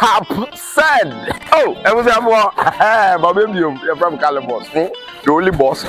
TAPTAP said. Oh, I was baby, you're from Calabos. The only boss.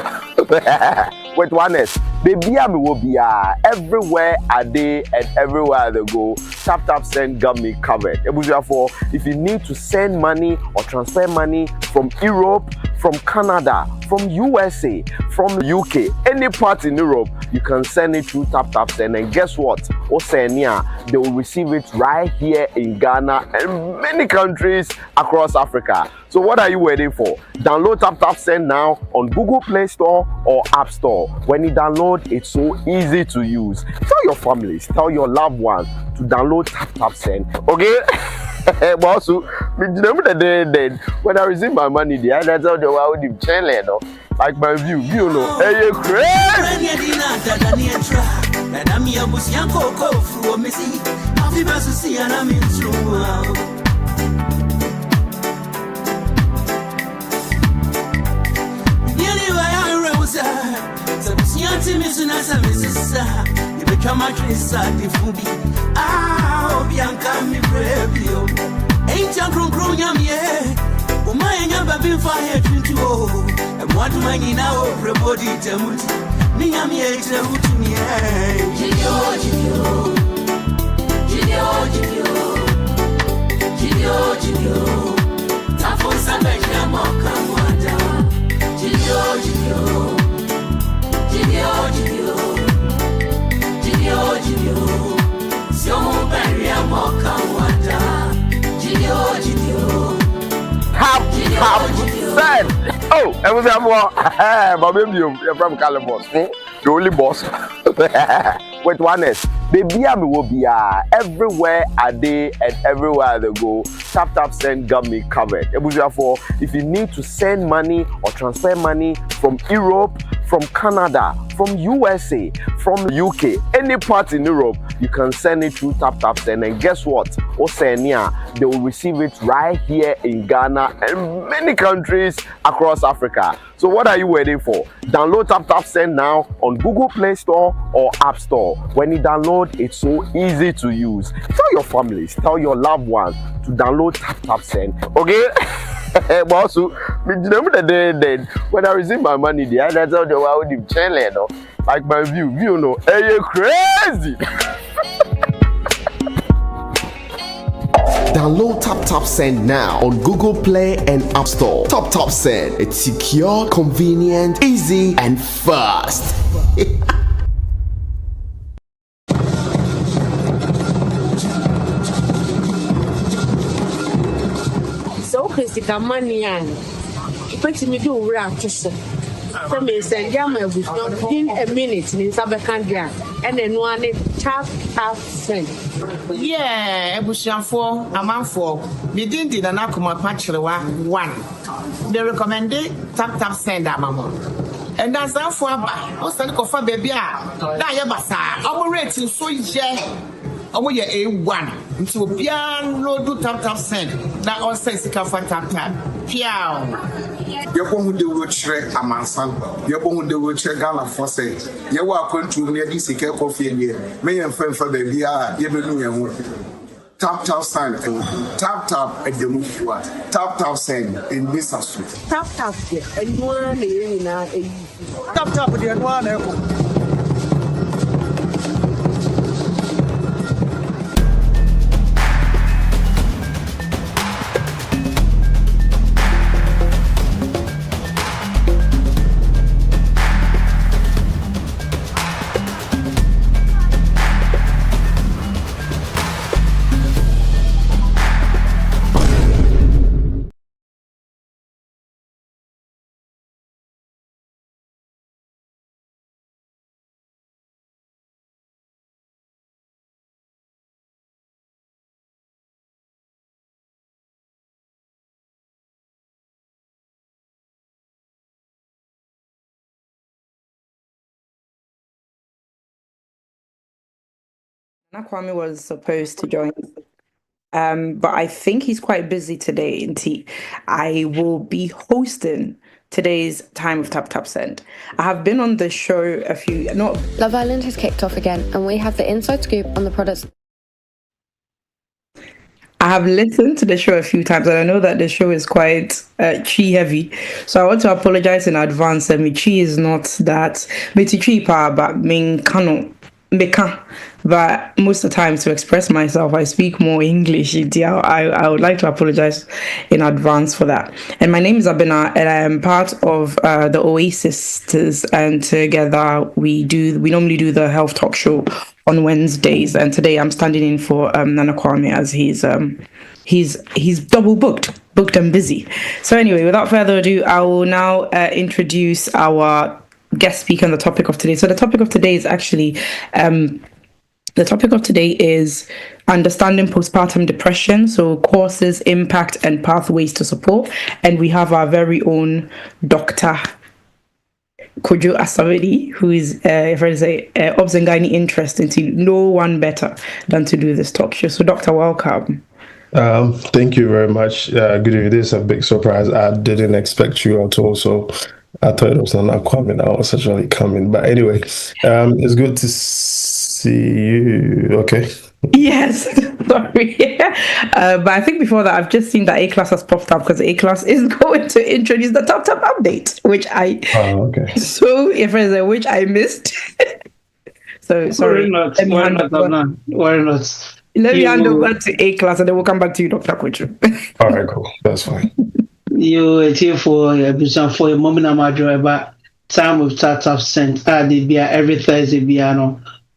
With oneness. Baby, I will be everywhere I day and everywhere they go. TAPTAP send got me covered. It was therefore if you need to send money or transfer money from Europe, from Canada, from USA, from UK, any part in Europe, you can send it through TAPTAP send. And guess what? Oceania, they will receive it right here in Ghana and many countries across Africa. So what are you waiting for? Download TAPTAP send now on Google Play Store or App Store. When you download, it's so easy to use. Tell your families, tell your loved ones to download TAPTAP send. Okay? But also, when I receive my money, the other time I would be chilling, like my view, you know. Hey, you crazy? You become a Trisati Fubi. Ah, Bianca, me brave you. Ain't young grown yam yet. Oh, my never been fired to you. And what do I need now? Everybody tell me, I'm here to me. Gidio, Tap send. Oh, I was my baby, you're from Calabos. The only boss. Wait, one is baby, I will be everywhere I day and everywhere they go. TAPTAP send got me covered. If you need to send money or transfer money from Europe, from Canada, from USA, from UK, any part in Europe, you can send it through TAPTAP send. And guess what? Oceania, they will receive it right here in Ghana and many countries across Africa. So what are you waiting for? Download TAPTAP send now on Google Play Store or App Store. When you download, it's so easy to use. Tell your families, tell your loved ones to download TAPTAP send. Okay? But also, when I receive my money, the other time I would have challenge, like my view, you know, hey, you crazy. Download TAPTAP Send now on Google Play and App Store. TAPTAP Send, it's secure, convenient, easy, and fast. So, Christica Manian, you put me do round to say. Some may send Yama within a minute in Sabacandia and then one TAPTAP Send. Yeah, Bushan a month for. We didn't did an Akuma Pachua one. They recommended TAPTAP Send that mama. And that's our for what's the for baby? Diabasa, our rating so yeah. A1 into piano load do TAPTAP Send. That all says it can for TAPTAP. Piao. You're going to do a mansan. You're going to do a gala for say. You are going to near this coffee here. May and friend for the VR, you know, TAPTAP Send, TAPTAP at the move. TAPTAP Send in this house. TAPTAP, and one in a TAPTAP with the one. Kwame was supposed to join, but I think he's quite busy today. I will be hosting today's time of TAPTAP Send. I have been on the show Love Island has kicked off again, and we have the inside scoop on the products. I have listened to the show a few times, and I know that the show is quite chi heavy. So I want to apologize in advance. Chi is not that. But but most of the time, to express myself, I speak more English. I would like to apologize in advance for that. And my name is Abena, and I am part of the Oasis Sisters. And together we normally do the health talk show on Wednesdays. And today I'm standing in for Nana Kwame, as he's double booked and busy. So anyway, without further ado, I will now introduce our guest speaker on the topic of today. So the topic of today is actually understanding postpartum depression, so causes, impact, and pathways to support. And we have our very own Dr. Kodzo Asamany, who is, if I say, obs and gynae interest into no one better than to do this talk show. So, Doctor, welcome. Thank you very much. Good evening. This is a big surprise. I didn't expect you at all, so I thought it was not coming. I was actually coming. But anyway, it's good to see you. Okay. Yes, sorry. But I think before that, I've just seen that A-Class has popped up because A-Class is going to introduce the TAPTAP update, which I... Oh, okay. So, if there's a which I missed. So, sorry. Why not? Let me hand over to A-Class and then we'll come back to you, Dr. Kodzo. All right, cool. That's fine. You are here for a moment. I'm about time of TAPTAP Send. They be every Thursday.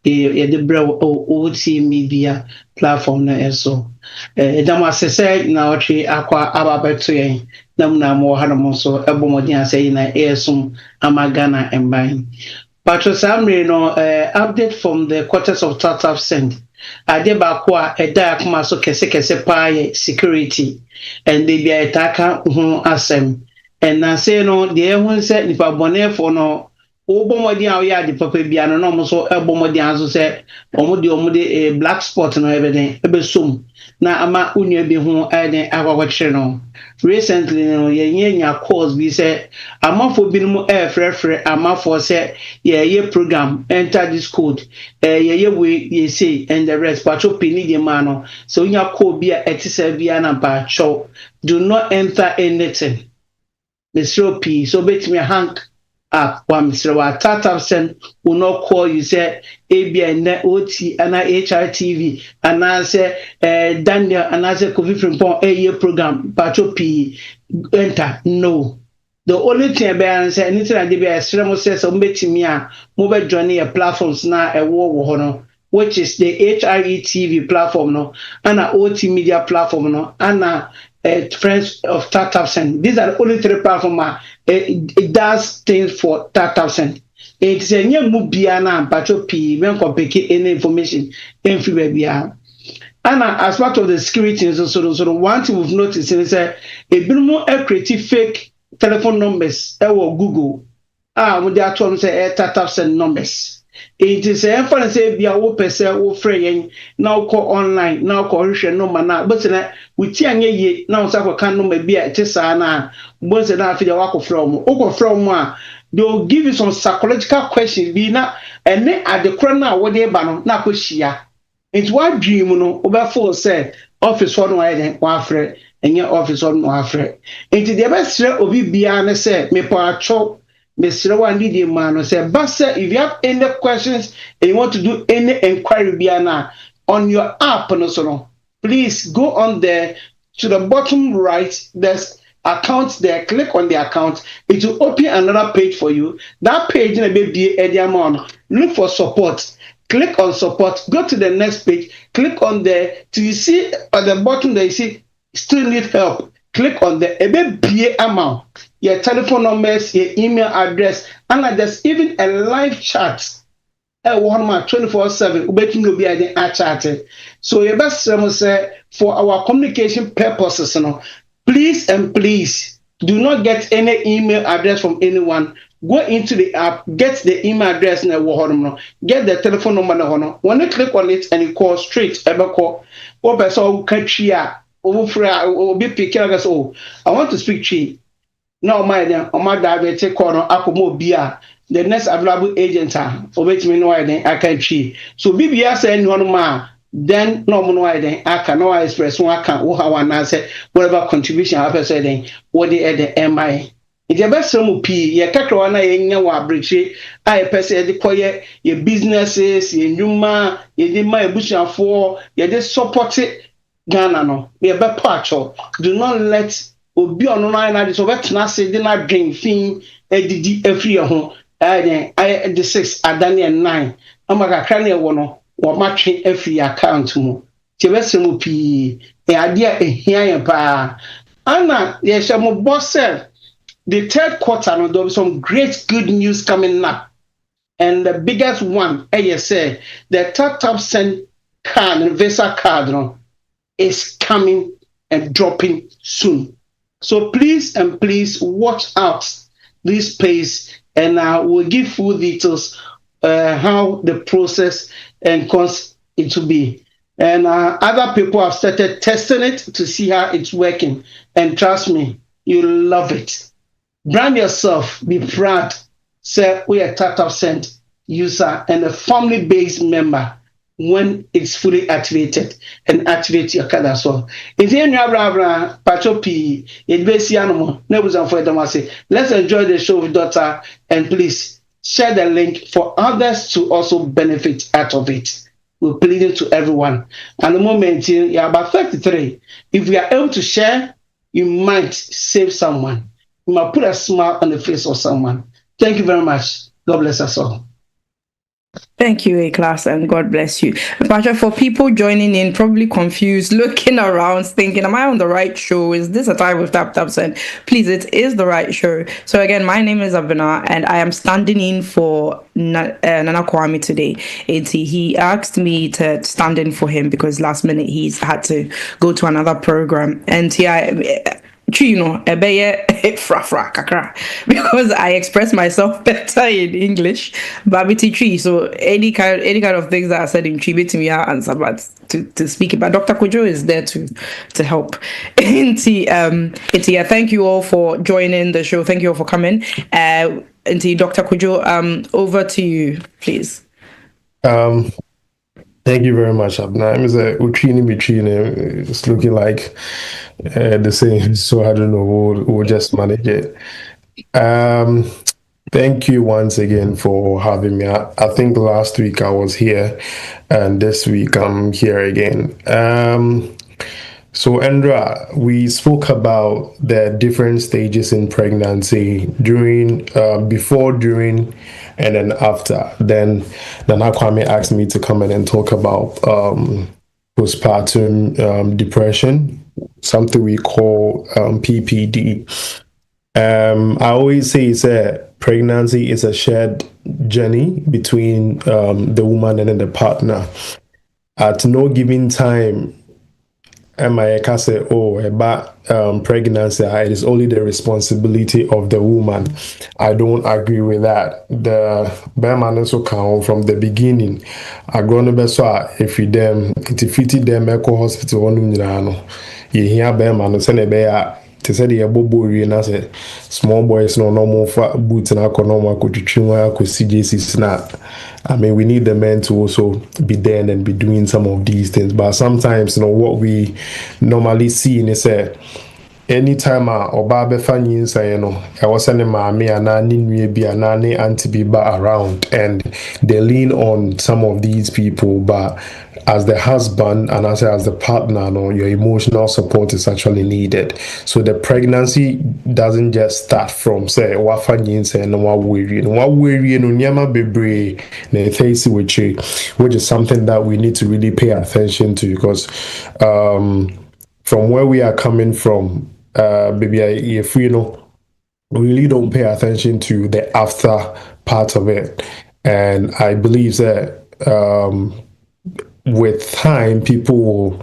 the bro OT media platform na so da ma sese na otwe akwa ababeto yen na mo ha no so ebomodin asai na esum amagana emban Patro Samre no update from the quarters of TAPTAP send ade ba ko a eda akoma so kese pa security and they be ataka ho asem and na say no de ehun se nipa bonefo no Obomodi a ya di papa bia no no so ebomodi anso se omode black spot no ebeden ebesum na ama unua bi ho eden agwagwakire no recently no yenya calls bi se amafo bi no frefre amafo se ye program enter this code ye we ye say and the rest patrol pini the man no so unya call bi a etise bia na ba show do not enter anything Mr. P so bet me hank up one Mr. TAPTAP send will not call you say ABN OT and HRTV and I say Daniel and I say COVID from a year program Patrol P enter no. The only thing about say anything I did be a stream says on me mobile journey a platforms now a war which is the HRTV platform no and a OT media platform no and friends of TAPTAP. These are the only three platforms it does things for TAPTAP. It's a new mubiana Patrol P when complicate any information everywhere. And as part of the security, so one thing we've noticed is a bit more creative fake telephone numbers or Google. When they are told say TAPTAP numbers. It is a fun say be a person or free now call online now call no man but we ye now so can no be a tesana once na fi walk from they'll give you some psychological questions be na and at the corner what they ban na kwashia it's what dream no over phone say office one one friend and your office one friend into the best obi bia na say me pa cho Mr. Wandi man say, Bassa, if you have any questions and you want to do any inquiry Biana on your app, please go on there to the bottom right. There's account there. Click on the account. It will open another page for you. That page may be Ediamon. Look for support. Click on support. Go to the next page. Click on there. Till you see at the bottom there, you see still need help. Click on the BA amount, your telephone numbers, your email address, and there's even a live chat. 24/7, will be chat. So your best say for our communication purposes, please and please do not get any email address from anyone. Go into the app, get the email address get the telephone number. When you click on it and you call straight, call be picking I want to speak to you. No, my diabetic corner, Apomobia, the next available agent, obey me no idea, I can cheat. So BBS say one man, then no more idea, I can no express one can, one answer, whatever contribution I said, what they at the MI. It's the best some P, ye Kakrona, ye wa bridge, I person the quiet, your businesses, your Numa, ye did my bush for, ye just support it. Ghana no be a pacho do not let obi online na so betna say dey na dwen fin edidi afri ho I the 6 adani and 9 amaka kra na ewo no wo matwe afri account mu ti besem pi e ade a ehia yen pa ana ye shemo boss the third quarter no there be some great good news coming up and the biggest one say the TAPTAP send card Visa card no is coming and dropping soon. So please and please watch out this space and we'll give full details how the process and cost it to be. And other people have started testing it to see how it's working. And trust me, you'll love it. Brand yourself, be proud. Say we are TAPTAP user and a family-based member when it's fully activated and activate your card as well. It's in your Patrol P, it base animal, never for them. Let's enjoy the show with daughter and please share the link for others to also benefit out of it. We're pleading to everyone. And the moment you're about 33, if we are able to share, you might save someone. You might put a smile on the face of someone. Thank you very much. God bless us all. Thank you, A-Class, and God bless you. Pastor, for people joining in, probably confused, looking around, thinking, am I on the right show? Is this a time with Tap Tap Send? Please, it is the right show. So again, my name is Abena, and I am standing in for Nana Kwame today. He asked me to stand in for him because last minute he's had to go to another program. And fra kakra because I express myself better in English. Babiti tree. So any kind of things that are said in tree to me I answer, but to speak it. But Dr. Kodzo is there to help. Thank you all for joining the show. Thank you all for coming. Dr. Kodzo, over to you, please. Thank you very much, Abna. It's looking like the same, so I don't know. We'll just manage it. Thank you once again for having me. I think last week I was here, and this week I'm here again. So, Andra, we spoke about the different stages in pregnancy during, before, during, and then after. Then Nana Kwame asked me to come in and talk about postpartum depression, something we call PPD. I always say pregnancy is a shared journey between the woman and then the partner. At no given time, I can say, about pregnancy, it is only the responsibility of the woman. I don't agree with that. The Berman also come from the beginning. I grown up if you them, if them, echo hospital, you hear Berman, send a bear. They said the bobo and I said small boys no normal for boots and normal could CJC snap. I mean, we need the men to also be there and be doing some of these things. But sometimes, what we normally see is anytime or Baba Fanny I was sending my me and Nani auntie around, and they lean on some of these people, but as the husband and as the partner, your emotional support is actually needed. So the pregnancy doesn't just start from say which is something that we need to really pay attention to, because from where we are coming from, we really don't pay attention to the after part of it. And I believe that with time, people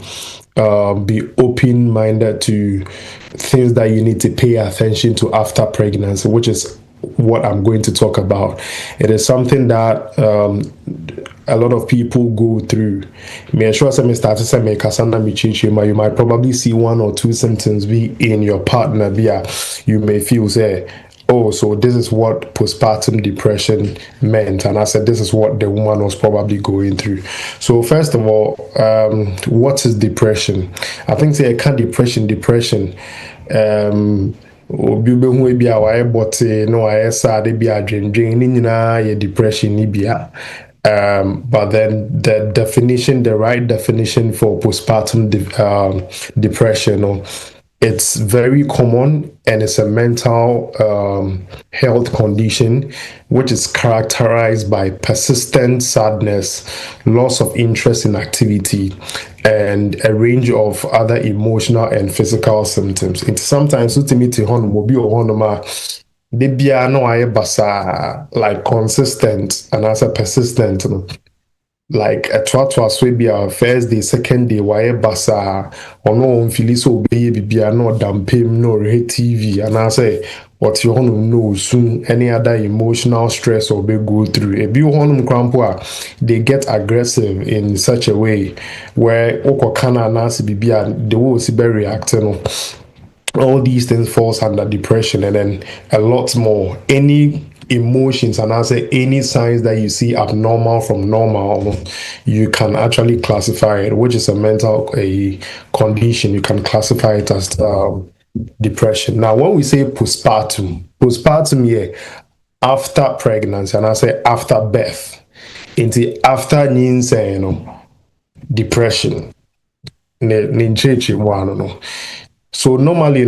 will be open-minded to things that you need to pay attention to after pregnancy, which is what I'm going to talk about. It is something that a lot of people go through. You might probably see one or two symptoms be in your partner. You may feel say, oh, so this is what postpartum depression meant. And I said, this is what the woman was probably going through. So first of all, what is depression? I think say I can't depression. Obi behu ebi a wae bote no wae sad ebi adwendwen ni nyina ye depression ni bia. But then the right definition for postpartum depression, it's very common, and it's a mental health condition which is characterized by persistent sadness, loss of interest in activity, and a range of other emotional and physical symptoms. It's sometimes like consistent and as a persistent, like a twatwa first day, second day, why basa or no feel so baby no damn pim no TV, and I say what you want to know soon any other emotional stress or be go through a bill honum crampua, they get aggressive in such a way where okokana nasi bibia they will see very reacting. All these things falls under depression, and then a lot more. Any emotions and I say any signs that you see abnormal from normal, you can actually classify it, which is a mental condition. You can classify it as depression. Now, when we say postpartum, after pregnancy, and I say after birth, into after depression. So normally,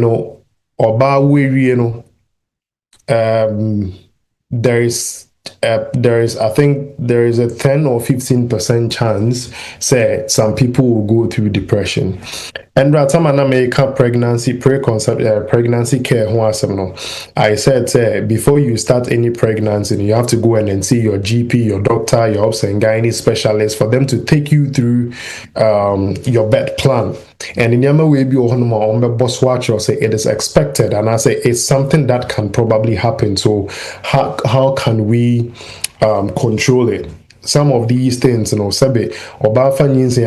there is I think there is a 10 or 15% chance, say, some people will go through depression. And right time I make pregnancy pregnancy care I said, say, before you start any pregnancy, you have to go and see your GP, your doctor, your obs and gynae specialist for them to take you through your bed plan. And in Yama way be on the boss watch or say it is expected, and I say it's something that can probably happen. So how can we control it? Some of these things, sabe or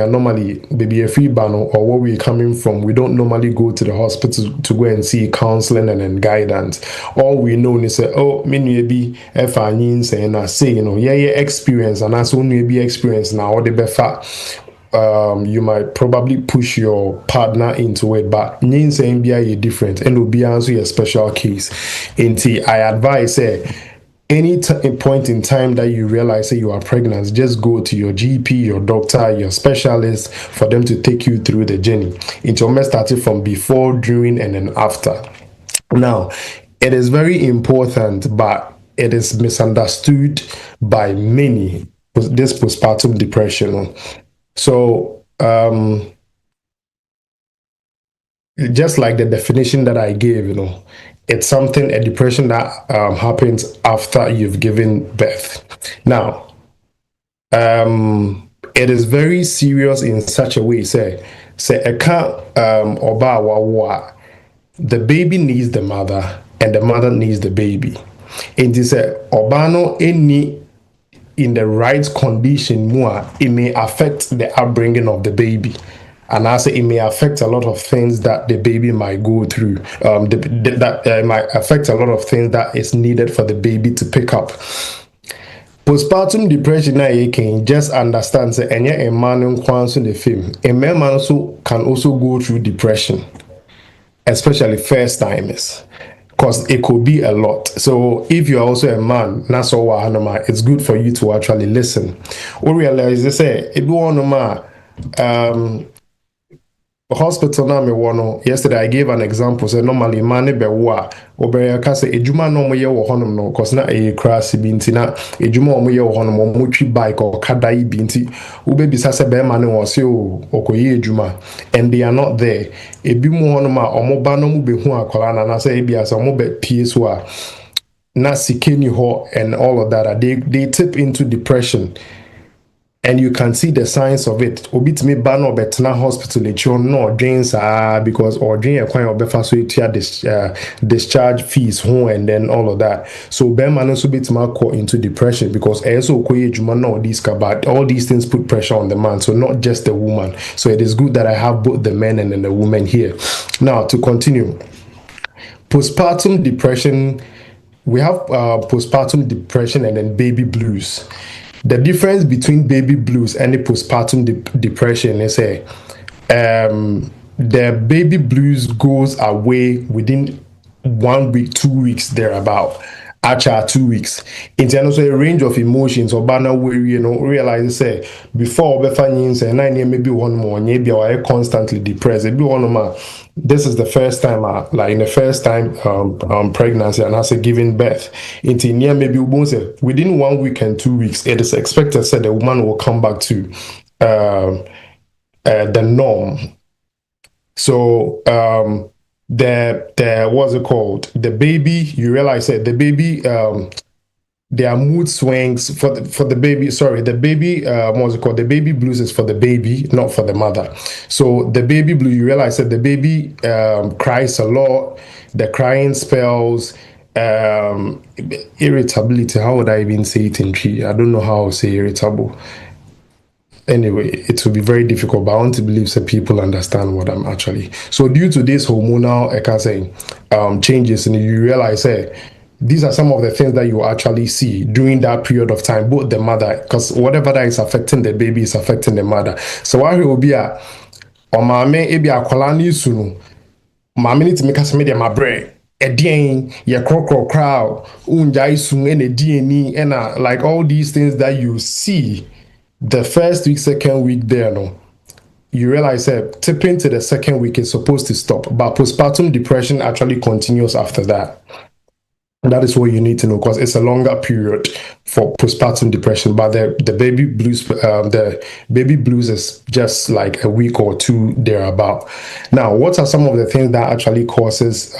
normally baby a free ban or where we're coming from, we don't normally go to the hospital to go and see counseling and then guidance. All we know is say, oh, me maybe if I and I say, yeah, experience, and that's only be experience now or the befa. You might probably push your partner into it, but means saying be a different and will be answer a special case. Inti, I advise any point in time that you realize you are pregnant, just go to your GP, your doctor, your specialist for them to take you through the journey. It almost started from before, during, and then after. Now, it is very important, but it is misunderstood by many, this postpartum depression. So, just like the definition that I gave, it's something, a depression that happens after you've given birth. Now, it is very serious in such a way, say, the baby needs the mother and the mother needs the baby. And it say, obano any in the right condition more, it may affect the upbringing of the baby. And I say it may affect a lot of things that the baby might go through. That might affect a lot of things that is needed for the baby to pick up. Postpartum depression now you can just understand say any a man in the film. A man also can also go through depression, especially first timers. Because it could be a lot. So if you're also a man, that's all it's good for you to actually listen. We realize they say it hospital na me wono yesterday I gave an example say normally man be wa obeya ka say ejuma no mo ye wo honom no cause na e crash bi nti na ejuma o mo ye wo honom mo twi bike or kada bi nti wo be bisa say be man wo se o okoye ejuma and they are not there ebi mo honom a omo ba no mo be hu akwala na say e bia say omo be pie so a na sikeni ho and all of that they tip into depression. And you can see the signs of it. Obit me ban or betna hospital no drains because or drain a coin or discharge fees home and then all of that. So Beman also bit caught into depression because also but all these things put pressure on the man, so not just the woman. So it is good that I have both the men and then the women here. Now to continue. Postpartum depression, we have postpartum depression and then baby blues. The difference between baby blues and the postpartum depression is the baby blues goes away within 1 week, 2 weeks, thereabout. Actually 2 weeks. In terms of a range of emotions or banner where realize say before say maybe one more maybe I constantly depressed. Maybe one more. This is the first time like in the first time pregnancy and as a giving birth. Into near maybe within 1 week and 2 weeks, it is expected that the woman will come back to the norm. So the what's it called? The baby, you realize that the baby there are mood swings for the baby. Sorry, the baby what's it called? The baby blues is for the baby, not for the mother. So the baby blue, you realize that the baby cries a lot, the crying spells, irritability. How would I even say it in Tree? I don't know how to say irritable. Anyway, it will be very difficult, but I want to believe that people understand what I'm actually. So due to this hormonal, I can say, changes, and you realize, these are some of the things that you actually see during that period of time, both the mother, because whatever that is affecting the baby is affecting the mother. So why will be a or mame ebi akwalani sunu mame need to make us media my bread. Edien ye crowd unjai sun and edien and like all these things that you see. The first week, second week there, you realize that tipping to the second week is supposed to stop, but postpartum depression actually continues after that. That is what you need to know, because it's a longer period for postpartum depression. But the baby blues is just like a week or two thereabout. Now, what are some of the things that actually causes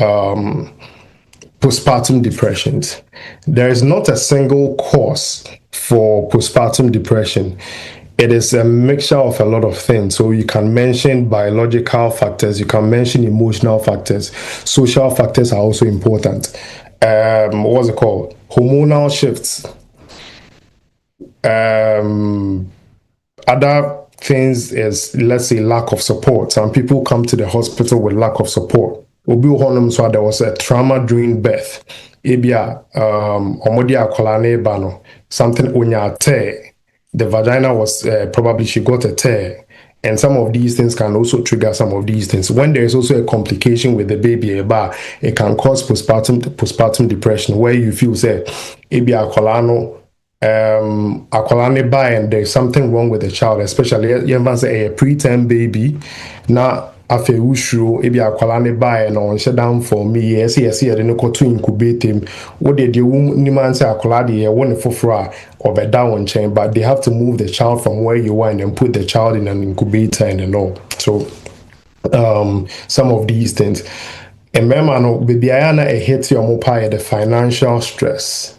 postpartum depressions? There is not a single cause for postpartum depression. It is a mixture of a lot of things. So you can mention biological factors, you can mention emotional factors, social factors are also important. What's it called? Hormonal shifts. Other things is, let's say, lack of support. Some people come to the hospital with lack of support. So there was a trauma during birth. Something the vagina was probably she got a tear. And some of these things can also trigger some of these things. When there is also a complication with the baby, it can cause postpartum depression, where you feel say, akolane by, and there's something wrong with the child, especially a preterm baby. Now, after usual, akolane by and on shut down for me. Yes, I didn't go to incubate him. What did you man say? Akolade, one for or a down chain, but they have to move the child from where you are and then put the child in an incubator and all. So, some of these things. And remember, baby, I hate your mobile, the financial stress.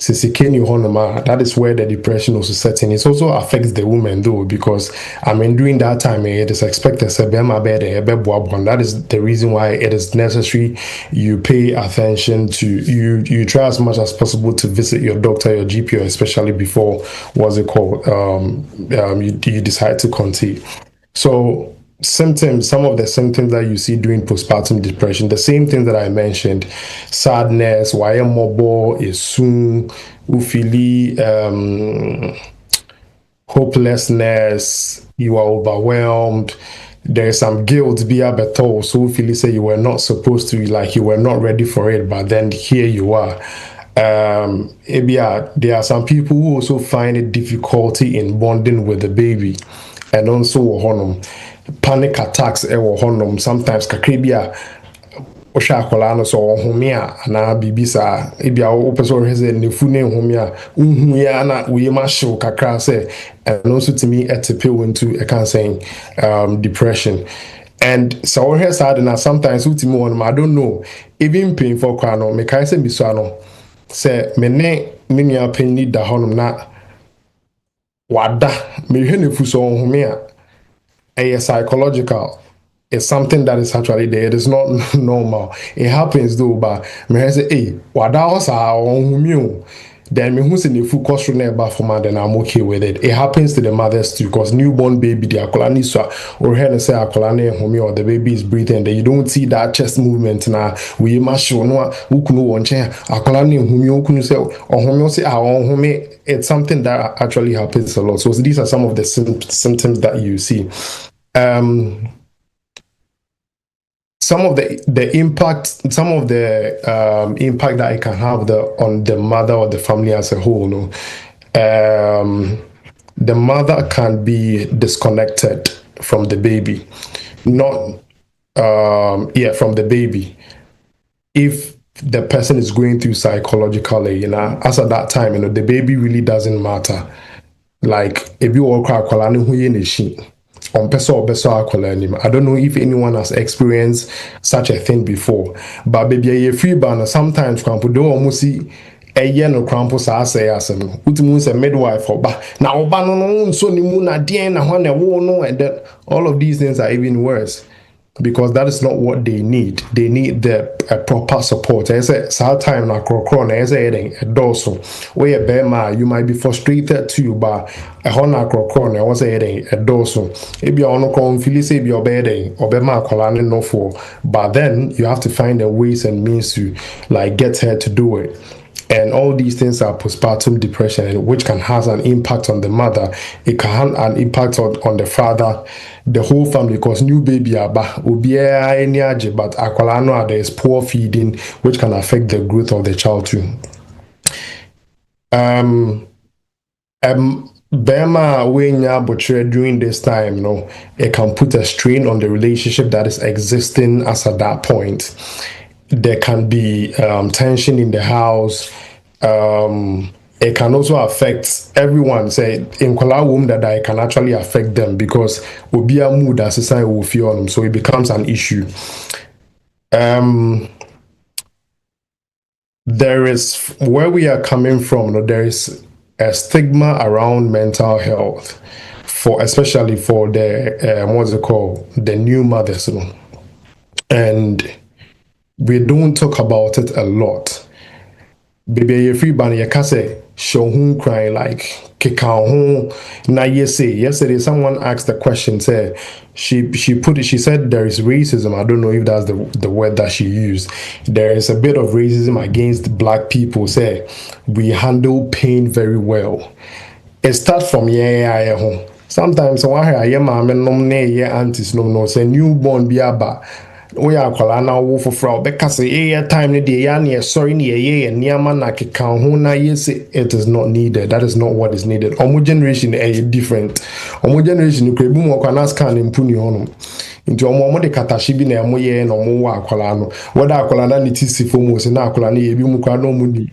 That is where the depression also sets in. It also affects the woman though, because during that time it is expected that is the reason why it is necessary you pay attention to you try as much as possible to visit your doctor, your GP, especially before you decide to conceive. So symptoms, some of the symptoms that you see during postpartum depression, the same thing that I mentioned: sadness, mobile is soon, ufili, hopelessness, you are overwhelmed. There's some guilt, be a better, so ufili say you were not supposed to, like you were not ready for it, but then here you are. There are some people who also find it difficulty in bonding with the baby, and also panic attacks sometimes kakribia oshakolano so homia na bibisa ebia opeso heze nefune homia ya na we masho kakra say, and also to me etipil into a kind saying depression. And so here side na sometimes utimi one I don't know, even painful kwano me kai say bisano say me nua penni da honum na wada me hwenefu so homia. Psychological. It's something that is actually there. It is not normal. It happens though, but me say, hey, what else are on you? Then me who say the full cost for then I'm okay with it. It happens to the mothers too, because newborn baby, the akolani or here say akolani home or the baby is breathing, then you don't see that chest movement now. We must show no who can one chair akolani home you can say or home say home. It's something that actually happens a lot. So these are some of the symptoms that you see. Some of the impact that it can have on the mother or the family as a whole. The mother can be disconnected from the baby, from the baby. If the person is going through psychologically, as at that time, the baby really doesn't matter. Like if you all cry, I don't know if anyone has experienced such a thing before, but baby, a free banner sometimes do almost see a no crampus say utumus a midwife or now no so ni muna diena one and that all of these things are even worse, because that is not what they need. They need the proper support. I say time na krokron I say a dorsal where bema you might be frustrated too, but a hona krokron I was a dorsal if you on no feel say your bedding or bema colani no for, but then you have to find the ways and means to like get her to do it. And all these things are postpartum depression, which can have an impact on the mother. It can have an impact on the father, the whole family, because new baby but there is poor feeding, which can affect the growth of the child too. Bema during this time, it can put a strain on the relationship that is existing as at that point. there can be tension in the house. It can also affect everyone. Say in Kuala womb that it can actually affect them because will be a mood as society will feel on them, so it becomes an issue. There is where we are coming from. There is a stigma around mental health, for especially for the what's it called, the new mothers, and we don't talk about it a lot. Baby, if you ban your kase, show whom crying like kikao. Now yesterday someone asked the question. Say she said there is racism. I don't know if that's the word that she used. There is a bit of racism against black people. Say we handle pain very well. It starts from home. Sometimes I hear my aunties no say newborn biaba. We are calling now wolf for because a time the day sorry and Niaman na kikahuna yes it is not needed. That is not what is needed. Omo generation is different. Omo generation you could boom or scan in puni on into omo de katashibi na mo ye no mo wa akwala no whether akwala na nitisi fomo se na akwala na ebi mu kwa no muni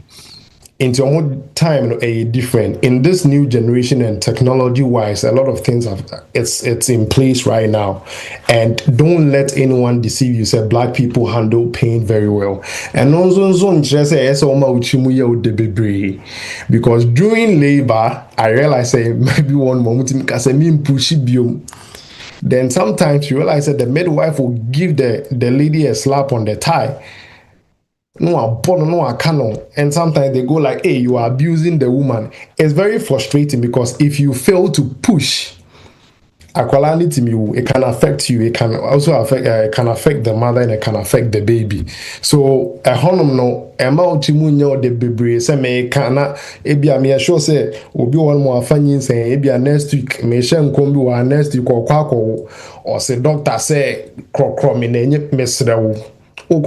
into more time a different in this new generation and technology wise a lot of things it's in place right now, and don't let anyone deceive you. Say black people handle pain very well, and also because during labor I realized say maybe one moment because I mean push it. Then sometimes you realize that the midwife will give the lady a slap on the thigh. And sometimes they go like, hey, you are abusing the woman. It's very frustrating because if you fail to push, it can affect you. It can also affect the mother, and it can affect the baby. So a honum no amount the baby say me kana ebia me sure say obi one more fanyin say ebia next week me shen kombi wa next week or say doctor say krokro me na enye mesrewo. So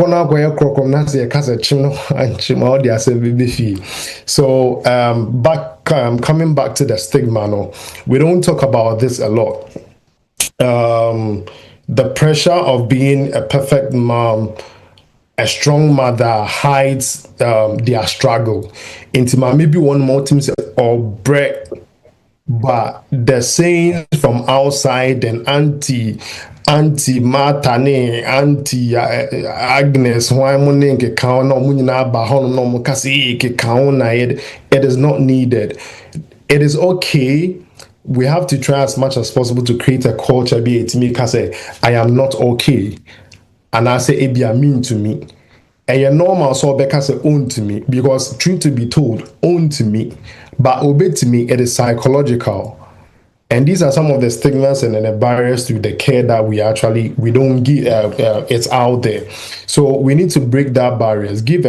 coming back to the stigma, no, we don't talk about this a lot. The pressure of being a perfect mom, a strong mother, hides their struggle. Into maybe one more thing or break. But the saying from outside and anti Martane, anti Agnes, why money count no munina bahon no mukasi count it is not needed. It is okay. We have to try as much as possible to create a culture be it me say I am not okay. And I say it be a mean to me. And your normal so because say own to me, because truth to be told, own to me, but obey to me, it is psychological. And these are some of the stigmas and the barriers to the care that we don't give. It's out there, so we need to break that barriers. Create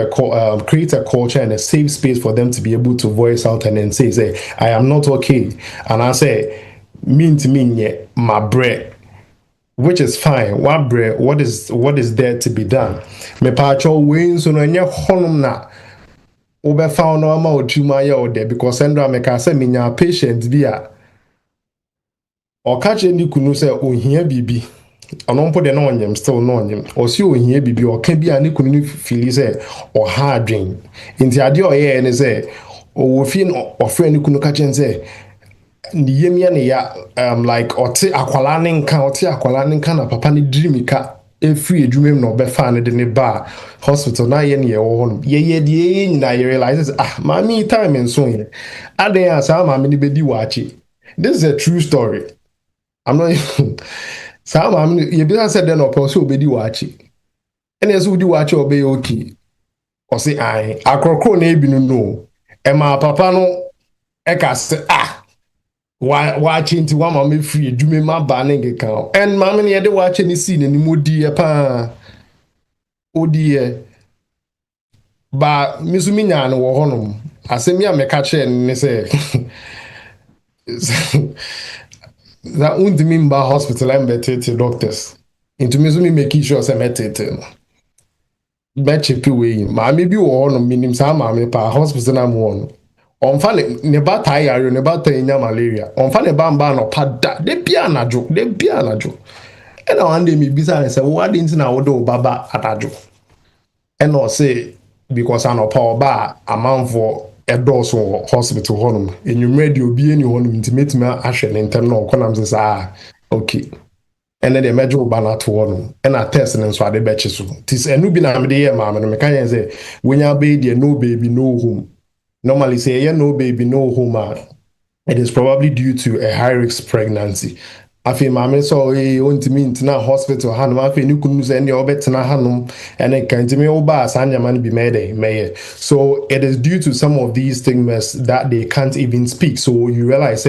a culture and a safe space for them to be able to voice out and then say, I am not okay, and I say, mean to me, yeah, my bread, which is fine. What bread? What is there to be done? Me pacho wins so no honum na. Obe found no ama otuma ya ode because sendra me ka say minya patient bi or catch any kunu say ohia bibi onompo de no onyem still no onyem or si ohia bibi or can be ani kunu feel say or hard drain inti ade o ye ne say o wo fi no or friend kunu catch say ni yemia ne ya like ote akwala ne nka na papa ne dream ka free edwumem no be fa ne de ne ba hospital na ye ne ye wo no ye de nyina ye realize mami time enso ye aden asa mami ne bedi wachi. This is a true story. I'm not some you be said then or so bedi wachi. And yes would wachi obey okay. Or say I akrokro na ebi no e ma papa no e ka say watch into one mama free do me my banning account and mammy near the watch any scene any more dear pa oh dear but Missumina no honum I say me a catch and say that won't mean by hospital and better doctors into Missumi making sure I met it betcha way mammy be one meaning some mammy pa hospital I'm one. On fane ne ba tire ne ba tanya malaria on fane ba mba no pada de bia anajo e na one day me bisa say what didn't na wo do baba adajo and not say because I know power bar a man for a dorsal hospital honum and you read you be any honum intimate me ashen internal conams okay. And then the major banner to one and I test and so I bet you so. Tis a new binam de mamma and can say when you baby no baby no home. Normally say yeah no baby no home. It is probably due to a high risk pregnancy. I feel mamma so want to mean to hospital hanum. I feel you couldn't say any obet na hanum and then can't me oba sanya man be made. So it is due to some of these stigmas that they can't even speak. So you realize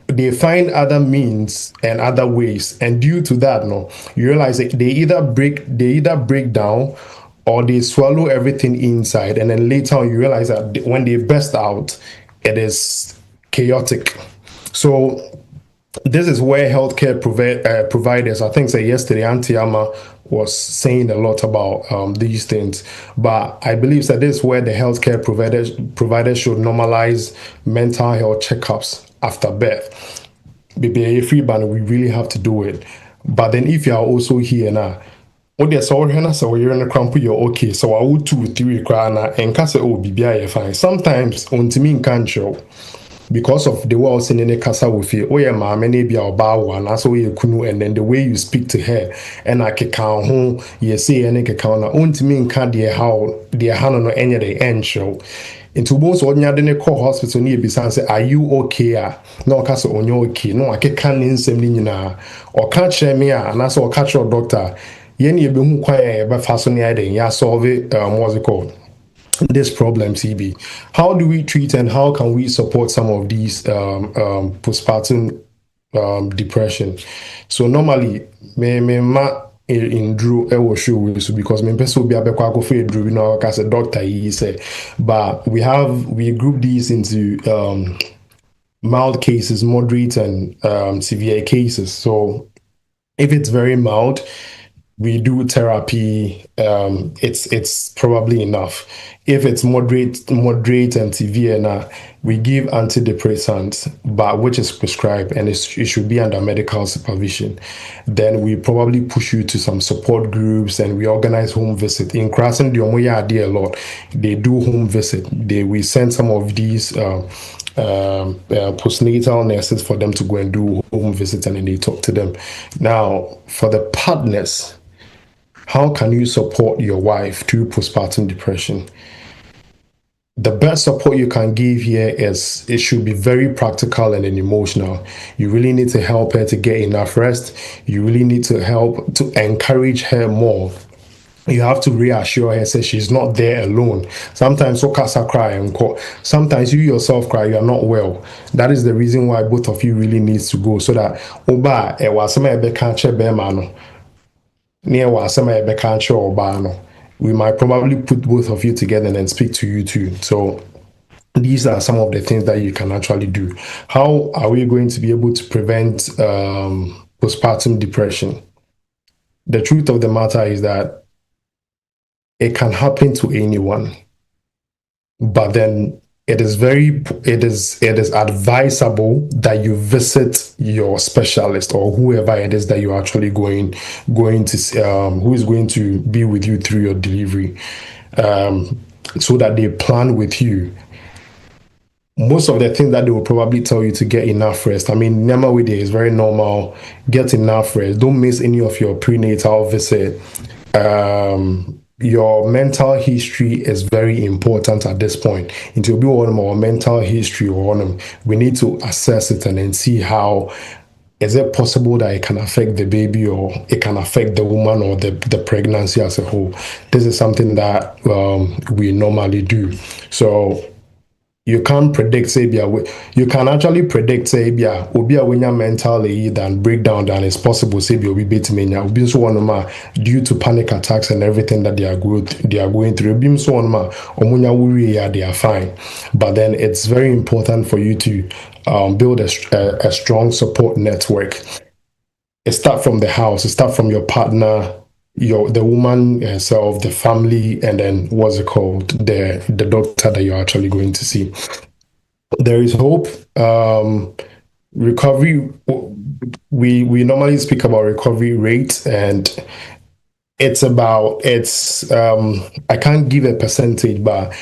they find other means and other ways, and due to that, you realize that they either break down or they swallow everything inside, and then later on you realize that when they burst out, it is chaotic. So this is where healthcare providers, I think say yesterday, Auntie Amma was saying a lot about these things, but I believe that this is where the healthcare providers should normalize mental health checkups after birth. Baby, a free ban, we really have to do it. But then if you are also here now, oh, there's all here, so you're in a cramp, you're okay. So I would 2-3 cry and cast oh, BBI fine. Sometimes on to me can't show because of the world in the casa with you. Oh, yeah, ma, many be our bow and that's you kunu, and then the way you speak to her and I can count home, you say, and I can count on to me can't dear how dear hand on any day end show. Into most ordinary call hospital near Bisan say, are you okay? No, castle on your okay. No, I can't in same or catch me, and that's all catch your doctor. Yenny be who quiet, but fascinating. Ya solve it, what's it called? This problem, CB. How do we treat and how can we support some of these postpartum depression? So normally, in Drew show because me person will be able to go Drew, you know, as a doctor he said, but we group these into mild cases, moderate and severe cases. So if it's very mild, we do therapy. It's probably enough. If it's moderate and severe, now we give antidepressants, but which is prescribed and it should be under medical supervision. Then we probably push you to some support groups and we organize home visit. In Krasen, the Omoya idea a lot. They do home visit. We send some of these postnatal nurses for them to go and do home visits and then they talk to them. Now, for the partners, how can you support your wife through postpartum depression? The best support you can give here is it should be very practical and emotional. You really need to help her to get enough rest. You really need to help to encourage her more. You have to reassure her, say she's not there alone. Sometimes so casa cry and call. Sometimes you yourself cry, you are not well. That is the reason why both of you really needs to go so that oba e wasema ebe kanche be mano. Near wasema ebe kanche oba no. We might probably put both of you together and then speak to you too. So these are some of the things that you can actually do. How are we going to be able to prevent postpartum depression? The truth of the matter is that it can happen to anyone, but then it is advisable that you visit your specialist or whoever it is that you're actually going to who is going to be with you through your delivery, so that they plan with you. Most of the things that they will probably tell you to get enough rest. I mean, Nyama is very normal. Get enough rest. Don't miss any of your prenatal visit. Your mental history is very important at this point. It will be one of our mental history or we need to assess it and then see how is it possible that it can affect the baby or it can affect the woman or the pregnancy as a whole. This is something that we normally do. So you can't predict, say, you can actually predict, say, when you're mentally than breakdown than it's possible, say, be beating so on due to panic attacks and everything that they are going through. Being so on they are fine. But then it's very important for you to build a strong support network. It starts from the house, it starts from your partner, the woman herself, the family, and then what's it called, the doctor that you're actually going to see. There is hope. Recovery, we normally speak about recovery rate, and I can't give a percentage, but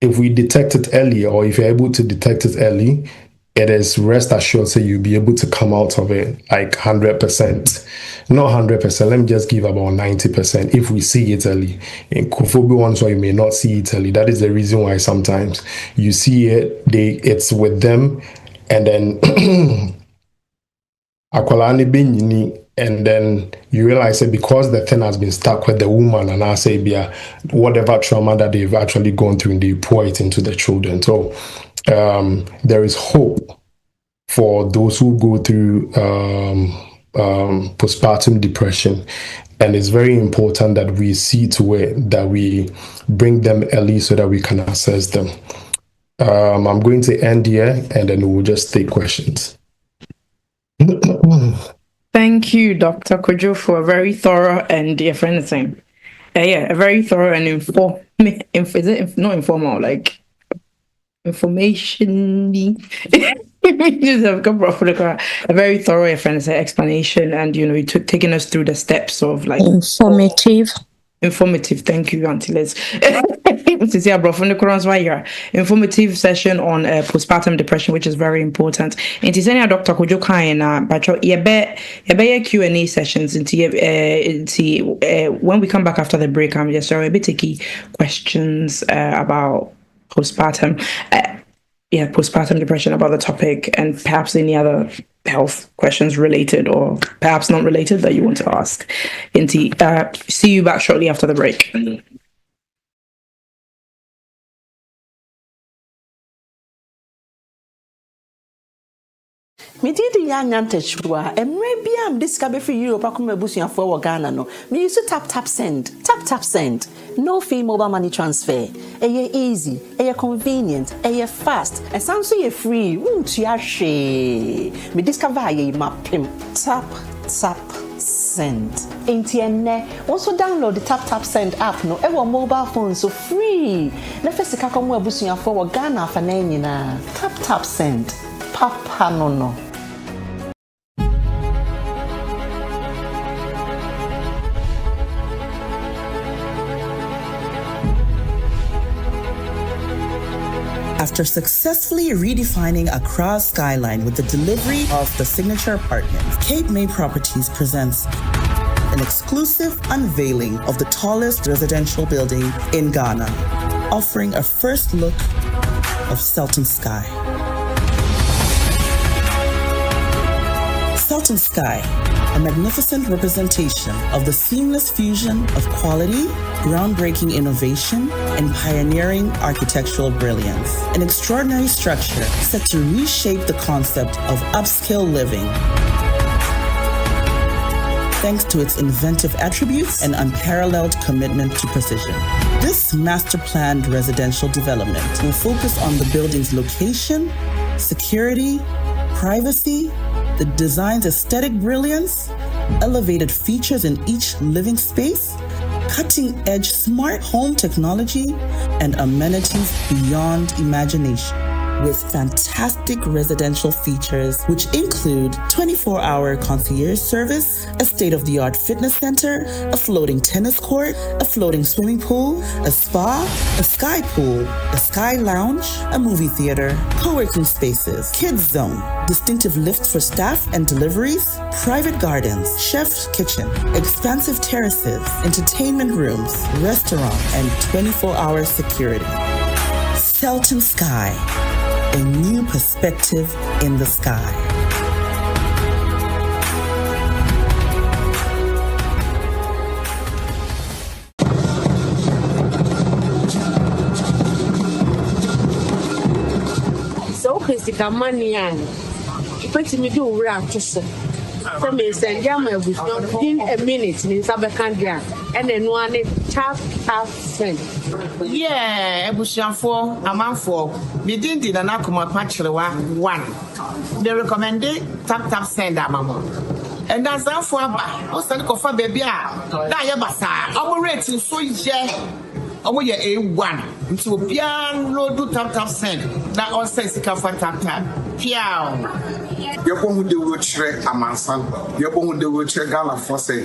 if we detect it early, or if you're able to detect it early, it is rest assured, so you'll be able to come out of it like 100%. Not 100%, let me just give about 90% if we see it early. In Kofobi ones, or you may not see it early. That is the reason why sometimes you see it, it's with them, and then and then you realize that because the thing has been stuck with the woman, and I say, whatever trauma that they've actually gone through, and they pour it into the children. So there is hope for those who go through postpartum depression, and it's very important that we see to it that we bring them early so that we can assess them. I'm going to end here, and then we'll just take questions. Thank you, Dr. Kodzo, for a very thorough and a very thorough and not informal, like information. A very thorough explanation, and you taking us through the steps of like informative. Thank you, Auntie Liz. Informative session on postpartum depression, which is very important. And to send Dr. Kodzo Q&A sessions when we come back after the break, I'm just a bit tricky questions about postpartum. Postpartum depression, about the topic, and perhaps any other health questions related or perhaps not related that you want to ask. Inti, see you back shortly after the break. Me did the young antechua, and maybe I'm discovered for Europe. I come a bush and for Ghana. No, me used to tap send. No fee mobile money transfer. Easy, convenient, fast, and sounds so free. Won't you share? Me discover my pimp. Tap send. Also download the TAPTAP send app. No, mobile phone so free. Na first come a bush and for Ghana for na. TAPTAP send. Papa no. After successfully redefining Accra's skyline with the delivery of the signature apartment, Cape May Properties presents an exclusive unveiling of the tallest residential building in Ghana, offering a first look of Sultan Sky. Sultan Sky, a magnificent representation of the seamless fusion of quality, groundbreaking innovation, and pioneering architectural brilliance. An extraordinary structure set to reshape the concept of upscale living, thanks to its inventive attributes and unparalleled commitment to precision. This master-planned residential development will focus on the building's location, security, privacy, the design's aesthetic brilliance, elevated features in each living space, cutting-edge smart home technology, and amenities beyond imagination, with fantastic residential features which include 24-hour concierge service, a state-of-the-art fitness center, a floating tennis court, a floating swimming pool, a spa, a sky pool, a sky lounge, a movie theater, co-working spaces, kids zone, distinctive lifts for staff and deliveries, private gardens, chef's kitchen, expansive terraces, entertainment rooms, restaurant, and 24-hour security. Sultan Sky. A new perspective in the sky. So, Kodzo Asamany, put me do practice. So, me send you my within a minute in Sabakandria, and then one tap send. Ebusiafo amanfo bidindi na nakoma pachrewa 1 they recommended tap send amamo and that's for aba o send ko fa baby a da ye basa omo rating so ye omo ye A1 nti obia no do tap send na o say sika for tap piao yɛbɔ ho de wɔkyerɛ amansan yɛbɔ ho de wɔkyerɛ Ghanafoɔ sɛ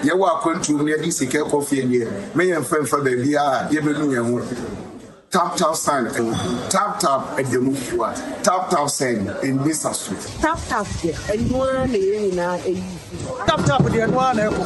yɛwɔ akwantu ne yɛde sika kɔ fie deɛ meyɛ mfɛmfa baabi a yɛbɛnu yɛn ho TAPTAP sign TAPTAP ɛdɛmu fiwa TAPTAP sign ɛnisa so TAPTAP deɛ ɛnoa na yɛn nyinaa ɛyi TAPTAP deɛ ɛnoa na ɛkɔ.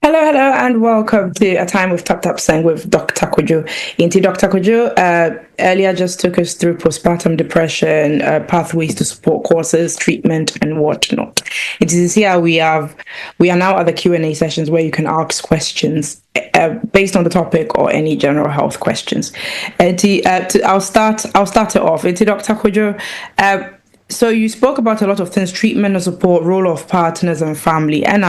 Hello, and welcome to A Time with TAPTAP Sang with Dr. Kodzo. Dr. Kodzo earlier just took us through postpartum depression, pathways to support courses, treatment, and whatnot. It is here we are now at the Q&A sessions where you can ask questions based on the topic or any general health questions. I'll start it off. Dr. Kodzo, so you spoke about a lot of things: treatment and support, role of partners and family, and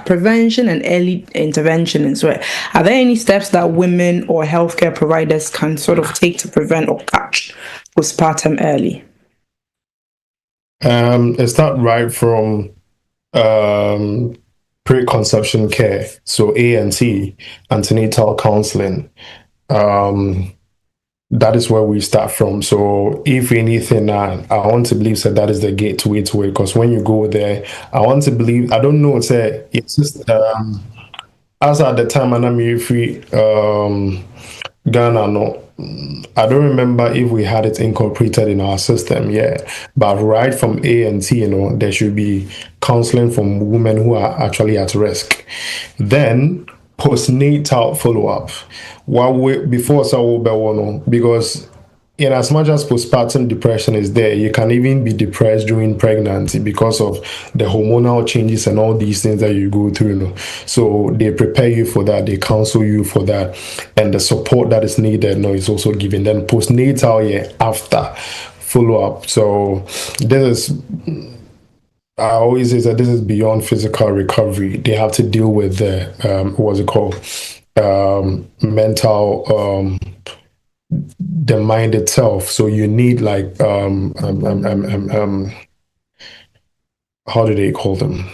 prevention and early intervention. And so, are there any steps that women or healthcare providers can sort of take to prevent or catch postpartum early? It starts right from preconception care, so ANT, antenatal counseling. That is where we start from. So if anything, I want to believe that is the gateway to it, because when you go there, I want to believe, I don't know, say it's just as at the time I'm free Ghana, no, I don't remember if we had it incorporated in our system yet, but right from ANT, there should be counseling from women who are actually at risk. Then postnatal follow-up. Before because in as much as postpartum depression is there, you can even be depressed during pregnancy because of the hormonal changes and all these things that you go through. So they prepare you for that, they counsel you for that, and the support that is needed is also given. Then postnatal, after follow-up. So this is, I always say that this is beyond physical recovery. They have to deal with the mental, the mind itself. So you need like how do they call them?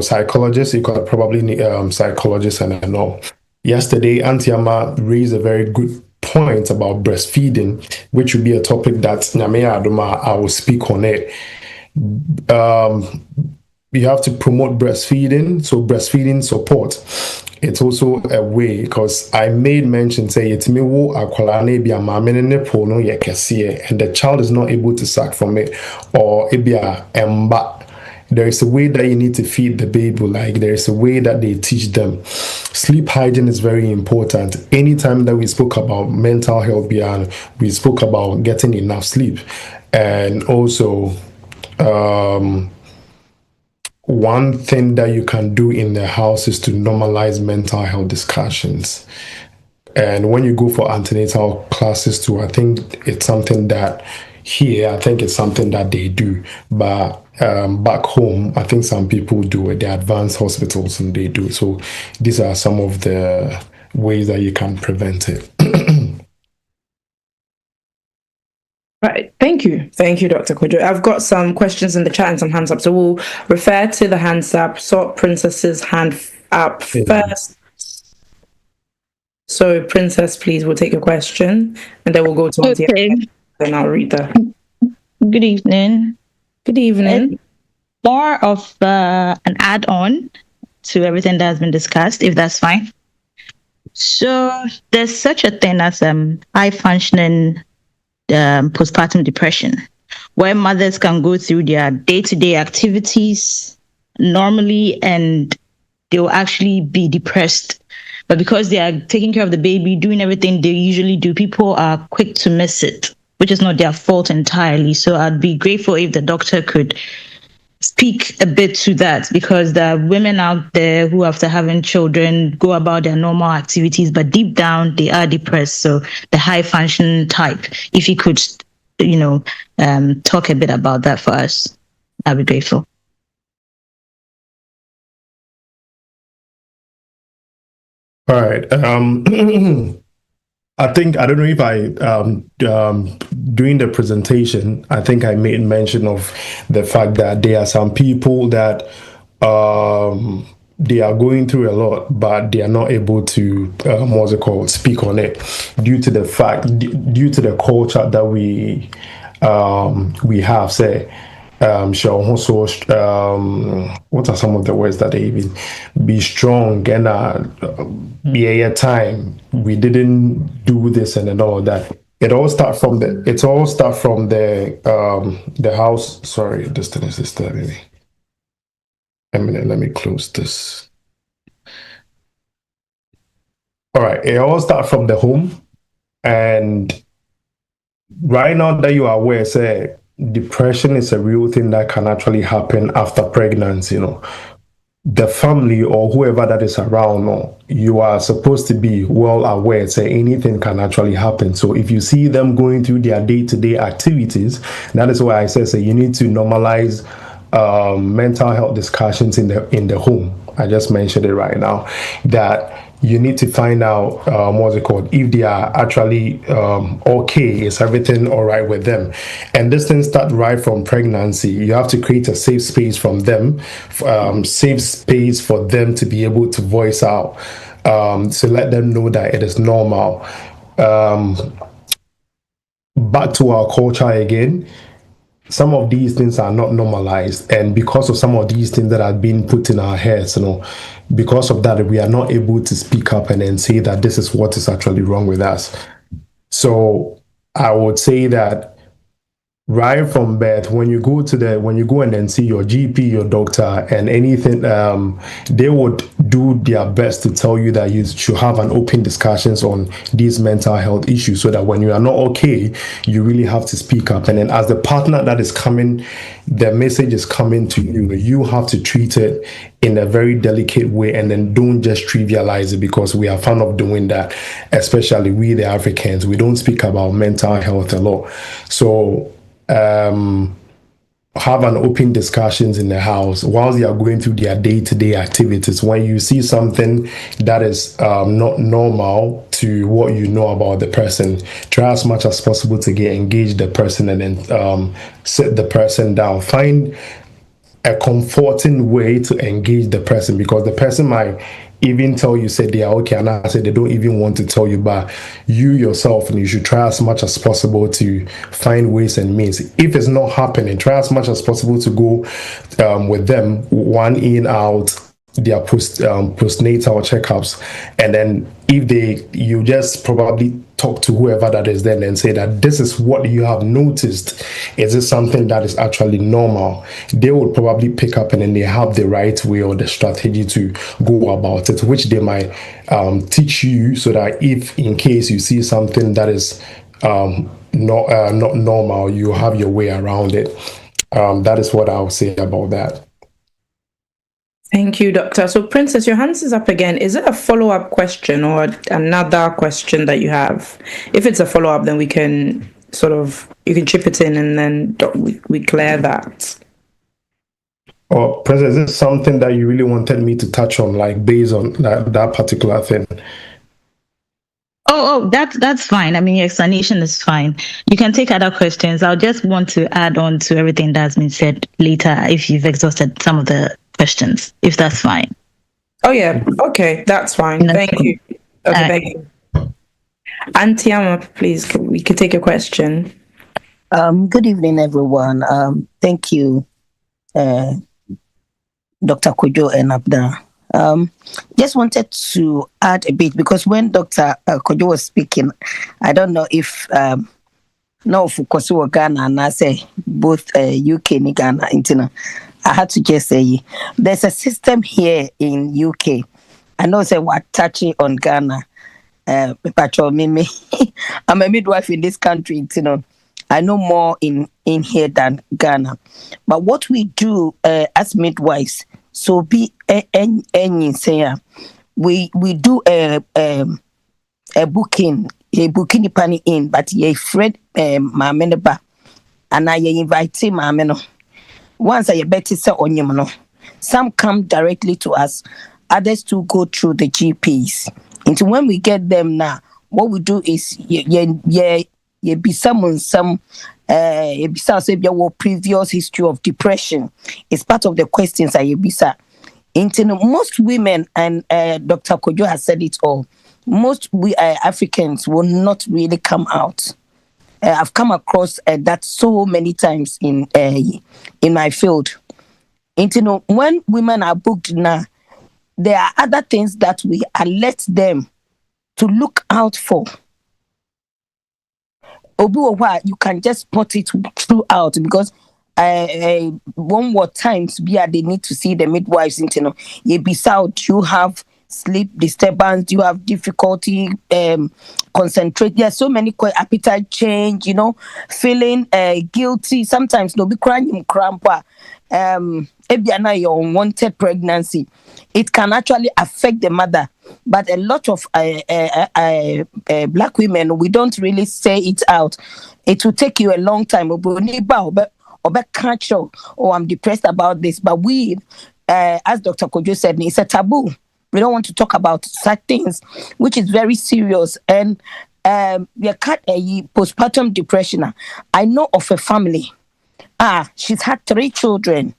Psychologists. You could probably need psychologists and I know. Yesterday, Auntie Ama raised a very good point about breastfeeding, which would be a topic that Nyamea Adoma I will speak on it. You have to promote breastfeeding, so breastfeeding support. It's also a way, because I made mention, say it's me wo akwalane bi amamene ne po no ye kese, and the child is not able to suck from it, or ebia emba. There is a way that you need to feed the baby, like there is a way that they teach them. Sleep hygiene is very important. Anytime that we spoke about mental health, we spoke about getting enough sleep. And also, one thing that you can do in the house is to normalize mental health discussions. And when you go for antenatal classes too, I think it's something that it's something that they do. But back home, I think some people do it. The advanced hospitals, and they do. So these are some of the ways that you can prevent it. Right. Thank you, Dr. Kodzo. I've got some questions in the chat and some hands up. So we'll refer to the hands up. Sort Princess's hand up first. So Princess, please, we'll take a question, and then we'll go to Auntie. Okay. Then I'll read that. Good evening. Good evening. It's more of an add-on to everything that has been discussed, if that's fine. So there's such a thing as high-functioning postpartum depression, where mothers can go through their day-to-day activities normally, and they'll actually be depressed. But because they are taking care of the baby, doing everything they usually do, people are quick to miss it, which is not their fault entirely. So I'd be grateful if the doctor could speak a bit to that, because there are women out there who, after having children, go about their normal activities, but deep down they are depressed. So the high function type, if you could, talk a bit about that for us, I'd be grateful. All right. I think I don't know if I during the presentation, I think I made mention of the fact that there are some people that they are going through a lot, but they are not able to what's it called, speak on it due to the culture that we have. Say, what are some of the words that they even be strong and yeah, time we didn't do this and all of that. It all start from the house. Sorry, this thing is disturbing me. A minute, let me close this. All right, it all start from the home, and right now that you are aware, say depression is a real thing that can actually happen after pregnancy. The family or whoever that is around, you are supposed to be well aware, say anything can actually happen. So if you see them going through their day-to-day activities, that is why I say you need to normalize mental health discussions in the home. I just mentioned it right now, that you need to find out what's it called, if they are actually okay, is everything all right with them. And this thing start right from pregnancy. You have to create a safe space from them, safe space for them to be able to voice out, to let them know that it is normal. Back to our culture again, some of these things are not normalized, and because of some of these things that are being put in our heads, because of that, we are not able to speak up and then say that this is what is actually wrong with us. So I would say that right from birth, when you go and then see your GP, your doctor, and anything, they would do their best to tell you that you should have an open discussions on these mental health issues, so that when you are not okay, you really have to speak up. And then as the partner that is coming, the message is coming to you, you have to treat it in a very delicate way, and then don't just trivialize it, because we are fond of doing that, especially we the Africans. We don't speak about mental health a lot. So have an open discussions in the house whilst they are going through their day-to-day activities. When you see something that is not normal to what you know about the person, try as much as possible to engage the person, and then sit the person down. Find a comforting way to engage the person, because the person might even tell you, say they are okay, and I say they don't even want to tell you, but you yourself, and you should try as much as possible to find ways and means. If it's not happening, try as much as possible to go with them, one in, out, their postnatal checkups, and then if you just probably talk to whoever that is then and say that this is what you have noticed, is it something that is actually normal? They will probably pick up, and then they have the right way or the strategy to go about it, which they might teach you, so that if in case you see something that is not normal, you have your way around it. That is what I would say about that. Thank you, Doctor. So, Princess, your hand is up again. Is it a follow-up question or another question that you have? If it's a follow-up, then we can you can chip it in, and then we clear that. Oh, Princess, is this something that you really wanted me to touch on, like based on that particular thing? Oh, that's fine. I mean, your explanation is fine. You can take other questions. I'll just want to add on to everything that's been said later if you've exhausted some of the questions, if that's fine. Oh yeah, okay, that's fine. Thank you. Okay, thank you. Auntie Amma, please, we could take a question. Good evening, everyone. Thank you, Dr. Kodzo and Abda. Just wanted to add a bit, because when Dr. Kodzo was speaking, I don't know if no for Kodzo Ghana and I say both UK and Ghana internal. I had to just say there's a system here in UK. I know say we're touching on Ghana. I'm a midwife in this country, I know more in here than Ghana. But what we do as midwives, so be any say we do a booking pani in, but ye Fred Mameneba, and I invite him Mameno. Once I bet it on some come directly to us, others to go through the GPs. Into when we get them now, what we do is you be some besides your previous history of depression. It's part of the questions that you bisa. Into most women, and Dr. Kodzo has said it all. Most Africans will not really come out. I've come across that so many times in my field. Into when women are booked now, there are other things that we alert them to look out for. You can just spot it throughout because one more times they need to see the midwives. Do you have sleep disturbance? Do you have difficulty concentrate? There are so many appetite change, feeling guilty. Sometimes no be crying crampa. Your unwanted pregnancy, it can actually affect the mother. But a lot of black women, we don't really say it out. It will take you a long time. I'm depressed about this. But we, as Dr. Kodzo said, it's a taboo. We don't want to talk about such things, which is very serious. And we cut a postpartum depression. I know of a family. She's had 3 children.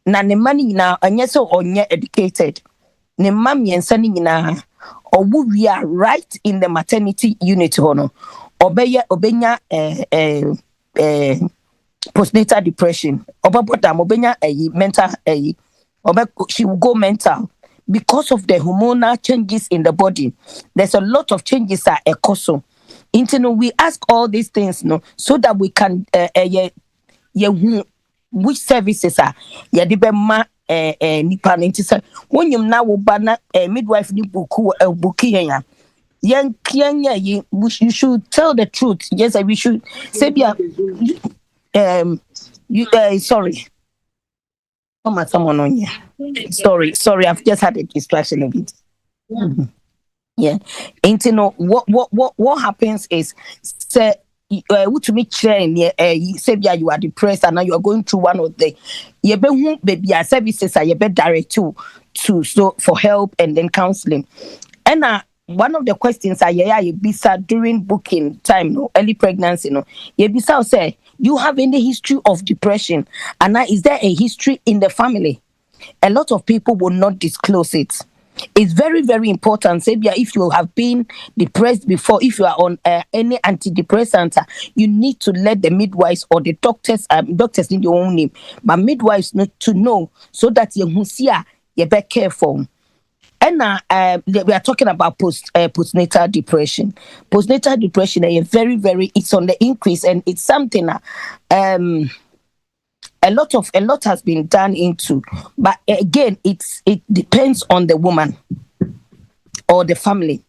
Na ne mani na anya so onye educated. Ne mami ensani na owu we are right in the maternity unit hono. Obenya postnatal depression. Obenya mental she will go mental because of the hormonal changes in the body. There's a lot of changes that occur. We ask all these things so that we can which services are ma nipa nti when you now bana midwife ni buki you should tell the truth. Yes, we should say sorry. Someone on here. Sorry, I've just had a distraction a bit. Yeah. What happens is say to me train you are depressed and now you are going through one of the baby services are direct to so for help and then counseling. And one of the questions bisa during booking time, early pregnancy, bisa say, you have any history of depression? And is there a history in the family? A lot of people will not disclose it. It's very, very important. Say, if you have been depressed before, if you are on any antidepressant, you need to let the midwives or the doctors in your own name, but midwives need to know so that you be careful. And we are talking about postnatal depression. Postnatal depression is very, very, it's on the increase, and it's something a lot has been done into, but again, it depends on the woman or the family,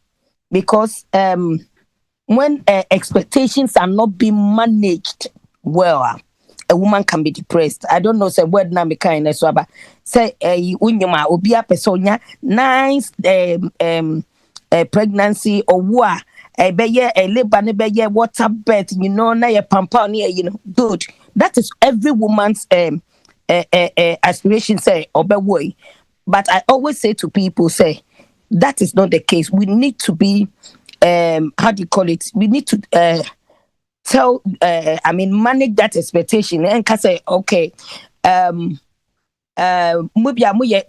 because when expectations are not being managed well, a woman can be depressed. I don't know say word na me kind so but say unyuma obi apesonya nice pregnancy or wa beye labor ne beye water birth na ye pampa ne good. That is every woman's aspiration, say, obewoy. But I always say to people, say, that is not the case. We need to be, how do you call it? We need to manage that expectation. And can say, okay,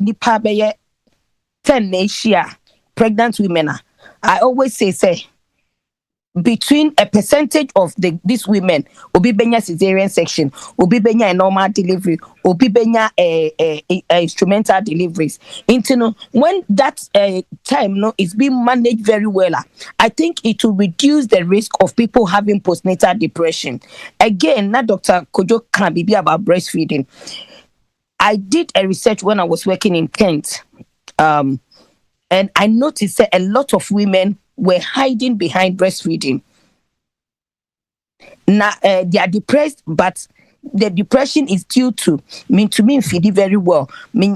nipa beye 10 Asia pregnant women. I always say, between a percentage of these women, obi benya cesarean section, obi benya a normal delivery, obi benya a instrumental deliveries. When that time is being managed very well, I think it will reduce the risk of people having postnatal depression. Again, now Dr. Kodzo can be about breastfeeding. I did a research when I was working in Kent, and I noticed that a lot of women were hiding behind breastfeeding. Now they are depressed, but the depression is due to me feeding very well. Me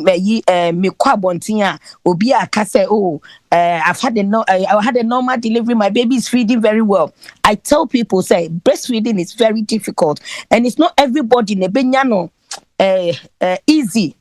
kwabontia obi akase I had a normal delivery. My baby is feeding very well. I tell people say breastfeeding is very difficult, and it's not everybody nebenyano easy.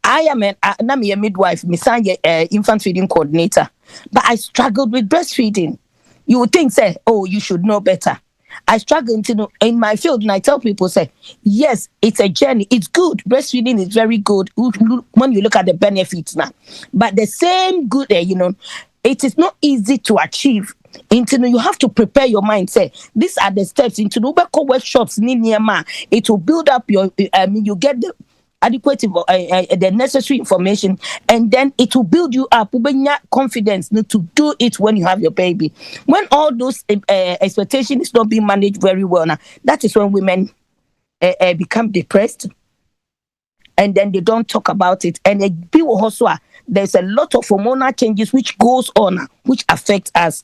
I am a midwife, infant feeding coordinator. but I struggled with breastfeeding. You would think, say, oh, you should know better. I struggle in my field, and I tell people, say, yes, it's a journey. It's good. Breastfeeding is very good when you look at the benefits now. But the same good, it is not easy to achieve. You have to prepare your mind. Say, these are the steps into the workshops. It will build up you get the adequate the necessary information, and then it will build you up confidence to do it when you have your baby. When all those expectations is not being managed very well now, that is when women become depressed, and then they don't talk about it. And there's a lot of hormonal changes which goes on, which affect us.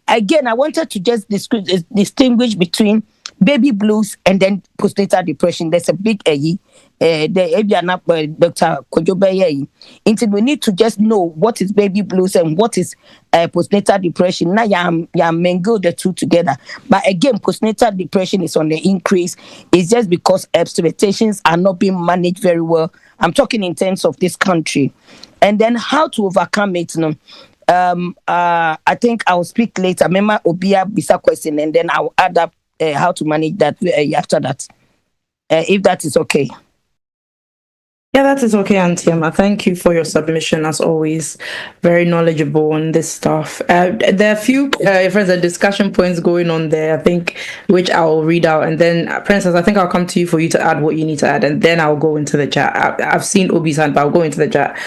Again, I wanted to just distinguish between baby blues and then postnatal depression. There's a big Dr. Kodzo. We need to just know what is baby blues and what is postnatal depression. Now you mingle the two together. But again, postnatal depression is on the increase. It's just because expectations are not being managed very well. I'm talking in terms of this country. And then how to overcome it. I think I'll speak later. Remember Obia Bisa question, and then I'll add up how to manage that after that, if that is okay. Yeah, that is okay, Auntie Emma. Thank you for your submission, as always. Very knowledgeable on this stuff. There are a few discussion points going on there, I think, which I'll read out. And then, Princess, I think I'll come to you for you to add what you need to add. And then I'll go into the chat. I've seen Obi's hand, but I'll go into the chat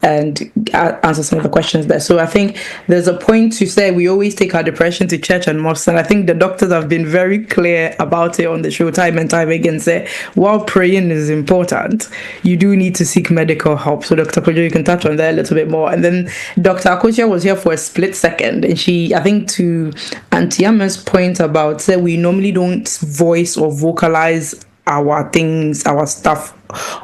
and answer some of the questions there. So I think there's a point to say we always take our depression to church and mosque. And I think the doctors have been very clear about it on the show time and time again. Say, while praying is important, you do need to seek medical help. So Dr. Kodzo, you can touch on that a little bit more. And then Dr. Akosia was here for a split second, and she, I think, to Auntie Emma's point about say we normally don't voice or vocalize our things, our stuff,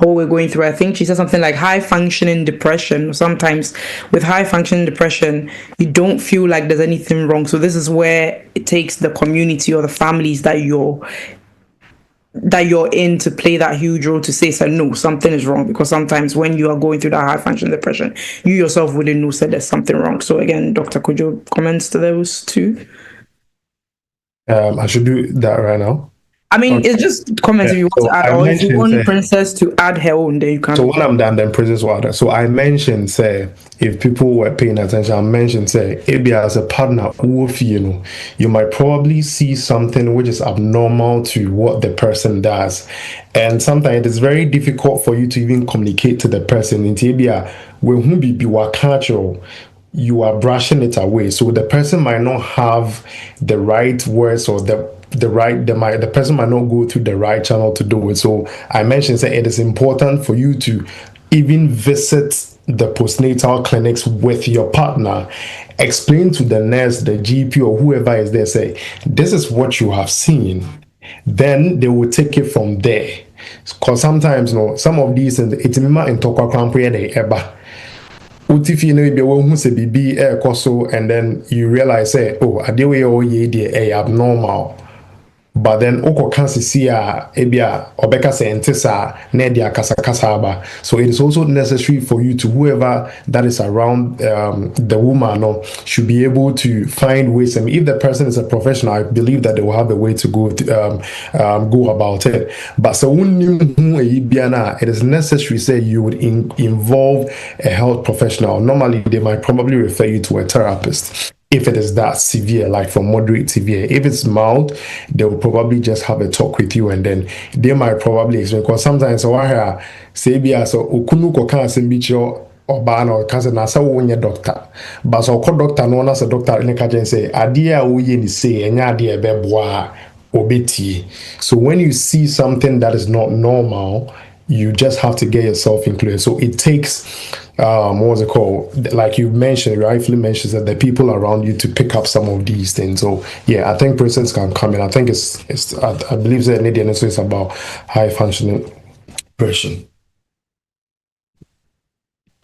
what we're going through. I think she said something like high functioning depression. Sometimes with high functioning depression, you don't feel like there's anything wrong. So this is where it takes the community or the families that you're in to play that huge role to say, no, something is wrong. Because sometimes when you are going through that high functioning depression, you yourself wouldn't know there's something wrong. So again, Dr. Kodzo, comments to those two? I should do that right now. I mean, it's just comments if you want to add, or if you want Princess to add her own, then you can. So when I'm done, then Princess will add. So I mentioned, say, if people were paying attention, I mentioned, say, maybe as a partner, you might probably see something which is abnormal to what the person does. And sometimes it is very difficult for you to even communicate to the person. You are brushing it away. So the person might not have the right words or the person might not go through the right channel to do it. So I mentioned that it is important for you to even visit the postnatal clinics with your partner, explain to the nurse, the GP, or whoever is there, say, this is what you have seen. Then they will take it from there. Because sometimes, some of these things, it's in Tokwa and then you realize, say, oh, abnormal. But then oko kansi siya ebia obeka se entisa nedia kasaba. So it is also necessary for you to whoever that is around the woman should be able to find ways. I mean, if the person is a professional, I believe that they will have a way to go about it. But so it is necessary say you would involve a health professional. Normally they might probably refer you to a therapist. If it is that severe, like from moderate severe. If it's mild, they will probably just have a talk with you, and then they might probably explain. Because sometimes doctor. But so doctor no as a doctor in the say idea we say obeti. So when you see something that is not normal, you just have to get yourself included. So it takes what's it called? Like you mentioned, rightfully mentioned, that the people around you to pick up some of these things. So yeah, I think persons can come in. I think I believe that Lydia is about high functioning depression.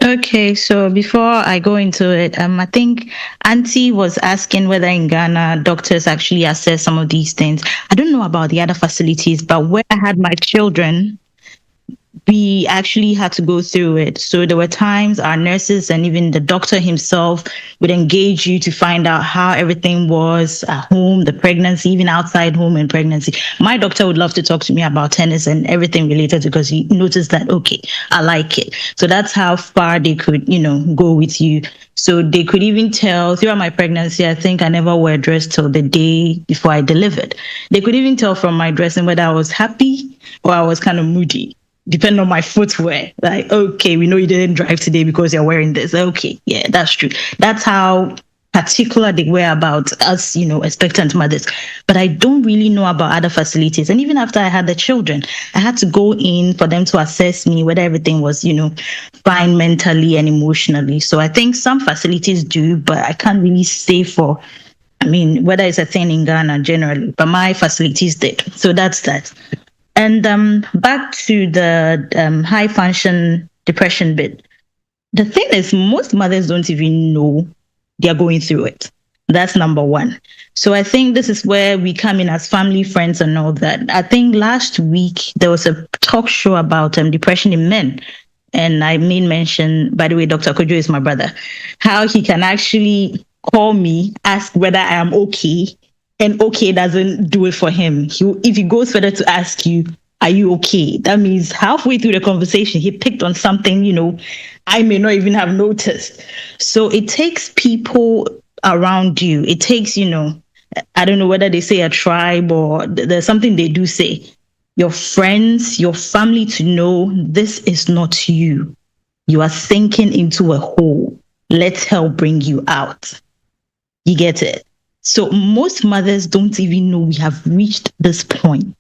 Okay, so before I go into it, I think Auntie was asking whether in Ghana doctors actually assess some of these things. I don't know about the other facilities, but where I had my children, we actually had to go through it. So there were times our nurses and even the doctor himself would engage you to find out how everything was at home, the pregnancy, even outside home and pregnancy. My doctor would love to talk to me about tennis and everything related because he noticed that, okay, I like it. So that's how far they could, go with you. So they could even tell throughout my pregnancy, I think I never wore a dress till the day before I delivered. They could even tell from my dressing whether I was happy or I was kind of moody, depending on my footwear. Like, okay, we know you didn't drive today because you're wearing this. Okay, yeah, that's true. That's how particular they were about us, expectant mothers. But I don't really know about other facilities. And even after I had the children, I had to go in for them to assess me whether everything was, fine mentally and emotionally. So I think some facilities do, but I can't really say whether it's a thing in Ghana generally, but my facilities did. So that's that. And back to the high function depression bit. The thing is, most mothers don't even know they're going through it. That's number one. So I think this is where we come in as family, friends, and all that. I think last week there was a talk show about depression in men. And I made mention, by the way, Dr. Kodzo is my brother, how he can actually call me, ask whether I am okay, and okay doesn't do it for him. If he goes further to ask you, are you okay? That means halfway through the conversation, he picked on something, I may not even have noticed. So it takes people around you. It takes, I don't know whether they say a tribe or there's something they do say. Your friends, your family to know this is not you. You are sinking into a hole. Let's help bring you out. You get it? So most mothers don't even know we have reached this point.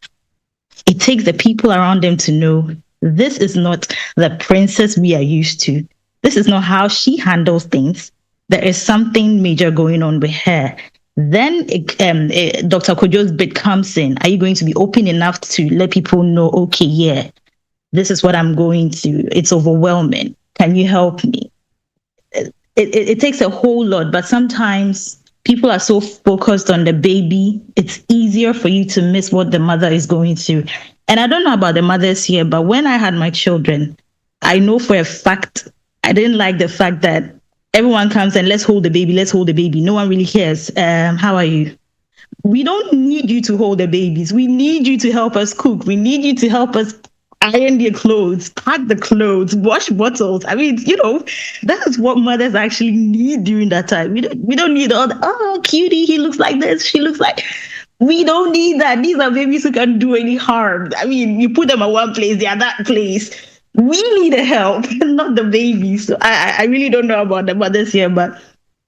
It takes the people around them to know this is not the princess we are used to. This is not how she handles things. There is something major going on with her. Then Dr. Kodzo's bit comes in. Are you going to be open enough to let people know, okay, yeah, this is what I'm going through. It's overwhelming. Can you help me? It takes a whole lot, but sometimes people are so focused on the baby, it's easier for you to miss what the mother is going through. And I don't know about the mothers here, but when I had my children, I know for a fact, I didn't like the fact that everyone comes and let's hold the baby. No one really cares. How are you? We don't need you to hold the babies. We need you to help us cook. We need you to help us iron their clothes, pack the clothes, wash bottles. I mean, that's what mothers actually need during that time. We don't need all the, oh, cutie, he looks like this, she looks like... We don't need that. These are babies who can't do any harm. I mean, you put them at one place, they are that place. We need the help, not the babies. So I really don't know about the mothers here, but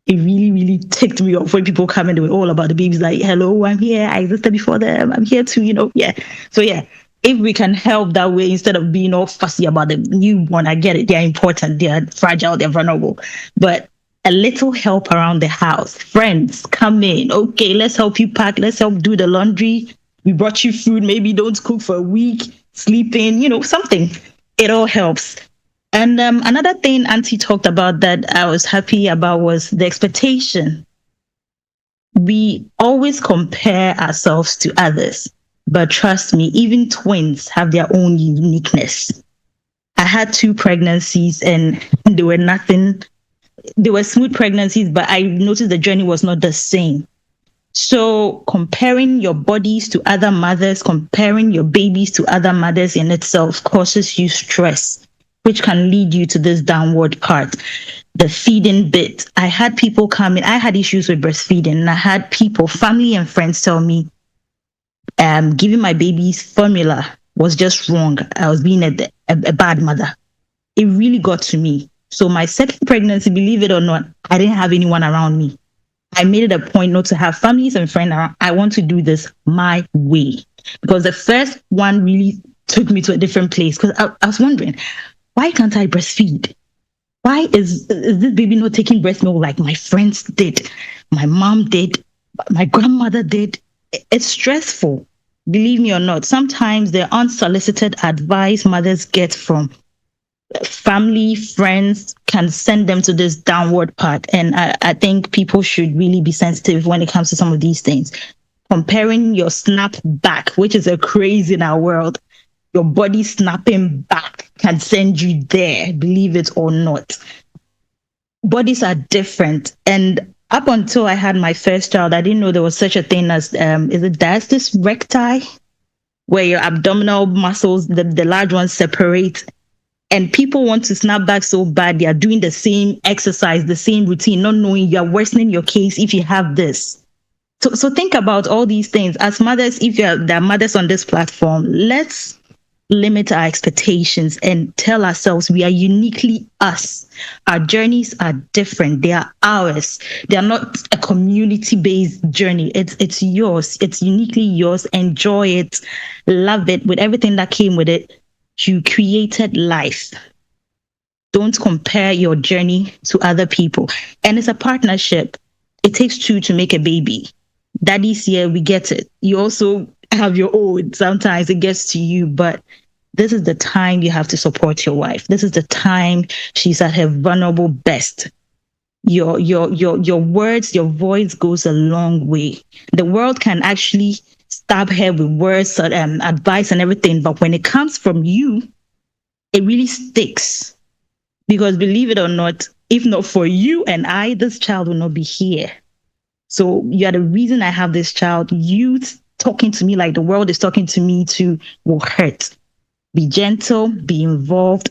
it really, really ticked me off when people come and they were all about the babies. Like, hello, I'm here. I existed before them. I'm here too, yeah. So yeah, if we can help that way instead of being all fussy about the newborn, I get it. They're important. They're fragile. They're vulnerable. But a little help around the house. Friends, come in. Okay, let's help you pack. Let's help do the laundry. We brought you food. Maybe don't cook for a week. Sleep in, something. It all helps. And another thing Auntie talked about that I was happy about was the expectation. We always compare ourselves to others. But trust me, even twins have their own uniqueness. I had 2 pregnancies and they were nothing. They were smooth pregnancies, but I noticed the journey was not the same. So comparing your bodies to other mothers, comparing your babies to other mothers in itself causes you stress, which can lead you to this downward part. The feeding bit. I had people come in. I had issues with breastfeeding, and I had people, family and friends tell me, giving my babies formula was just wrong. I was being a bad mother. It really got to me. So my second pregnancy, believe it or not, I didn't have anyone around me. I made it a point not to have families and friends around. I want to do this my way. Because the first one really took me to a different place. Because I was wondering, why can't I breastfeed? Why is this baby not taking breast milk like my friends did? My mom did. My grandmother did. It's stressful. Believe me or not, sometimes the unsolicited advice mothers get from family, friends can send them to this downward part. And I think people should really be sensitive when it comes to some of these things. Comparing your snap back, which is a craze in our world, your body snapping back can send you there, believe it or not. Bodies are different. And up until I had my first child, I didn't know there was such a thing as, is it diastasis recti? Where your abdominal muscles, the large ones separate. And people want to snap back so bad. They are doing the same exercise, the same routine, not knowing you're worsening your case if you have this. So think about all these things. As mothers, if there are mothers on this platform, let's limit our expectations and tell ourselves we are uniquely us. Our journeys are different. They are ours. They are not a community-based journey. It's yours. It's uniquely yours. Enjoy it. Love it with everything that came with it. You created life. Don't compare your journey to other people. And it's a partnership. It takes two to make a baby. Daddy's here, we get it. You also have your own. Sometimes it gets to you, but this is the time you have to support your wife. This is the time she's at her vulnerable best. Your words, your voice goes a long way. The world can actually stab her with words, advice and everything, but when it comes from you, it really sticks. Because believe it or not, if not for you and I, this child will not be here. So you are the reason I have this child. You talking to me like the world is talking to me too will hurt. Be gentle, be involved.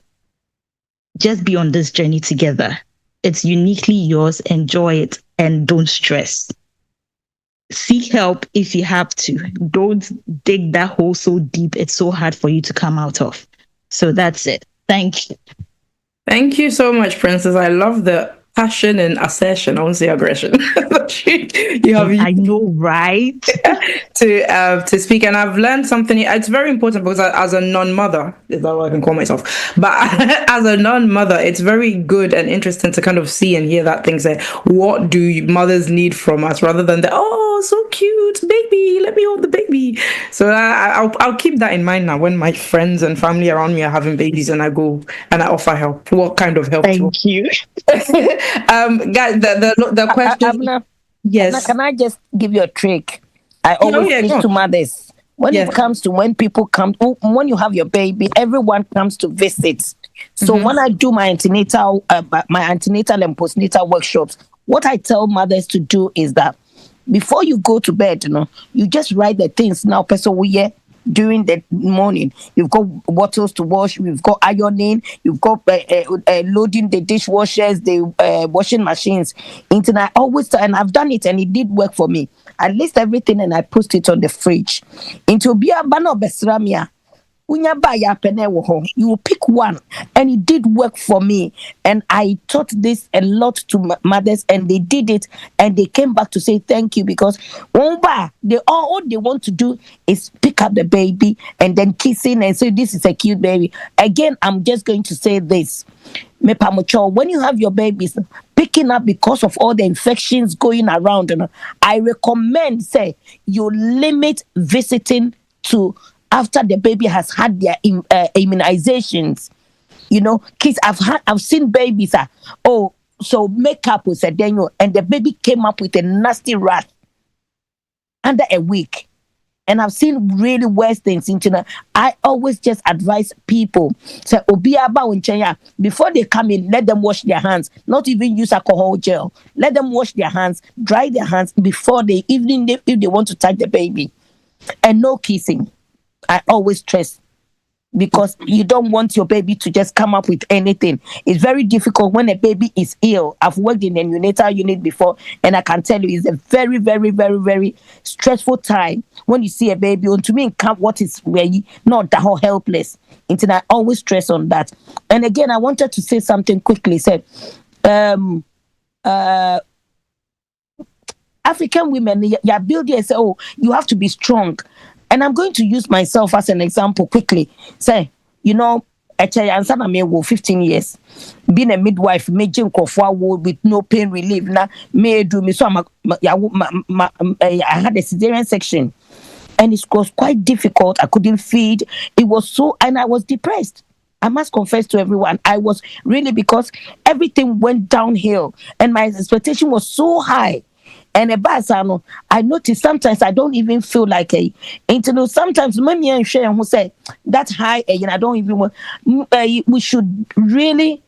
Just be on this journey together. It's uniquely yours. Enjoy it and don't stress. Seek help if you have to. Don't dig that hole so deep. It's so hard for you to come out of. So that's it. Thank you. Thank you so much, Princess. I love the passion and assertion. I won't say aggression. You have, I know, right? to speak, and I've learned something. It's very important because as a non-mother, is that what I can call myself? But as a non-mother, it's very good and interesting to kind of see and hear that thing say, what do mothers need from us, rather than the so cute baby, let me hold the baby. So I'll keep that in mind now when my friends and family around me are having babies and I go and I offer help. What kind of help? Thank you. Guys, the question. Yes. Can I just give you a trick? I always speak to mothers. When it comes to when people come, when you have your baby, everyone comes to visit. So when I do my antenatal and postnatal workshops, what I tell mothers to do is that before you go to bed, you just write the things now. During the morning, you've got bottles to wash, you've got ironing, you've got loading the dishwashers, the washing machines. And I always, and I've done it, and it did work for me. I list everything and I post it on the fridge. Into Bia Bano Besramia. You will pick one, and it did work for me. And I taught this a lot to mothers, and they did it, and they came back to say thank you, because all they want to do is pick up the baby and then kissing and say this is a cute baby. Again, I'm just going to say this. When you have your babies picking up because of all the infections going around, I recommend you limit visiting to after the baby has had their immunizations. Kids, I've seen babies so makeup was a Daniel, and the baby came up with a nasty rash under a week. And I've seen really worse things. I always just advise people, before they come in, let them wash their hands. Not even use alcohol gel. Let them wash their hands, dry their hands before if they want to touch the baby. And no kissing. I always stress, because you don't want your baby to just come up with anything. It's very difficult when a baby is ill. I've worked in a neonatal unit before, and I can tell you it's a very, very, very, very stressful time when you see a baby. And to me, what is where you not the whole helpless. And I always stress on that. And again, I wanted to say something quickly. African women, you're building and say, you have to be strong. And I'm going to use myself as an example quickly. I 15 years. Being a midwife, making with no pain relief. I had a cesarean section. And it was quite difficult. I couldn't feed. And I was depressed. I must confess to everyone, I was really, because everything went downhill. And my expectation was so high. And a basano, I notice sometimes I don't even feel like a internal. Sometimes mommy and share who say that's high, and I don't even want. We should really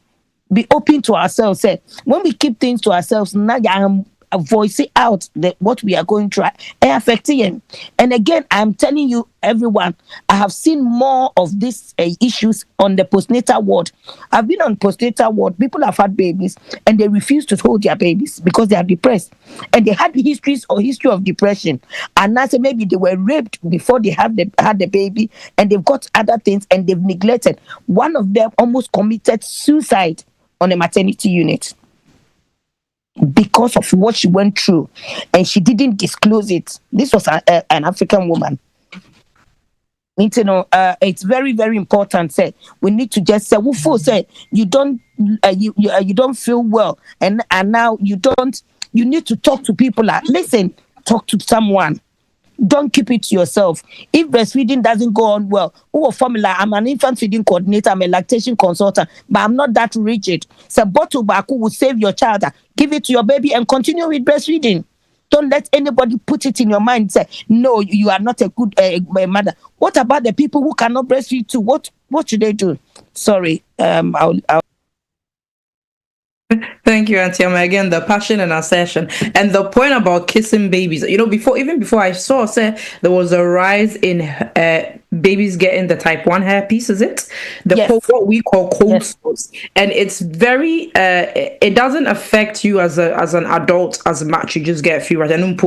be open to ourselves. Say when we keep things to ourselves, now I'm voice it out that what we are going through and affecting him. And again, I'm telling you, everyone, I have seen more of these issues on the postnatal ward. I've been on postnatal ward. People have had babies and they refuse to hold their babies because they are depressed, and they had history of depression. And now say maybe they were raped before they had the baby, and they've got other things and they've neglected. One of them almost committed suicide on a maternity unit because of what she went through, and she didn't disclose it. This was an African woman. You know, it's very, very important. Say we need to just say, "Wufo say you don't feel well, and now you don't. You need to talk to people. Listen, talk to someone. Don't keep it to yourself. If breastfeeding doesn't go on well, formula, I'm an infant feeding coordinator, I'm a lactation consultant, but I'm not that rigid. So bottle baku will save your child. Give it to your baby and continue with breastfeeding. Don't let anybody put it in your mind and say, no, you are not a good mother. What about the people who cannot breastfeed too? What should they do? Sorry, I'll Thank you, Auntie Amma. Again, the passion and assertion, and the point about kissing babies. You know, before I saw, there was a rise in babies getting the type 1 herpes. Is it what we call cold sores? And it's very. It doesn't affect you as an adult as much. You just get a few.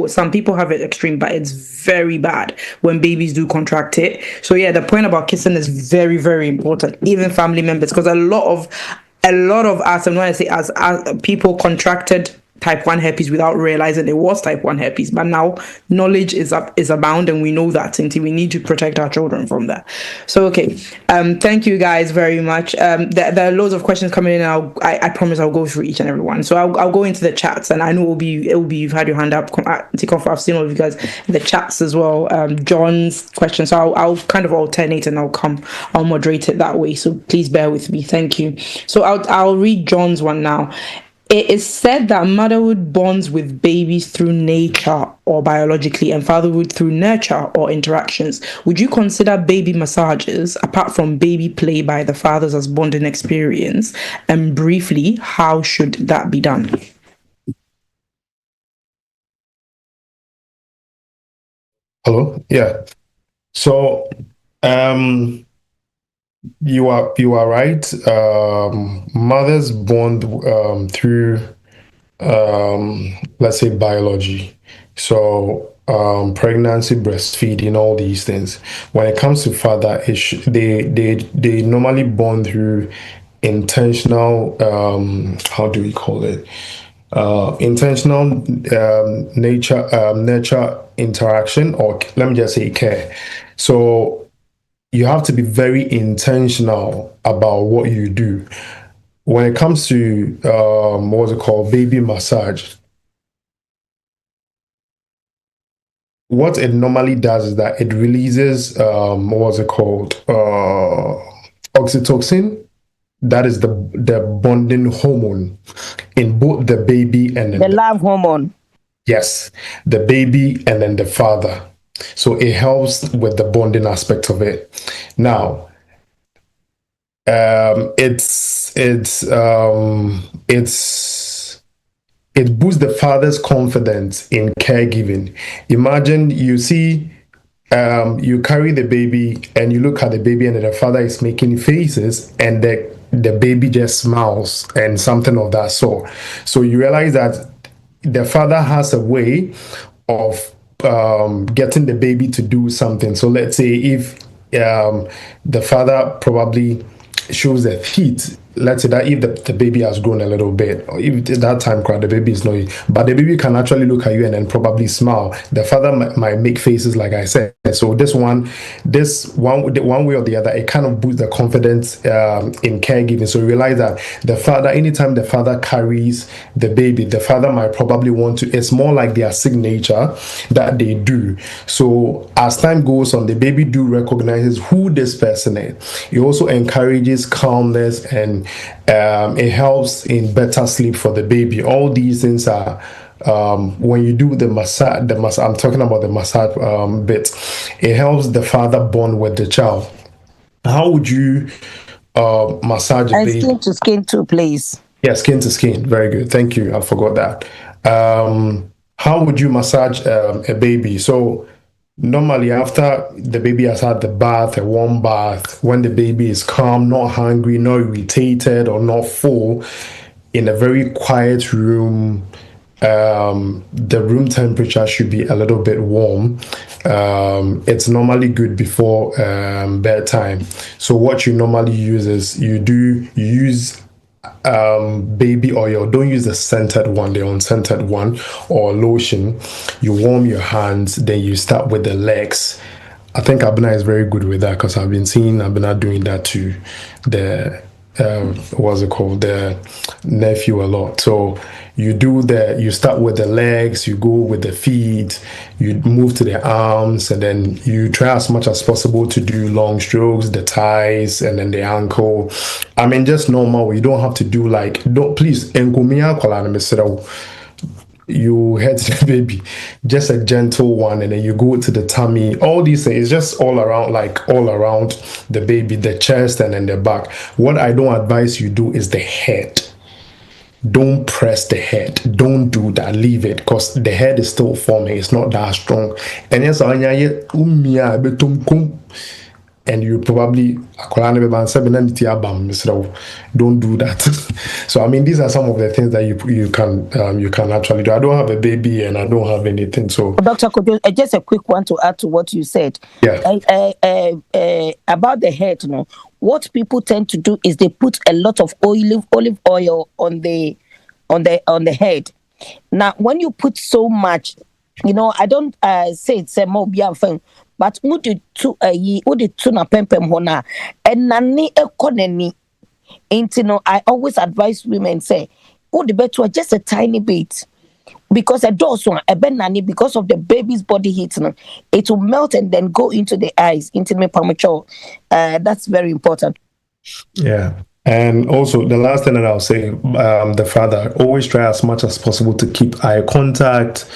Some people have it extreme, but it's very bad when babies do contract it. So yeah, the point about kissing is very, very important. Even family members, because a lot of us, and when I say as people contracted type 1 herpes without realizing it was type 1 herpes, but now knowledge is abound, and we know that, and we need to protect our children from that. So okay, thank you guys very much. There are loads of questions coming in, and I promise I'll go through each and every one. So I'll go into the chats, and I know it will be you've had your hand up. I've seen all of you guys in the chats as well. John's question, so I'll kind of alternate, and I'll moderate it that way. So please bear with me. Thank you. So I'll read John's one now. It is said that motherhood bonds with babies through nature or biologically, and fatherhood through nurture or interactions. Would you consider baby massages, apart from baby play by the fathers, as bonding experience? And briefly, how should that be done? Hello? Yeah. So, you are right. Mothers bond through let's say biology. So pregnancy, breastfeeding, all these things. When it comes to father, they normally bond through intentional how do we call it? Intentional nature interaction, or let me just say care. So you have to be very intentional about what you do. When it comes to what's it called, baby massage, what it normally does is that it releases what's it called, oxytocin. That is the bonding hormone in both the baby and the love hormone. Yes, the baby and then the father. So it helps with the bonding aspect of it. Now, it boosts the father's confidence in caregiving. Imagine you see, you carry the baby and you look at the baby, and the father is making faces, and the baby just smiles and something of that sort. So you realize that the father has a way of getting the baby to do something. So let's say if the father probably shows the teeth, let's say that if the baby has grown a little bit, or if at that time the baby is not, but the baby can actually look at you and then probably smile. The father might make faces, like I said. So this one way or the other, it kind of boosts the confidence in caregiving. So you realize that the father, anytime the father carries the baby, the father might probably want to, it's more like their signature that they do. So as time goes on, the baby recognizes who this person is. It also encourages calmness, and it helps in better sleep for the baby. All these things are when you do the massage, I'm talking about the massage bit, it helps the father bond with the child. How would you massage a And baby? skin to skin too, please. Yeah, skin to skin. Very good. Thank you. I forgot that. How would you massage a baby? So normally after the baby has had the bath, a warm bath, when the baby is calm, not hungry, not irritated or not full, in a very quiet room, the room temperature should be a little bit warm. It's normally good before bedtime. So what you normally use is you use baby oil. Don't use the scented one, the unscented one, or lotion. You warm your hands, then you start with the legs. I think Abena is very good with that because I've been seeing Abena doing that to the the nephew a lot. So you start with the legs, you go with the feet, you move to the arms, and then you try as much as possible to do long strokes, the thighs, and then the ankle. I mean, just normal. You don't have to do please, you head to the baby, just a gentle one, and then you go to the tummy. All these things, just all around the baby, the chest, and then the back. What I don't advise you do is the head. Don't press the head. Don't do that. Leave it, because the head is still forming. It's not that strong. And yes, and you probably don't do that. So I mean, these are some of the things that you can actually do. I don't have a baby and I don't have anything. So Dr. Kodzo, just a quick one to add to what you said. Yeah. About the head, what people tend to do is they put a lot of olive oil on the head. Now, when you put so much, I don't say it's a more fun, but would you na pempem hona and nani economy. I always advise women say, the better just a tiny bit. Because a dose one, a benani, because of the baby's body heat, it will melt and then go into the eyes, into the premature. That's very important. Yeah. And also, the last thing that I'll say, the father, always try as much as possible to keep eye contact,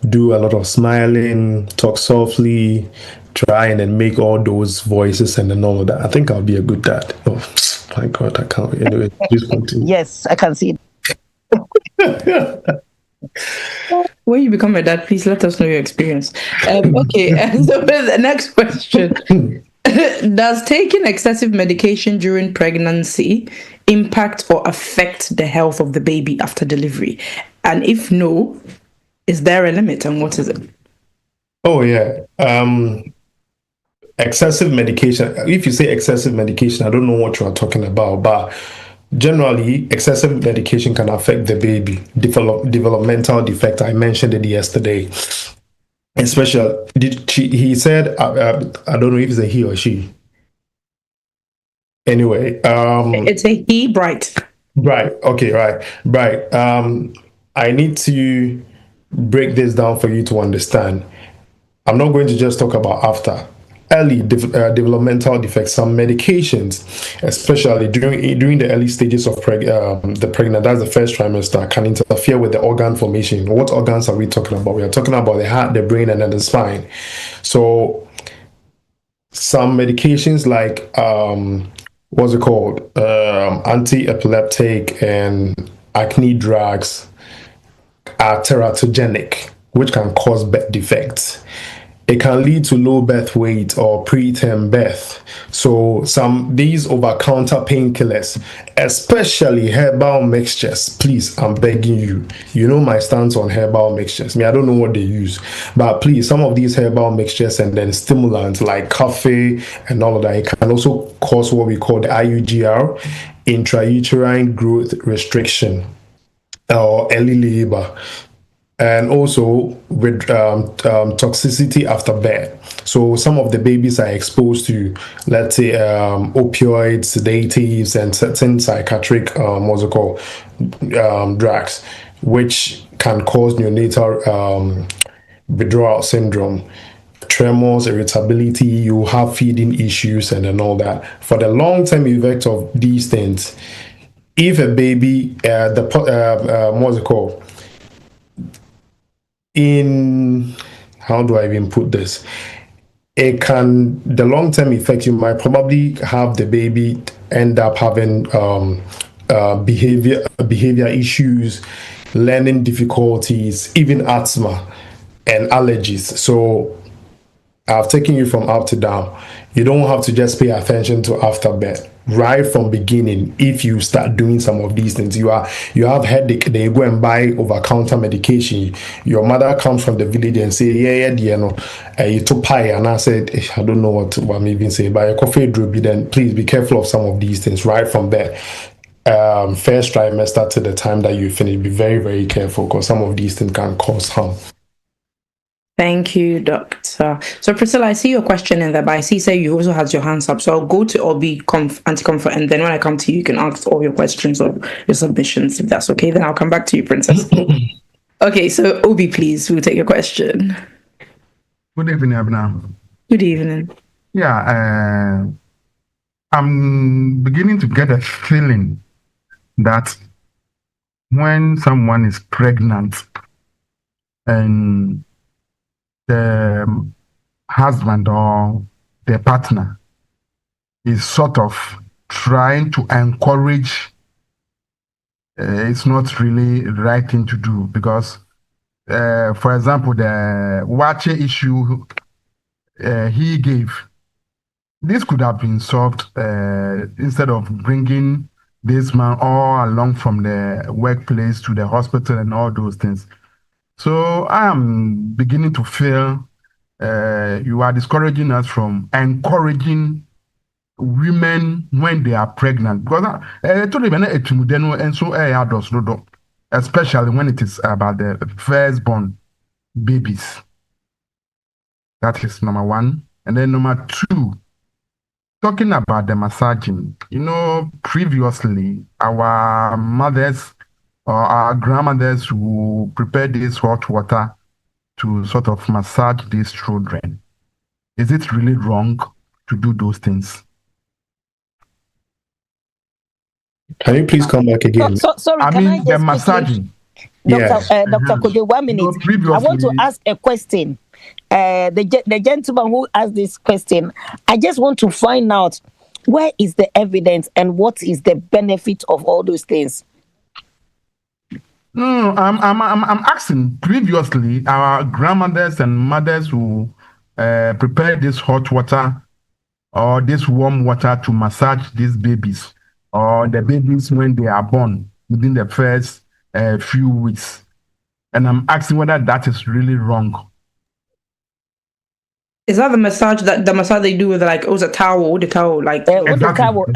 do a lot of smiling, talk softly, try and then make all those voices and then all of that. I think I'll be a good dad. Oh, my God, I can't. Anyway, please continue. Yes, I can see it. When you become a dad, please let us know your experience. Okay, and so the next question. Does taking excessive medication during pregnancy impact or affect the health of the baby after delivery? And if no, is there a limit and what is it? Oh, yeah. Excessive medication. If you say excessive medication, I don't know what you are talking about, but generally, excessive medication can affect the baby. Developmental defect, I mentioned it yesterday. Especially, he said, I don't know if it's a he or she. Anyway. It's a he, Bright. Right, okay, right. I need to break this down for you to understand. I'm not going to just talk about after. Early developmental defects, some medications, especially during the early stages of the pregnant, that's the first trimester, can interfere with the organ formation. What organs are we talking about? We are talking about the heart, the brain, and then the spine. So some medications like anti-epileptic and acne drugs are teratogenic, which can cause birth defects. It can lead to low birth weight or preterm birth. So these over-counter painkillers, especially herbal mixtures, please, I'm begging you. You know my stance on herbal mixtures. I don't know what they use, but please, some of these herbal mixtures and then stimulants like coffee and all of that, it can also cause what we call the IUGR, intrauterine growth restriction, or early labor. And also with toxicity after birth. So some of the babies are exposed to, let's say, opioids, sedatives, and certain psychiatric drugs, which can cause neonatal withdrawal syndrome, tremors, irritability. You have feeding issues, and then all that. For the long-term effect of these things, if a baby, in, how do I even put this? It can, the long-term effect, you might probably have the baby end up having behavior issues, learning difficulties, even asthma and allergies. So I've taken you from up to down. You don't have to just pay attention to after birth. Right from beginning, if you start doing some of these things, you have headache, they go and buy over-counter medication. Your mother comes from the village and say, you took pie, and I said, I don't know what I'm even saying, but a coffee drip, then please be careful of some of these things right from there. First trimester to the time that you finish, be very, very careful, because some of these things can cause harm. Thank you, Doctor. So, Priscilla, I see your question in there, but I see you also has your hands up. So I'll go to Obi Anti-Comfort, and then when I come to you can ask all your questions or your submissions, if that's okay. Then I'll come back to you, Princess. Okay, so Obi, please, we'll take your question. Good evening, Abna. Good evening. Yeah, I'm beginning to get a feeling that when someone is pregnant and the husband or the partner is sort of trying to encourage, it's not really the right thing to do, because for example, the Wache issue he gave, this could have been solved instead of bringing this man all along from the workplace to the hospital and all those things. So I am beginning to feel you are discouraging us from encouraging women when they are pregnant. Because especially when it is about the firstborn babies. That is number one. And then number two, talking about the massaging, previously our mothers or our grandmothers who prepare this hot water to sort of massage these children. Is it really wrong to do those things? Can you please come back again? Sorry, I mean, the massaging. Dr. Kodzo, 1 minute. I want to ask a question. The gentleman who asked this question, I just want to find out where is the evidence and what is the benefit of all those things. No, I'm asking. Previously, our grandmothers and mothers who prepare this hot water or this warm water to massage these babies or the babies when they are born within the first few weeks, and I'm asking whether that is really wrong. Is that the massage they do with like the towel, like with the towel?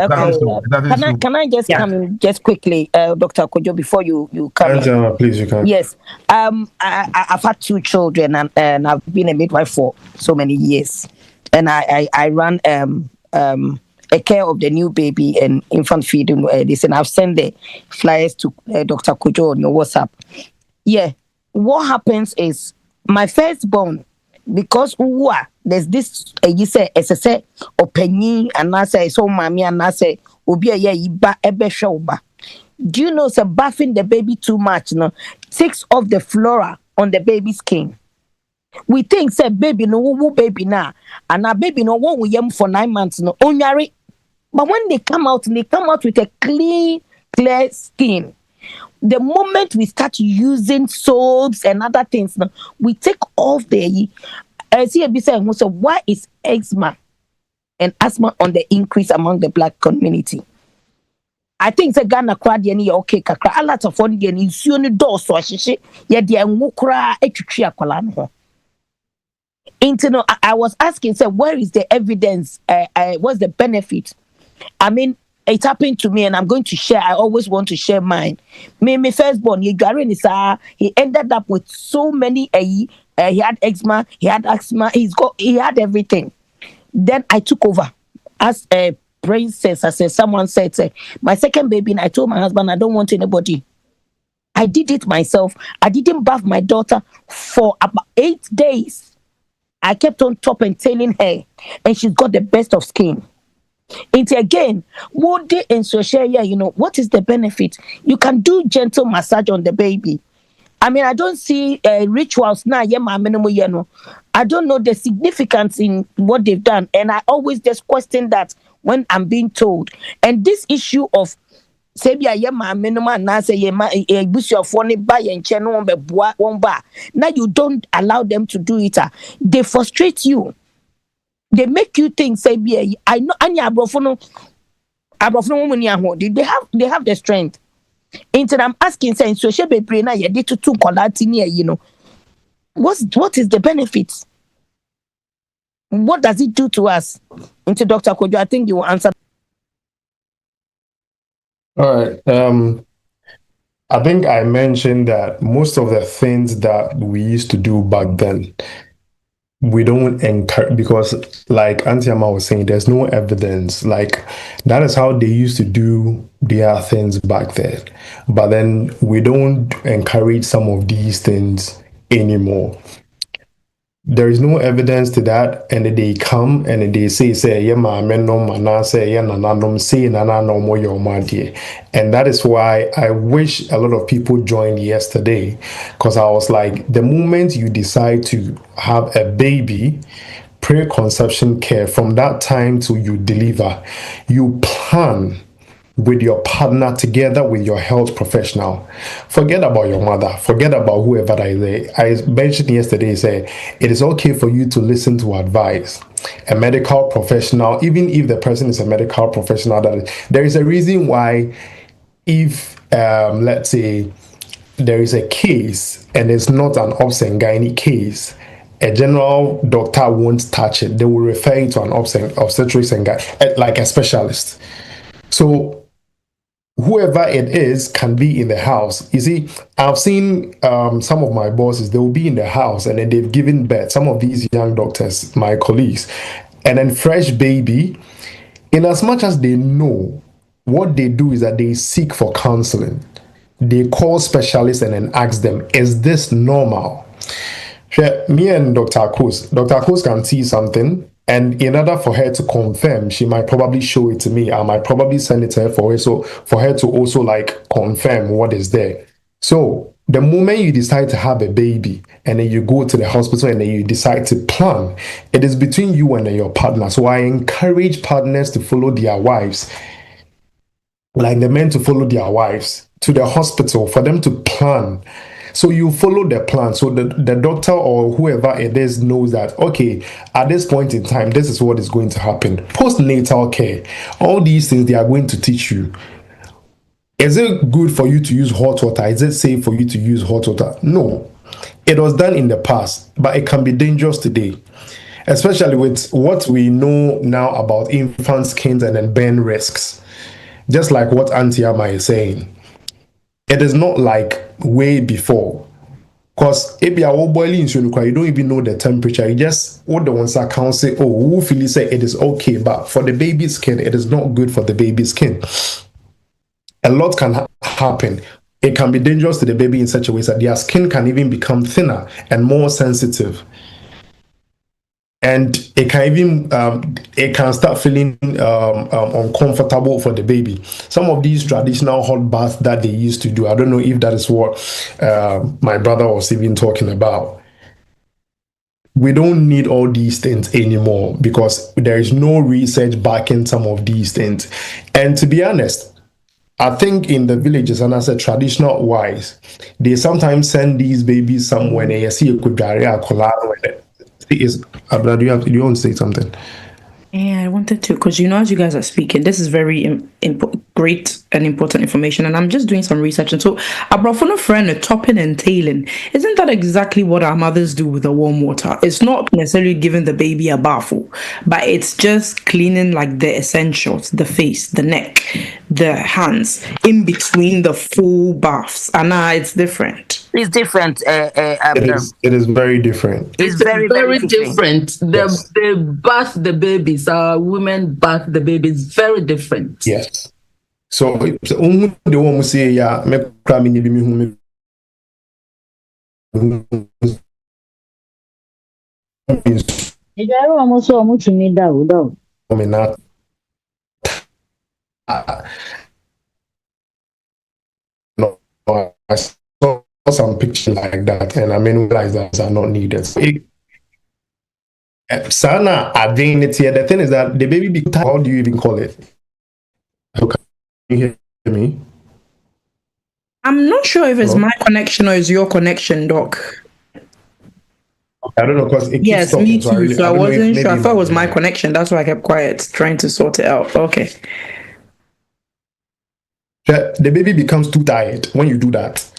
Okay. Can I just come in just quickly, Dr. Kodzo, before you come in? Please, you can. Yes. I've had 2 children and I've been a midwife for so many years, and I run a care of the new baby and infant feeding this, and I've sent the flyers to Dr. Kodzo on your WhatsApp. Yeah. What happens is my firstborn, because there's this you say SSA opinion and I say so mommy and I say obi iba ebe shoba. Do you know bathing the baby too much takes off the flora on the baby's skin? We think say baby no baby na and a baby no one we yam for 9 months no onyari, but when they come out with a clear skin. The moment we start using soaps and other things, we take off the. So why is eczema and asthma on the increase among the Black community? I think the Ghana crowd okay kakra a lot of fun yen issue ni door so ahihye ye de nwokra atwitwi akwala no. I was asking, say, where is the evidence? What's the benefit? I mean, it happened to me, and I'm going to share. I always want to share mine. My firstborn, he ended up with so many. He had eczema, he had asthma, he had everything. Then I took over as a princess. Someone said, my second baby, and I told my husband, I don't want anybody. I did it myself. I didn't bath my daughter for about 8 days. I kept on top and tailing her, and she's got the best of skin. Into again, would they and so share? What is the benefit? You can do gentle massage on the baby. I mean, I don't see rituals now. I don't know the significance in what they've done. And I always just question that when I'm being told. And this issue of now you don't allow them to do it. They frustrate you. They make you think, I know they have the strength. Instead, I'm asking, saying, so she be praying, you did to what is the benefits? What does it do to us? Into Dr. Kodzo, I think you will answer. All right. I think I mentioned that most of the things that we used to do back then, we don't encourage, because like Auntie Amma was saying, there's no evidence. Like that is how they used to do their things back then. But then we don't encourage some of these things anymore. There is no evidence to that, and they come and they say, yeah, ma no mana say, yeah, nananom say, nana more your dear. And that is why I wish a lot of people joined yesterday, because I was like, the moment you decide to have a baby, pre-conception care, from that time till you deliver, you plan with your partner together with your health professional. Forget about your mother, forget about whoever that is there. I mentioned yesterday, say it is okay for you to listen to advice. A medical professional, even if the person is a medical professional, there is a reason why if let's say there is a case and it's not an obs and gynae case, a general doctor won't touch it. They will refer you to an obstetrics and gynae, like a specialist. So whoever it is can be in the house. You see, I've seen some of my bosses, they will be in the house and then they've given birth, some of these young doctors, my colleagues, and then fresh baby, in as much as they know, what they do is that they seek for counseling. They call specialists and then ask them, is this normal? Me and Dr. Kos can see something, and in order for her to confirm, she might probably show it to me. I might probably send it to her for her to also like confirm what is there. So the moment you decide to have a baby and then you go to the hospital and then you decide to plan, it is between you and your partner. So I encourage partners to follow their wives, like the men to follow their wives to the hospital for them to plan. So you follow the plan. So the doctor or whoever it is knows that, okay, at this point in time, this is what is going to happen. Postnatal care, all these things they are going to teach you. Is it good for you to use hot water? Is it safe for you to use hot water? No. It was done in the past, but it can be dangerous today, especially with what we know now about infant skins and then burn risks. Just like what Auntie Amma is saying. It is not like way before, because if you are boiling, you don't even know the temperature. You just what the ones that can't say, oh, who feel say it is okay, but for the baby's skin, it is not good for the baby's skin. A lot can happen. It can be dangerous to the baby in such a way that their skin can even become thinner and more sensitive. And it can even it can start feeling uncomfortable for the baby. Some of these traditional hot baths that they used to do, I don't know if that is what my brother was even talking about. We don't need all these things anymore because there is no research backing some of these things. And to be honest, I think in the villages, and as a traditional wise, they sometimes send these babies somewhere and they see a kudaria collab. Is Abra, do you want to say something? Yeah, I wanted to, because as you guys are speaking, this is very great and important information, and I'm just doing some research. And so, a friend, topping and tailing, isn't that exactly what our mothers do with the warm water? It's not necessarily giving the baby a bath, but it's just cleaning like the essentials, the face, the neck, the hands, in between the full baths. And it's different. It's different. It is very different. It's very different. They bath the babies. Our women bath the babies. Very different. Yes. So the one who say yeah, me cry me be some pictures like that, and I mean, realize that are not needed. Sana identity. The thing is that the baby becomes. How do you even call it? Okay, can you hear me? I'm not sure if it's my connection or it's your connection, Doc. I don't know because it yes, me too. So I wasn't sure. I thought it was my connection. That's why I kept quiet, trying to sort it out. Okay. The baby becomes too tired when you do that.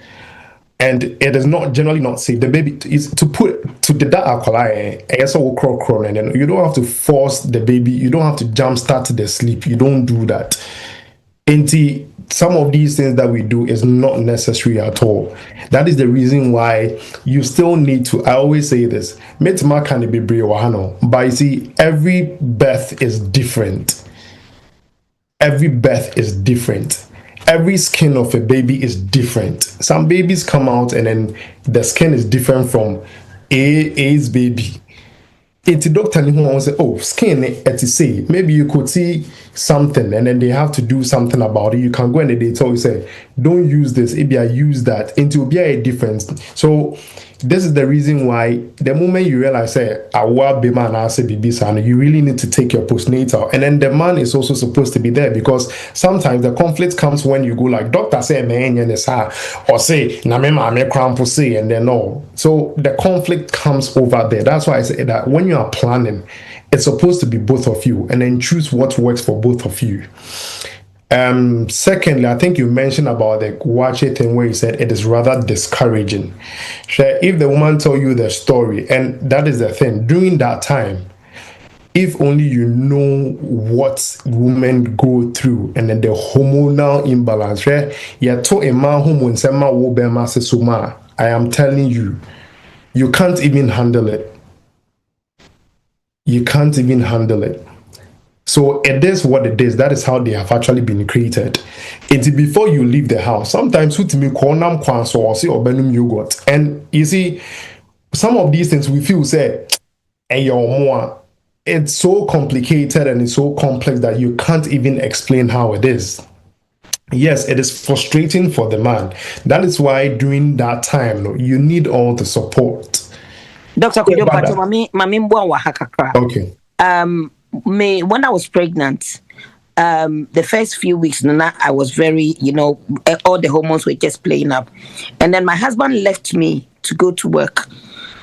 And it is not generally not safe. The baby is to the that alcohol, and then you don't have to force the baby, you don't have to jumpstart the sleep, you don't do that. And some of these things that we do is not necessary at all. That is the reason why you still need to, I always say this, but you see, every birth is different. Every birth is different. Every skin of a baby is different. Some babies come out and then the skin is different from A's baby. It's a doctor who wants to say, oh, skin, say, maybe you could see something and then they have to do something about it. You can go and they tell you, say, don't use this, maybe I use that. It will be a difference. So this is the reason why the moment you realize, say, you really need to take your postnatal. And then the man is also supposed to be there because sometimes the conflict comes when you go like, doctor say, or say, and then no. So the conflict comes over there. That's why I say that when you are planning, it's supposed to be both of you and then choose what works for both of you. Secondly, I think you mentioned about the watch it thing where you said it is rather discouraging. If the woman tell you the story, and that is the thing, during that time, if only you know what women go through and then the hormonal imbalance, I am telling you, you can't even handle it. You can't even handle it. So it is what it is. That is how they have actually been created. It's before you leave the house. Sometimes yogurt. And you see, some of these things we feel say, it's so complicated and it's so complex that you can't even explain how it is. Yes, it is frustrating for the man. That is why during that time, you need all the support. Dr. Kujo, okay. When I was pregnant, the first few weeks, I was very, all the hormones were just playing up. And then my husband left me to go to work.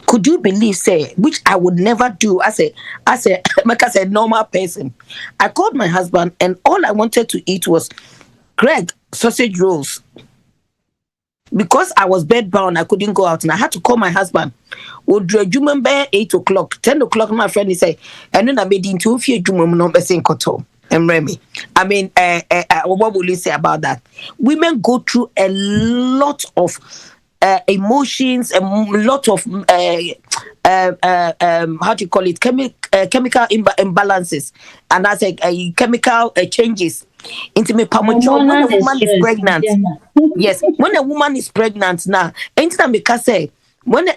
Could you believe, which I would never do as a normal person. I called my husband and all I wanted to eat was Greg, sausage rolls. Because I was bedbound, I couldn't go out and I had to call my husband. Would you remember 8 o'clock, 10 o'clock, my friend, he said, and then I made into a few koto and Remy. I mean, what will you say about that? Women go through a lot of emotions, a lot of how do you call it? Chemical imbalances, and as a chemical changes. Into me, when a woman is pregnant, yes, when a woman is pregnant now, anytime because say when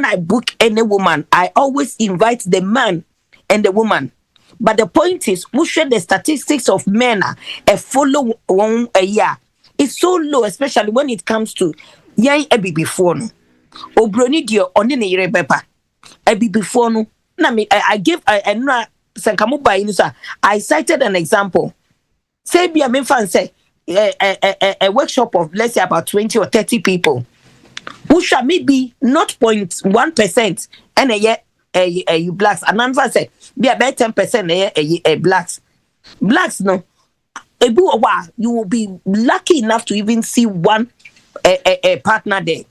I book any woman, I always invite the man and the woman. But the point is, we share the statistics of men a follow 1 year. It's so low, especially when it comes to young a baby phone. Obroni dio oni ne yere bepa. A baby phone. Na me I cited an example. Say be a fan say a workshop of let's say about 20 or 30 people. Who shall maybe 0.1% and a blacks. And answer say be about 10% a blacks. Blacks no. You will be lucky enough to even see one a partner there.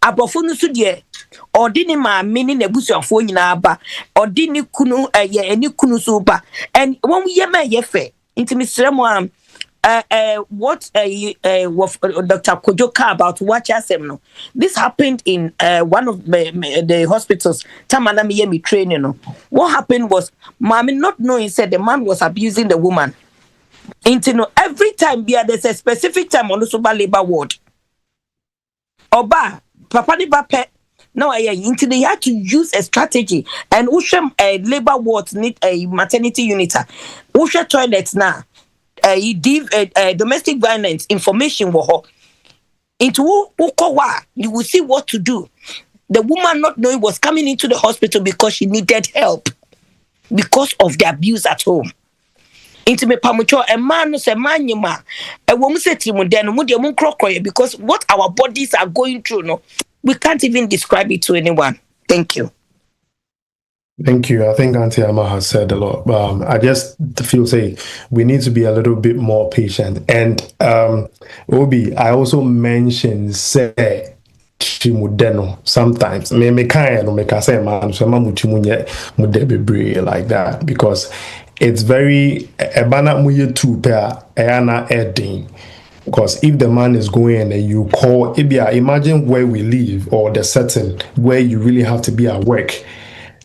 Abofunu su de odini ma mini nebusuafo nyina ba odini kunu eni kunu so ba. And when we ye fe intimisrem what Dr. Kojo about watch asem. This happened in one of the hospitals. Tamana me training. What happened was mommy not knowing said the man was abusing the woman. Every time there's a specific time on the super labor ward. Oba papa ni bape. No, they had to use a strategy and ushem labor wards need a maternity unit. Usha toilets now. Domestic violence information wo Into Ukowa, you will see what to do. The woman not knowing was coming into the hospital because she needed help because of the abuse at home. Into me pamucho a man no se manyima a woman say timuden mudia mun crocroy because what our bodies are going through, no, we can't even describe it to anyone. Thank you. Thank you. I think Auntie Amma has said a lot. I just feel we need to be a little bit more patient. And Obi, I also mentioned say chimudeno sometimes. Me kind make I say man so mamuchimunye mudebebre like that because it's very ebana muye two pair ayana edding. Because if the man is going and you call, imagine where we live or the setting where you really have to be at work.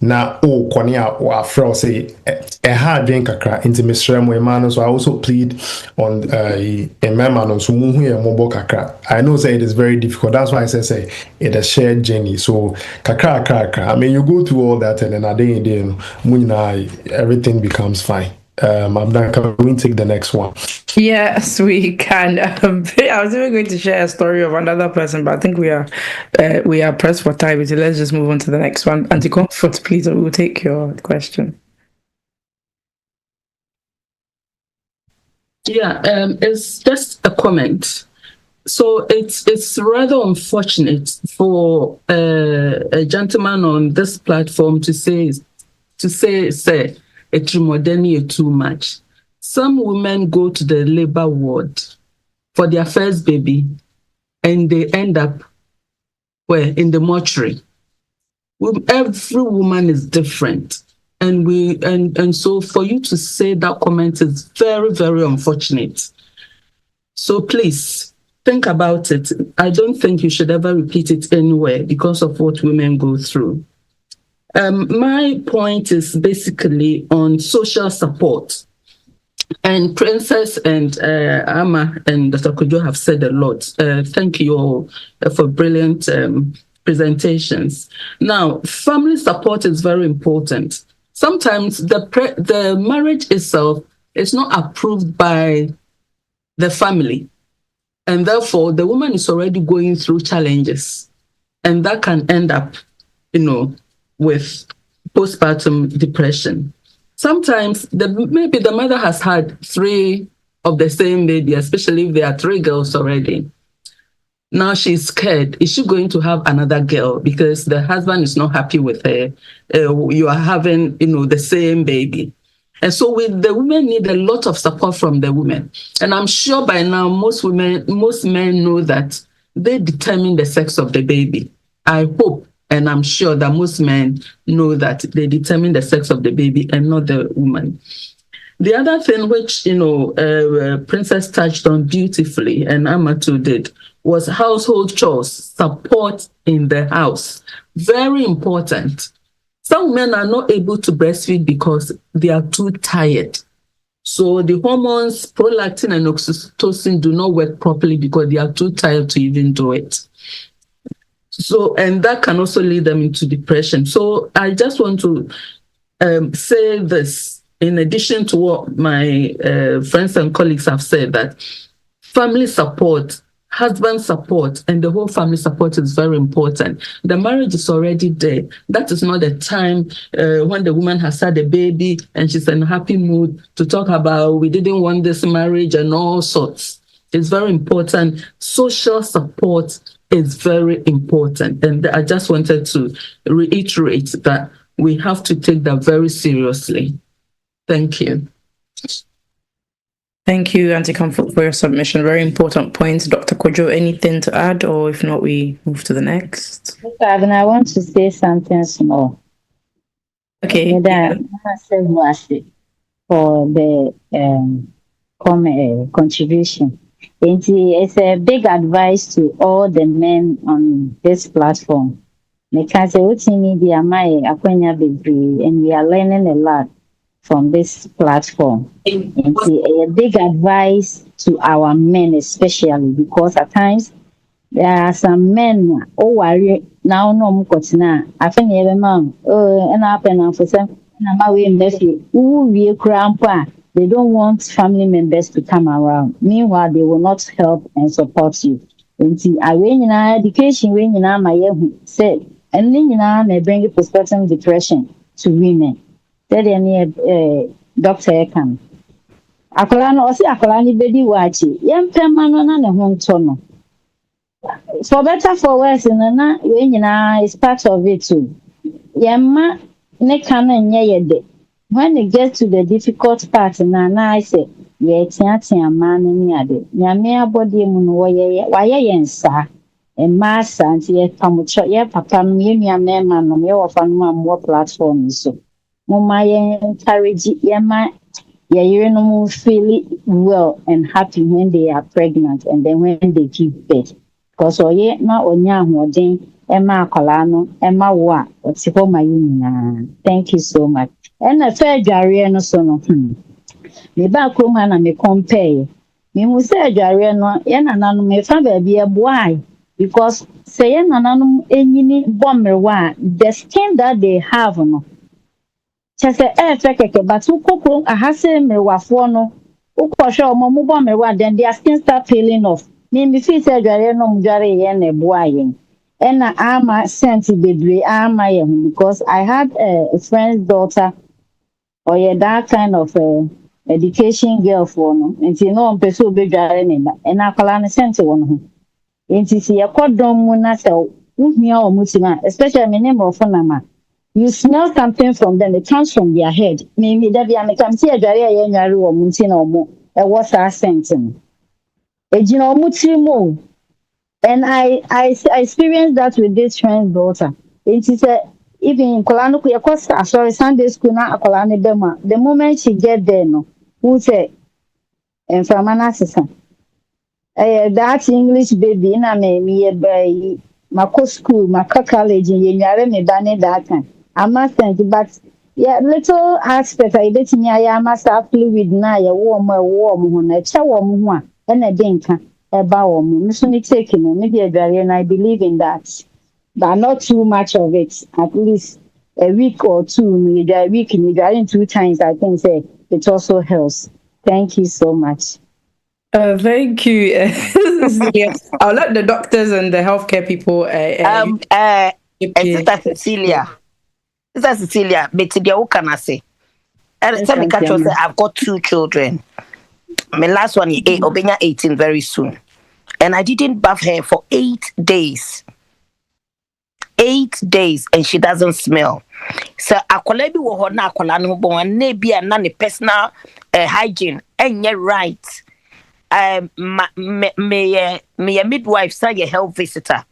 Na konia or afro say a hard drink kakra into Mr. Man, so I also plead on a man so mobile kakra. I know say it is very difficult. That's why I say it a shared journey. So kakra. I mean you go through all that and then a day everything becomes fine. Abdan, can we take the next one? Yes, we can. I was even going to share a story of another person, but I think we are pressed for time. So let's just move on to the next one. Anti-comfort, please. We will take your question. Yeah, it's just a comment. So it's rather unfortunate for a gentleman on this platform to say it's modern too much. Some women go to the labor ward for their first baby and they end up in the mortuary. Every woman is different. And so for you to say that comment is very, very unfortunate. So please think about it. I don't think you should ever repeat it anywhere because of what women go through. My point is basically on social support. And Princess and Amma and Dr. Kodzo have said a lot. Thank you all for brilliant presentations. Now, family support is very important. Sometimes the marriage itself is not approved by the family. And therefore, the woman is already going through challenges. And that can end up, with postpartum depression. Sometimes maybe the mother has had 3 of the same baby, especially if there are 3 girls already. Now she's scared. Is she going to have another girl because the husband is not happy with her? You are having, the same baby. And so the women need a lot of support from the women. And I'm sure by now most men know that they determine the sex of the baby. I hope. And I'm sure that most men know that they determine the sex of the baby and not the woman. The other thing which, Princess touched on beautifully, and Amatu did, was household chores, support in the house. Very important. Some men are not able to breastfeed because they are too tired. So the hormones, prolactin and oxytocin do not work properly because they are too tired to even do it. So, and that can also lead them into depression. So I just want to say this, in addition to what my friends and colleagues have said, that family support, husband support, and the whole family support is very important. The marriage is already there. That is not the time when the woman has had a baby and she's in a happy mood to talk about, we didn't want this marriage and all sorts. It's very important. Social support is very important. And I just wanted to reiterate that we have to take that very seriously. Thank you. Thank you, Auntie Comfort, for your submission. Very important points. Dr. Kodzo, anything to add? Or if not, we move to the next. I want to say something small. Okay. For the contribution. It's a big advice to all the men on this platform. Because and we are learning a lot from this platform. It's a big advice to our men, especially because at times there are some men now no I think and happen for some they don't want family members to come around. Meanwhile, they will not help and support you. Nti awe nyinaa education we nyinaa ma yehu say ɛne nyinaa na bring postpartum depression to women. That any doctor can. Akola no osi akola ni bedi wachi. Yempema no na ne ho nto no. For better for worse na we nyinaa is part of it too. Yemma ne kan nye yede. When it gets to the difficult part na I say ye tia man ni ade. Nyame abode mu no ye yensa. Masa nti ye pamucho ye papa no ye nua mema no ye wofa no amwo platform so. Mama ye encourage ye ma ye yere no mo feel well and happy when they are pregnant and then when they give birth. Because oye na onya ahoden ema akwala no ema wo a oti ho ma yina. Thank you so much. And na fa adware no so no. Me ba krom na me compare. Me mu say adware no ye nana no me fa ba bia boai because say ye nana no enyini bomrewa the skin that they have no. Chese keke but ukoko ahase mrewafo no ukoshe omo mu bomrewa then their skin start peeling off. Me feel say adware no mdware ye na boai. And I'm senti bedre ama ye because I had a friend's daughter or yeah, that kind of education girl for no and you know person bedware ne ba and akola ne senti won ho enti si yakodom mu na se uhia omutima especially me name of nama you smell something from them it comes from their head me da bia me kam see adware ye nware wo munti na omo e wo sa senti no ejina omutimo. And I experienced that with this friend's daughter. And she said, even in Kolano, sorry, Sunday school, now Kolani Dema. The moment she get there, no, who say, and from an assistant, that English baby, na me by my school, my college, and you are me banning that time. I must think, but yeah, little aspect, I bet me I must have fluid now, a warm, a chow warm, and a dinka. About me taking maybe and I believe in that, but not too much of it. At least a week or two, a week in the 2 times. I can say it also helps. Thank you so much. Thank you. Yes, I'll let the doctors and the healthcare people. Sister Cecilia, but what can I say? Tell me, I've got 2 children. My last one is 18 very soon. And I didn't bath her for 8 days. 8 days and she doesn't smell. So akwala bi wo ho na akwala no bon na bia na ne personal hygiene enye right. Me midwife say a health visitor.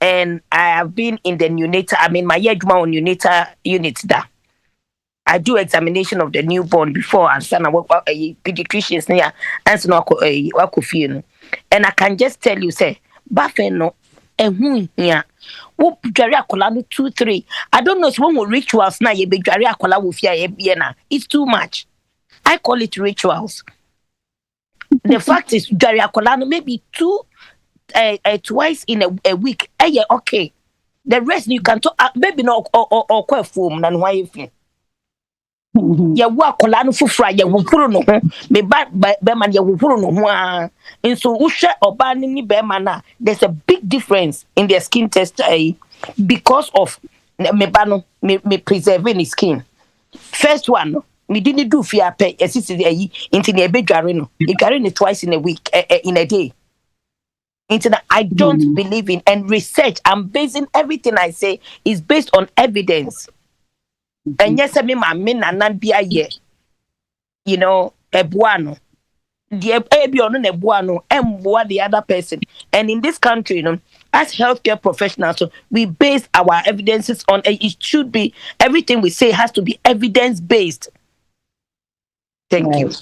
And I have been in the neonatal, my adwuma on neonatal unit da. I do examination of the newborn before and son I work pediatricians near and and I can just tell you say buffalo and here whoop Jaria Colano 2-3. I don't know if one will rituals now ye be Jaria Cola with ya it's too much. I call it rituals. The fact is Jaria Colano maybe twice in a week. Yeah, okay. The rest you can talk maybe not or quite foam than why you feel. Ya wa kola no fufura ya wupuru no ho me ba man ya wupuru no ho a nso uhwe oba ni be man na there's a big difference in their skin test because of me ba no me preserving his skin. First one no me didn't do fear pay esisi into the bedware no you carry it twice in a week in a day. Into that I don't believe in and research. I'm basing everything I say is based on evidence. And yes, I mean, my men and not be a year, you know, a buano. The Abion a buano and what the other person. And in this country, you know, as healthcare professionals, so we base our evidences on it should be everything we say has to be evidence based. Thank you.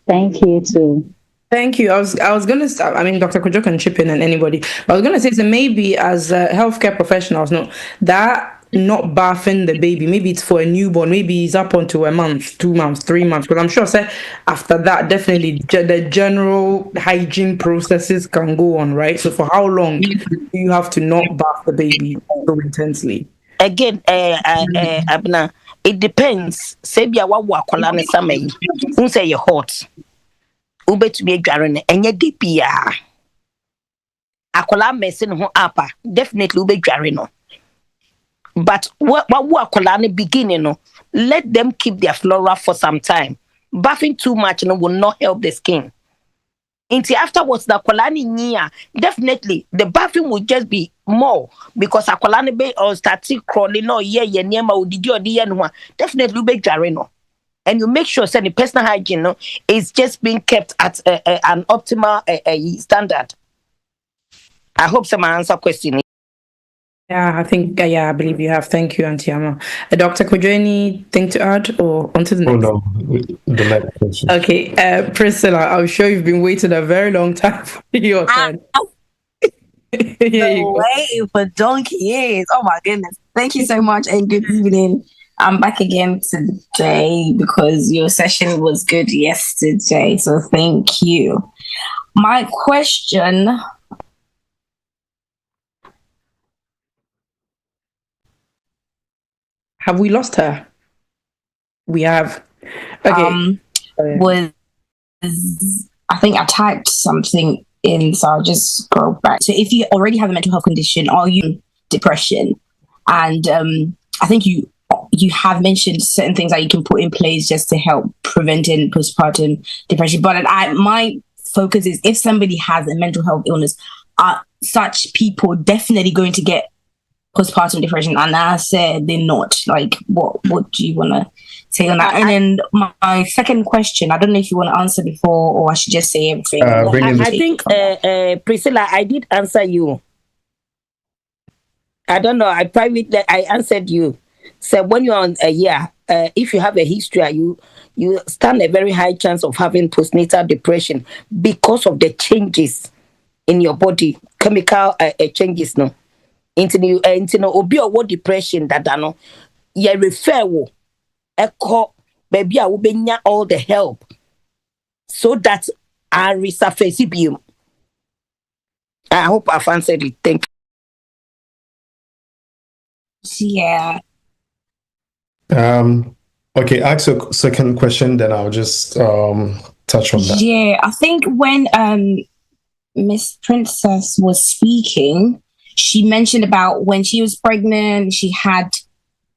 Thank you too. Thank you. I was gonna start. I mean, Dr. Kodzo can chip in and anybody. But I was gonna say so maybe as healthcare professionals, no, that not bathing the baby. Maybe it's for a newborn. Maybe it's up onto a month, 2 months, 3 months. Because I'm sure, say after that, definitely the general hygiene processes can go on, right? So for how long do you have to not bath the baby so intensely? Again, Abna, it depends. Say be a wakwala ne samay. Who say you're hot? Ube to be a garden and ye dipia. akola messing ho apa definitely ube dware no. But what akola ne beginning no, let them keep their flora for some time. Bathing too much no will not help the skin. Until afterwards, the akwalani nia, definitely the bathing will just be more because akwalani be or start crawling no ye niema udidi or the definitely be jareno. And you make sure that the personal hygiene no, is just being kept at an optimal standard. I hope someone answer question. Yeah, I think, I believe you have. Thank you, Auntie Amma. Dr. Kojo, anything to add or onto the next? Oh, no, the next question. Okay, Priscilla, I'm sure you've been waiting a very long time for your turn. Waiting for donkey years. Oh my goodness. Thank you so much and good evening. I'm back again today because your session was good yesterday. So thank you. My question... Have we lost her? We have. Okay. Was I think I typed something in, so I'll just go back. So if you already have a mental health condition, are you depression? And I think you have mentioned certain things that you can put in place just to help preventing postpartum depression. But my focus is if somebody has a mental health illness, are such people definitely going to get postpartum depression? And I said they're not. Like, what do you want to say on that? And then my second question, I don't know if you want to answer before or I should just say everything. I think, Priscilla, I did answer you. I don't know. I answered you. So when you're on a year, if you have a history, you stand a very high chance of having postnatal depression because of the changes in your body, chemical changes, no. Into no obi or depression that no ye refer wo echo baby a wo benya all the help so that I resurface biom. I hope I've answered it. Thank you. Yeah. Okay, ask a second question, then I'll just touch on that. Yeah, I think when Miss Princess was speaking, she mentioned about when she was pregnant, she had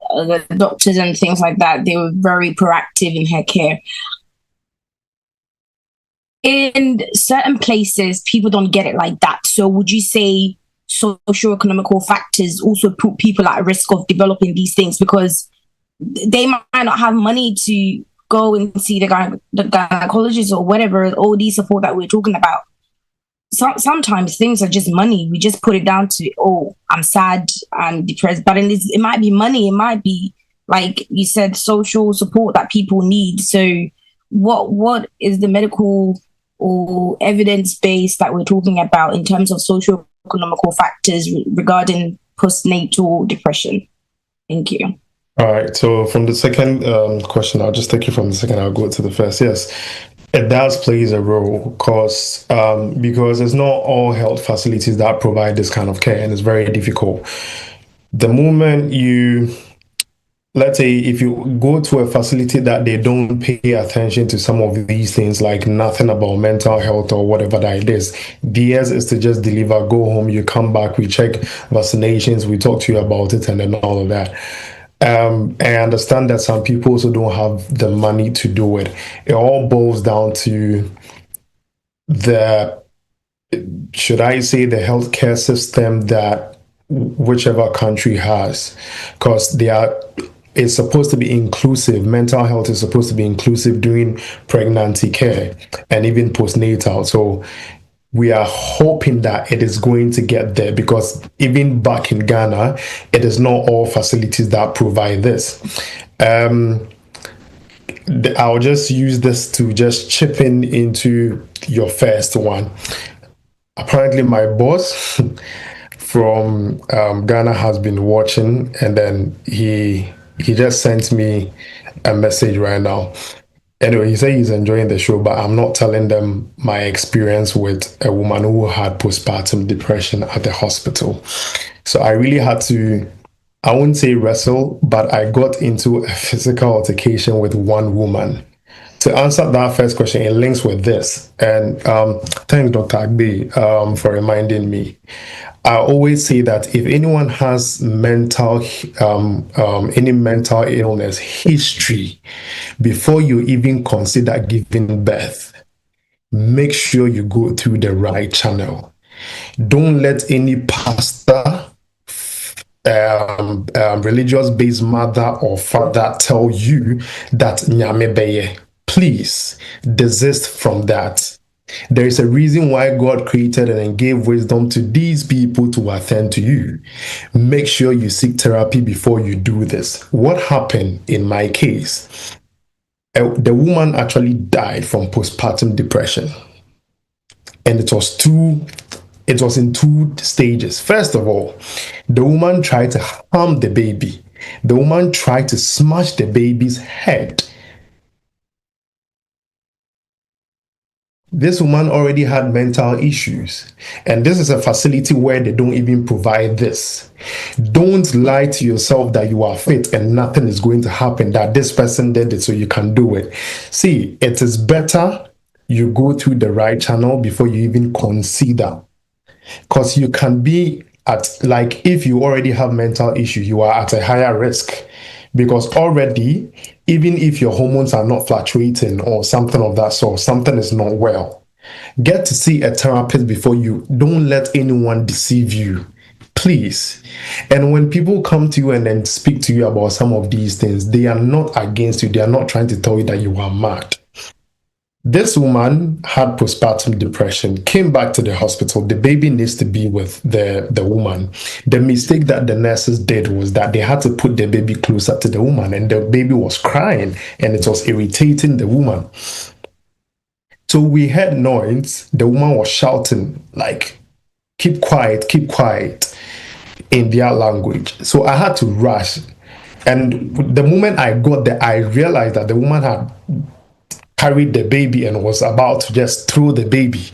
the doctors and things like that. They were very proactive in her care. In certain places, people don't get it like that. So would you say socio-economical factors also put people at risk of developing these things because they might not have money to go and see the gynecologist or whatever, all these support that we're talking about? Sometimes things are just money. We just put it down to, oh, I'm sad, I'm depressed. But it might be money. It might be, like you said, social support that people need. So what is the medical or evidence base that we're talking about in terms of socio-economical factors regarding postnatal depression? Thank you. All right. So from the second question, I'll just take you from the second. I'll go to the first. Yes. It does play a role because there's not all health facilities that provide this kind of care, and it's very difficult. The moment let's say if you go to a facility that they don't pay attention to some of these things, like nothing about mental health or whatever that it is, theirs is to just deliver, go home, you come back, we check vaccinations, we talk to you about it, and then all of that. I understand that some people also don't have the money to do it. It all boils down to should I say, the healthcare system that whichever country has, because it's supposed to be inclusive. Mental health is supposed to be inclusive during pregnancy care and even postnatal. So we are hoping that it is going to get there, because even back in Ghana, it is not all facilities that provide this. I'll just use this to just chip into your first one. Apparently, my boss from Ghana has been watching, and then he just sent me a message right now. Anyway, he said he's enjoying the show, but I'm not telling them my experience with a woman who had postpartum depression at the hospital. So I really had to, I wouldn't say wrestle, but I got into a physical altercation with one woman to answer that first question, it links with this. And thanks, Dr. Agbe, for reminding me. I always say that if anyone has any mental illness history, before you even consider giving birth, make sure you go through the right channel. Don't let any pastor, religious-based mother or father tell you that nyame beye. Please desist from that. There is a reason why God created and gave wisdom to these people to attend to you. Make sure you seek therapy before you do this. What happened in my case? The woman actually died from postpartum depression. And it was in 2 stages. First of all, the woman tried to harm the baby. The woman tried to smash the baby's head. This woman already had mental issues, and this is a facility where they don't even provide this. Don't lie to yourself that you are fit and nothing is going to happen, that this person did it so you can do it. See, it is better you go through the right channel before you even consider, because you can be at, like, if you already have mental issues, you are at a higher risk, because already, even if your hormones are not fluctuating or something of that sort, something is not well. Get to see a therapist before you. Don't let anyone deceive you, please. And when people come to you and then speak to you about some of these things, they are not against you. They are not trying to tell you that you are mad. This woman had postpartum depression, came back to the hospital. The baby needs to be with the woman. The mistake that the nurses did was that they had to put the baby closer to the woman, and the baby was crying and it was irritating the woman. So we heard noise. The woman was shouting, like, keep quiet, in their language. So I had to rush. And the moment I got there, I realized that the woman had carried the baby and was about to just throw the baby.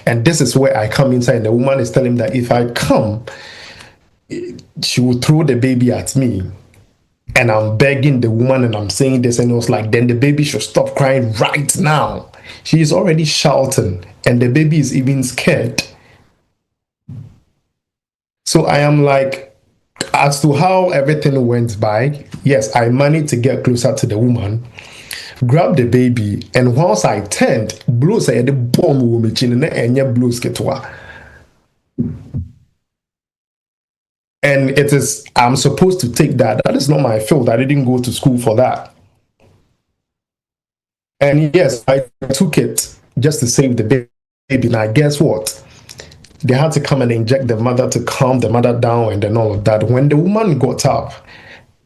And this is where I come inside. And the woman is telling me that if I come, she will throw the baby at me. And I'm begging the woman and I'm saying this, and it was like, then the baby should stop crying right now. She is already shouting and the baby is even scared. So I am like, as to how everything went by, yes, I managed to get closer to the woman, grab the baby, and whilst I turned, blows I had the bomb woman and blows get to her. And it is, I'm supposed to take that. That is not my fault. I didn't go to school for that. And yes, I took it just to save the baby. Now, guess what? They had to come and inject the mother to calm the mother down and then all of that. When the woman got up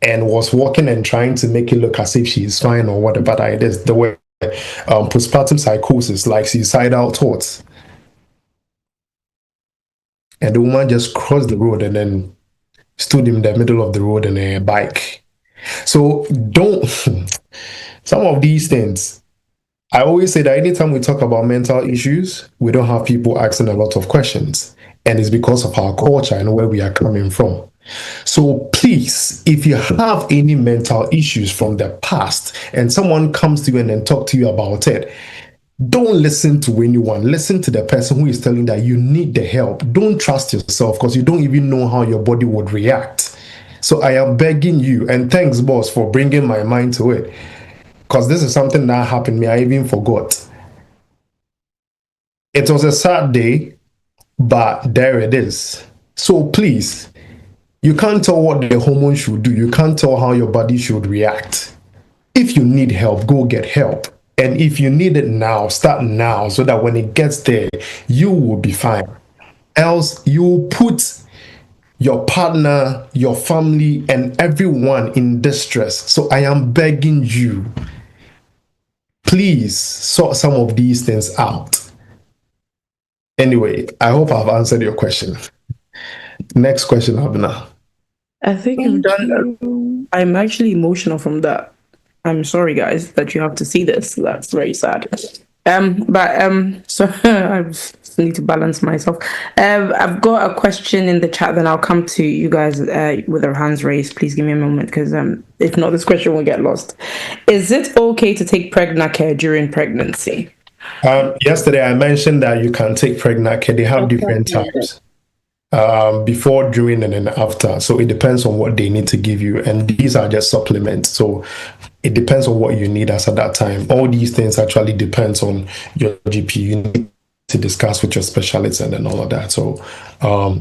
and was walking and trying to make it look as if she is fine or whatever it is, the way postpartum psychosis, like suicidal thoughts. And the woman just crossed the road and then stood in the middle of the road on a bike. So don't, some of these things, I always say that anytime we talk about mental issues, we don't have people asking a lot of questions. And it's because of our culture and where we are coming from. So please, if you have any mental issues from the past and someone comes to you and then talk to you about it, don't listen to anyone. Listen to the person who is telling that you need the help. Don't trust yourself because you don't even know how your body would react. So I am begging you, and thanks, boss, for bringing my mind to it, because this is something that happened to me. I even forgot. It was a sad day, but there it is. So please, you can't tell what the hormone should do. You can't tell how your body should react. If you need help, go get help. And if you need it now, start now so that when it gets there, you will be fine. Else, you put your partner, your family, and everyone in distress. So I am begging you, please sort some of these things out. Anyway, I hope I've answered your question. Next question, Abina. I think you've done that. I'm actually emotional from that. I'm sorry, guys, that you have to see this. That's very sad. So I'm just need to balance myself. I've got a question in the chat, then I'll come to you guys with our hands raised. Please give me a moment, because if not, this question will get lost. Is it okay to take pregnant care during pregnancy? Yesterday, I mentioned that you can take pregnant care. They have different types. Before, during, and then after. So it depends on what they need to give you. And these are just supplements. So it depends on what you need as at that time. All these things actually depends on your GP. You need to discuss with your specialist and then all of that. So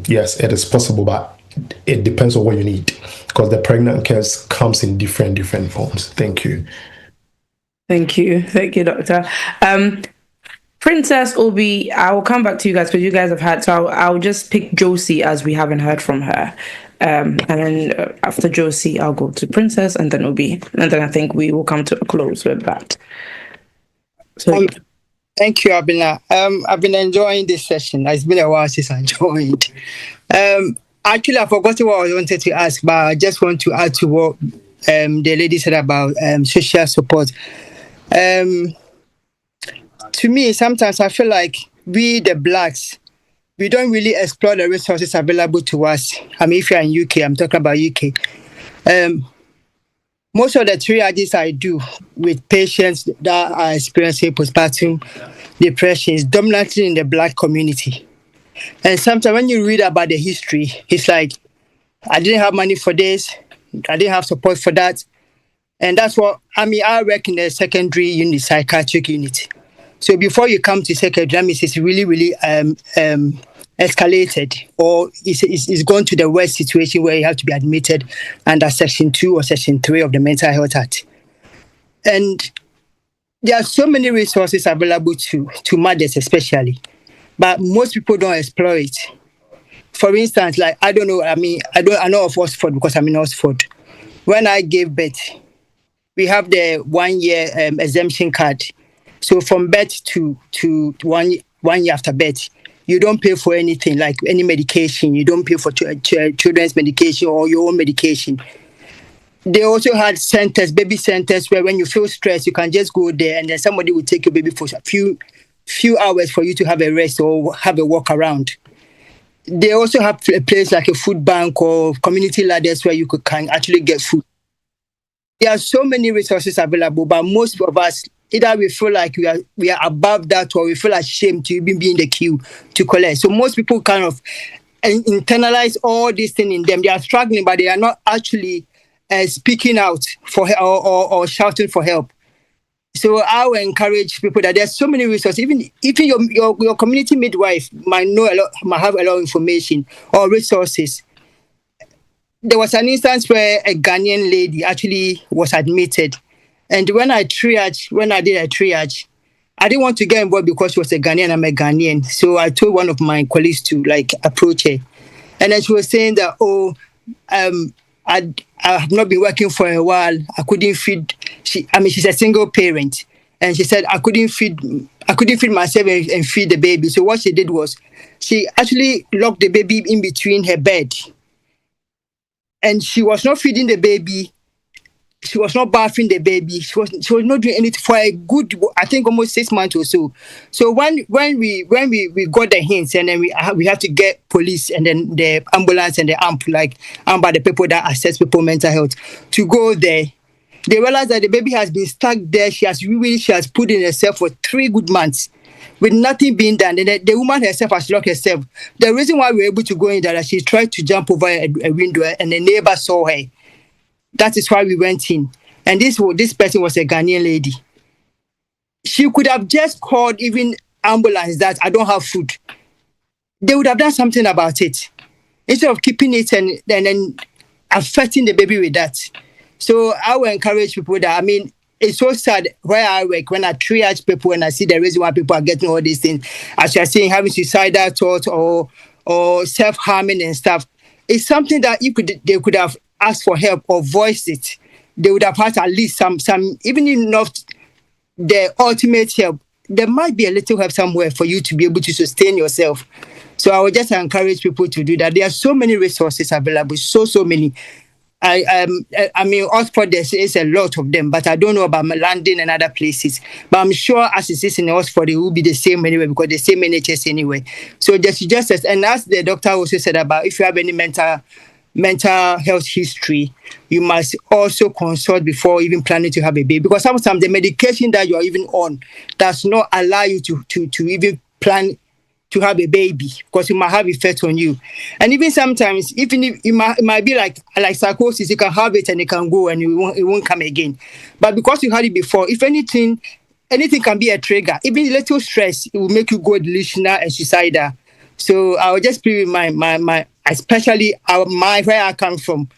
yes, it is possible, but it depends on what you need, because the pregnant care comes in different forms. Thank you. Thank you, Doctor. Princess Obi, I will come back to you guys because you guys have had, so I'll just pick Josie as we haven't heard from her. And then after Josie, I'll go to Princess and then Obi. And then I think we will come to a close with that. So, thank you, Abina. I've been enjoying this session. It's been a while since I joined. Actually, I forgot what I wanted to ask, but I just want to add to what the lady said about social support. To me, sometimes I feel like we, the Blacks, we don't really explore the resources available to us. I mean, if you're in UK, I'm talking about UK. Most of the triages I do with patients that are experiencing postpartum depression is dominantly in the Black community. And sometimes when you read about the history, it's like, I didn't have money for this, I didn't have support for that. And that's what, I work in the secondary unit, psychiatric unit. So before you come to secondary, that means it's really, really escalated, or it's gone to the worst situation where you have to be admitted under Section 2 or Section 3 of the Mental Health Act. And there are so many resources available to mothers especially, but most people don't explore it. For instance, like, I don't know, I know of Oxford because I'm in Oxford. When I gave birth, we have the 1 year exemption card. So from birth to 1 year after birth, you don't pay for anything, like any medication. You don't pay for children's medication or your own medication. They also had centers, baby centers, where when you feel stressed, you can just go there and then somebody will take your baby for a few hours for you to have a rest or have a walk around. They also have a place like a food bank or community ladders where you can actually get food. There are so many resources available, but most of us, either we feel like we are above that, or we feel ashamed to even be in the queue to collect. So most people kind of internalize all these things in them. They are struggling, but they are not actually speaking out for or shouting for help. So I will encourage people that there's so many resources. Even your community midwife might know a lot, might have a lot of information or resources. There was an instance where a Ghanaian lady actually was admitted. And when I did a triage, I didn't want to get involved because she was a Ghanaian, I'm a Ghanaian. So I told one of my colleagues to approach her. And then she was saying that, I have not been working for a while. I couldn't feed. She's a single parent. And she said, I couldn't feed myself and feed the baby. So what she did was she actually locked the baby in between her bed. And she was not feeding the baby. She was not bathing the baby. She was not doing anything for a good, I think, almost 6 months or so. So when we got the hints, and then we have to get police and then the ambulance and the AMP, by the people that assess people mental health, to go there. They realized that the baby has been stuck there. She has put in herself for 3 good months with nothing being done. And the woman herself has locked herself. The reason why we were able to go in there, she tried to jump over a window and the neighbor saw her. That is why we went in. And this person was a Ghanaian lady. She could have just called even ambulance that I don't have food. They would have done something about it, instead of keeping it and then affecting the baby with that. So I will encourage people that, it's so sad where I work, when I triage people and I see the reason why people are getting all these things, as you're saying, having suicidal thoughts or self-harming and stuff. It's something that they could have asked for help or voiced it. They would have had at least some, even enough the ultimate help. There might be a little help somewhere for you to be able to sustain yourself. So I would just encourage people to do that. There are so many resources available, so many. I mean, Oxford, there is a lot of them, but I don't know about London and other places. But I'm sure as it is in Oxford, it will be the same anyway, because the same NHS anyway. So just and as the doctor also said about, if you have any mental health history, you must also consult before even planning to have a baby, because sometimes the medication that you are even on does not allow you to even plan to have a baby, because it might have effect on you. And even sometimes, even if it might be like psychosis, you can have it and it can go and it won't come again. But because you had it before, if anything can be a trigger. Even a little stress, it will make you go delusional and suicidal. So I will just plead with my especially where I come from,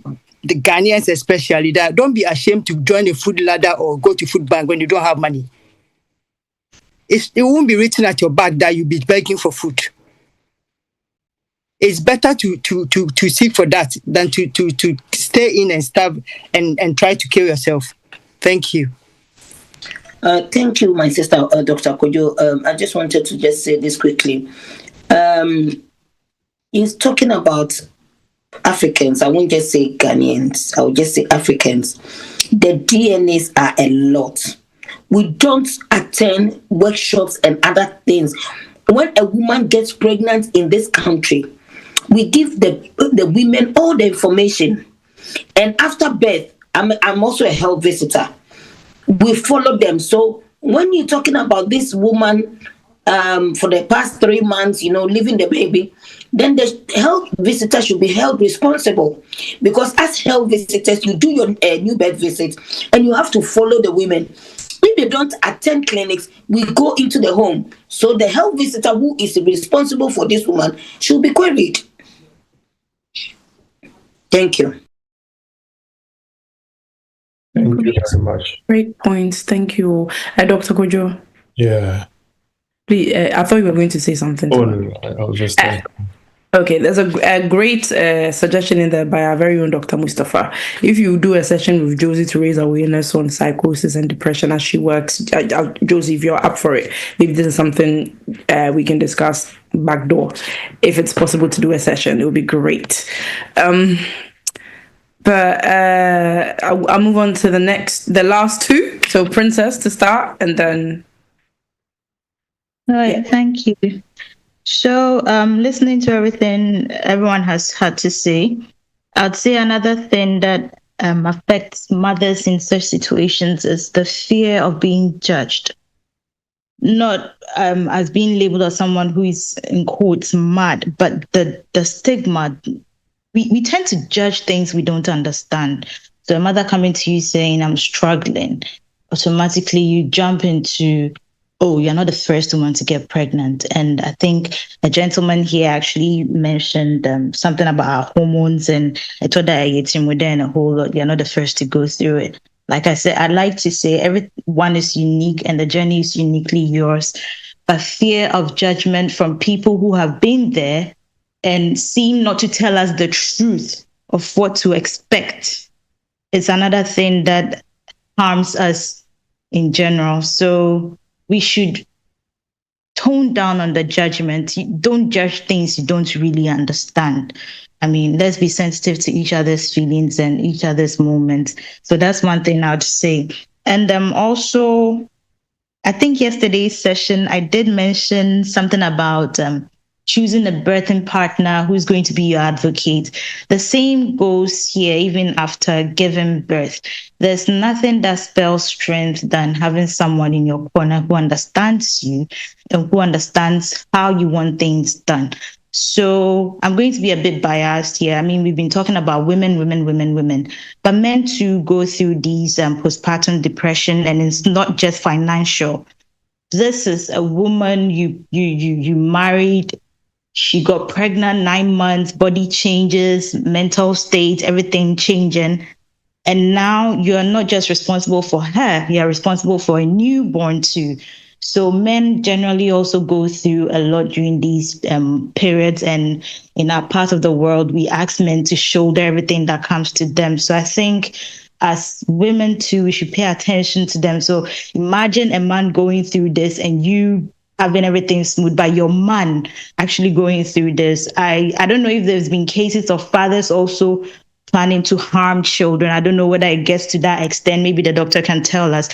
the Ghanaians especially, that don't be ashamed to join a food ladder or go to food bank when you don't have money. It won't be written at your back that you'll be begging for food. It's better to seek for that than to stay in and starve and try to kill yourself. Thank you. Thank you, my sister, Dr. Kodzo. I just wanted to just say this quickly. He's talking about Africans. I won't just say Ghanaians. I will just say Africans. The DNAs are a lot. We don't attend workshops and other things. When a woman gets pregnant in this country, we give the women all the information. And after birth, I'm also a health visitor. We follow them. So when you're talking about this woman for the past 3 months, leaving the baby, then the health visitor should be held responsible, because as health visitors, you do your new birth visit and you have to follow the women. If they don't attend clinics, we go into the home. So the health visitor who is responsible for this woman should be queried. Thank you. Thank you very much. Great points. Thank you. Dr. Kodzo. Yeah. Please, I thought you were going to say something. Oh, no, I was just okay, there's a great suggestion in there by our very own Dr. Mustafa. If you do a session with Josie to raise awareness on psychosis and depression as she works, Josie, if you're up for it, maybe this is something we can discuss backdoor. If it's possible to do a session, it would be great. But I'll move on to the last two. So Princess to start, and then... All right, thank you. So, listening to everything everyone has had to say, I'd say another thing that affects mothers in such situations is the fear of being judged. Not as being labeled as someone who is, in quotes, mad, but the stigma. We tend to judge things we don't understand. So a mother coming to you saying, I'm struggling, automatically you jump into, oh, you're not the first woman to get pregnant. And I think a gentleman here actually mentioned something about our hormones, and I told that I get him within a whole lot. You're not the first to go through it. Like I said, I'd like to say everyone is unique and the journey is uniquely yours. But fear of judgment from people who have been there and seem not to tell us the truth of what to expect is another thing that harms us in general. So we should tone down on the judgment. Don't judge things you don't really understand. I mean, let's be sensitive to each other's feelings and each other's moments. So that's one thing I'd say. And also, I think yesterday's session, I did mention something about choosing a birthing partner who's going to be your advocate. The same goes here, even after giving birth. There's nothing that spells strength than having someone in your corner who understands you and who understands how you want things done. So I'm going to be a bit biased here. I mean, we've been talking about women, but men too go through these postpartum depression, and it's not just financial. This is a woman you married. She got pregnant 9 months, body changes, mental state, everything changing. And now you're not just responsible for her, you're responsible for a newborn too. So men generally also go through a lot during these periods. And in our part of the world, we ask men to shoulder everything that comes to them. So I think as women too, we should pay attention to them. So imagine a man going through this and you having everything smooth, but your man actually going through this. I don't know if there's been cases of fathers also planning to harm children. I don't know whether it gets to that extent. Maybe the doctor can tell us.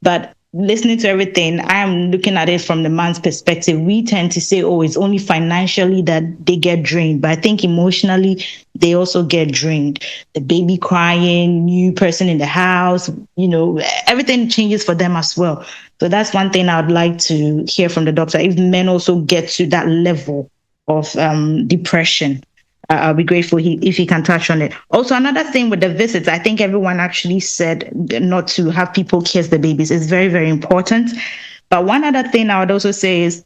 But listening to everything, I am looking at it from the man's perspective. We tend to say, oh, it's only financially that they get drained. But I think emotionally, they also get drained. The baby crying, new person in the house, everything changes for them as well. So that's one thing I would like to hear from the doctor. If men also get to that level of depression, I'll be grateful if he can touch on it. Also, another thing with the visits, I think everyone actually said not to have people kiss the babies. It's very, very important. But one other thing I would also say is,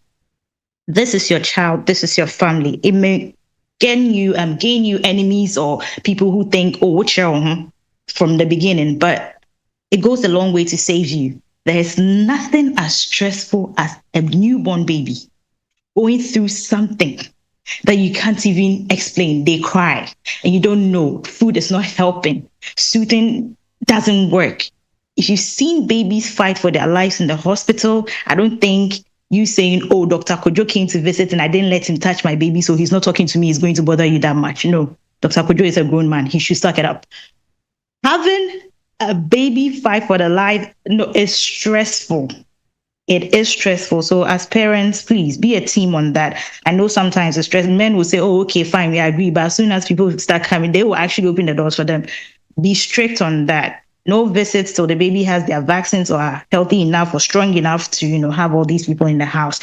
this is your child, this is your family. It may gain you enemies or people who think, oh, from the beginning, but it goes a long way to save you. There's nothing as stressful as a newborn baby going through something that you can't even explain. They cry and you don't know. Food is not helping. Soothing doesn't work. If you've seen babies fight for their lives in the hospital, I don't think you saying, oh, Dr. Kodzo came to visit and I didn't let him touch my baby, so he's not talking to me, is going to bother you that much. No, Dr. Kodzo is a grown man. He should suck it up. Having a baby fight for their life, is stressful. It is stressful. So as parents, please be a team on that. I know sometimes it's stress. Men will say, oh, okay, fine, we agree. But as soon as people start coming, they will actually open the doors for them. Be strict on that. No visits till the baby has their vaccines or are healthy enough or strong enough to, have all these people in the house.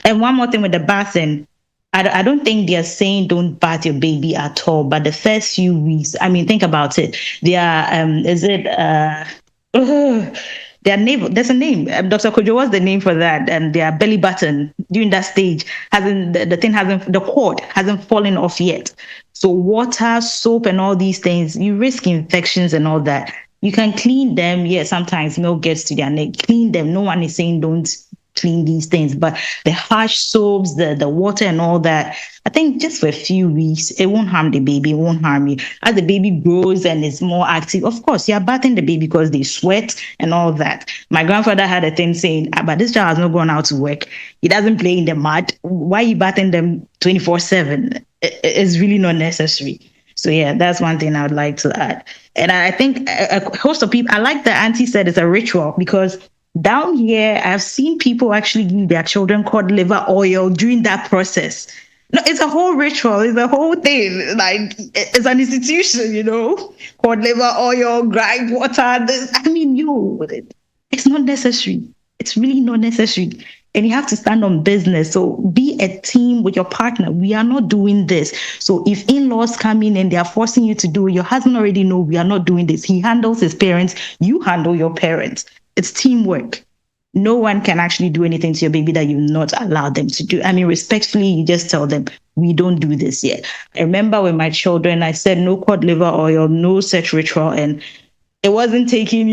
And one more thing with the bathing, I don't think they're saying don't bath your baby at all. But the first few weeks, think about it. Their name, there's a name. Dr. Kodzo, what's the name for that? And their belly button during that stage the cord hasn't fallen off yet. So water, soap, and all these things, you risk infections and all that. You can clean them. Yeah, sometimes milk gets to their neck. Clean them. No one is saying don't clean these things, but the harsh soaps, the water and all that, I think just for a few weeks, it won't harm the baby, it won't harm you. As the baby grows and is more active, of course, you're bathing the baby because they sweat and all that. My grandfather had a thing saying, but this child has not gone out to work. He doesn't play in the mud. Why are you bathing them 24/7? It's really not necessary. So yeah, that's one thing I would like to add. And I think a host of people, I like that Auntie said it's a ritual, because down here, I've seen people actually give their children cod liver oil during that process. No, it's a whole ritual. It's a whole thing. Like, it's an institution, cod liver oil, grind water. It's not necessary. It's really not necessary. And you have to stand on business. So be a team with your partner. We are not doing this. So if in-laws come in and they are forcing you to do it, your husband already know we are not doing this. He handles his parents. You handle your parents. It's teamwork. No one can actually do anything to your baby that you've not allowed them to do. Respectfully, you just tell them, we don't do this yet. I remember with my children, I said no cod liver oil, no sex ritual, and it wasn't taken,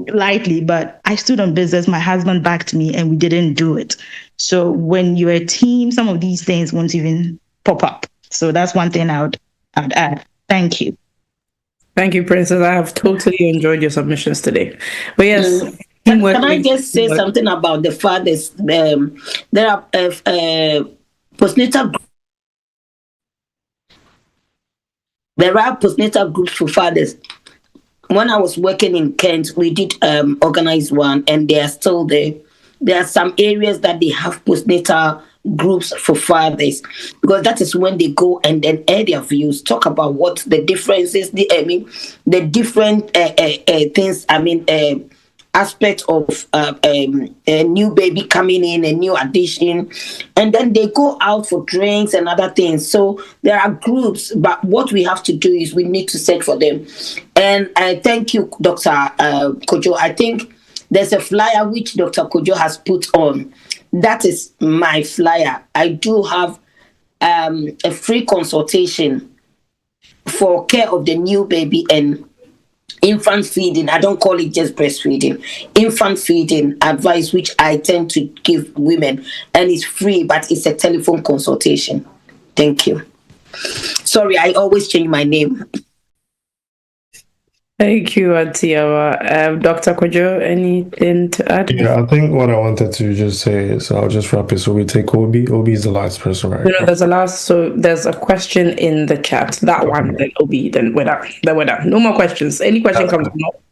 lightly, but I stood on business. My husband backed me and we didn't do it. So when you're a team, some of these things won't even pop up. So that's one thing I would add. Thank you. Thank you, Princess. I have totally enjoyed your submissions today. But yes, can I just say something about the fathers? There are postnatal. There are postnatal groups for fathers. When I was working in Kent, we did organize one, and they are still there. There are some areas that they have postnatal groups for fathers, because that is when they go and then air their views, talk about what the differences, the different things. Aspect of a new baby coming in, a new addition, and then they go out for drinks and other things. So there are groups, but what we have to do is we need to search for them. And I thank you, Dr. Kodzo. I think there's a flyer which Dr. Kodzo has put on. That is my flyer. I do have a free consultation for care of the new baby and infant feeding. I don't call it just breastfeeding. Infant feeding advice, which I tend to give women, and it's free, but it's a telephone consultation. Thank you. Sorry, I always change my name. Thank you, Atiawa. Dr. Kojo, anything to add? Yeah, I think what I wanted to just say is I'll just wrap it. So we take Obi. Obi is the last person, right? No, there's a last. So there's a question in the chat. That one, then Obi, then we're done. No more questions. Any question comes,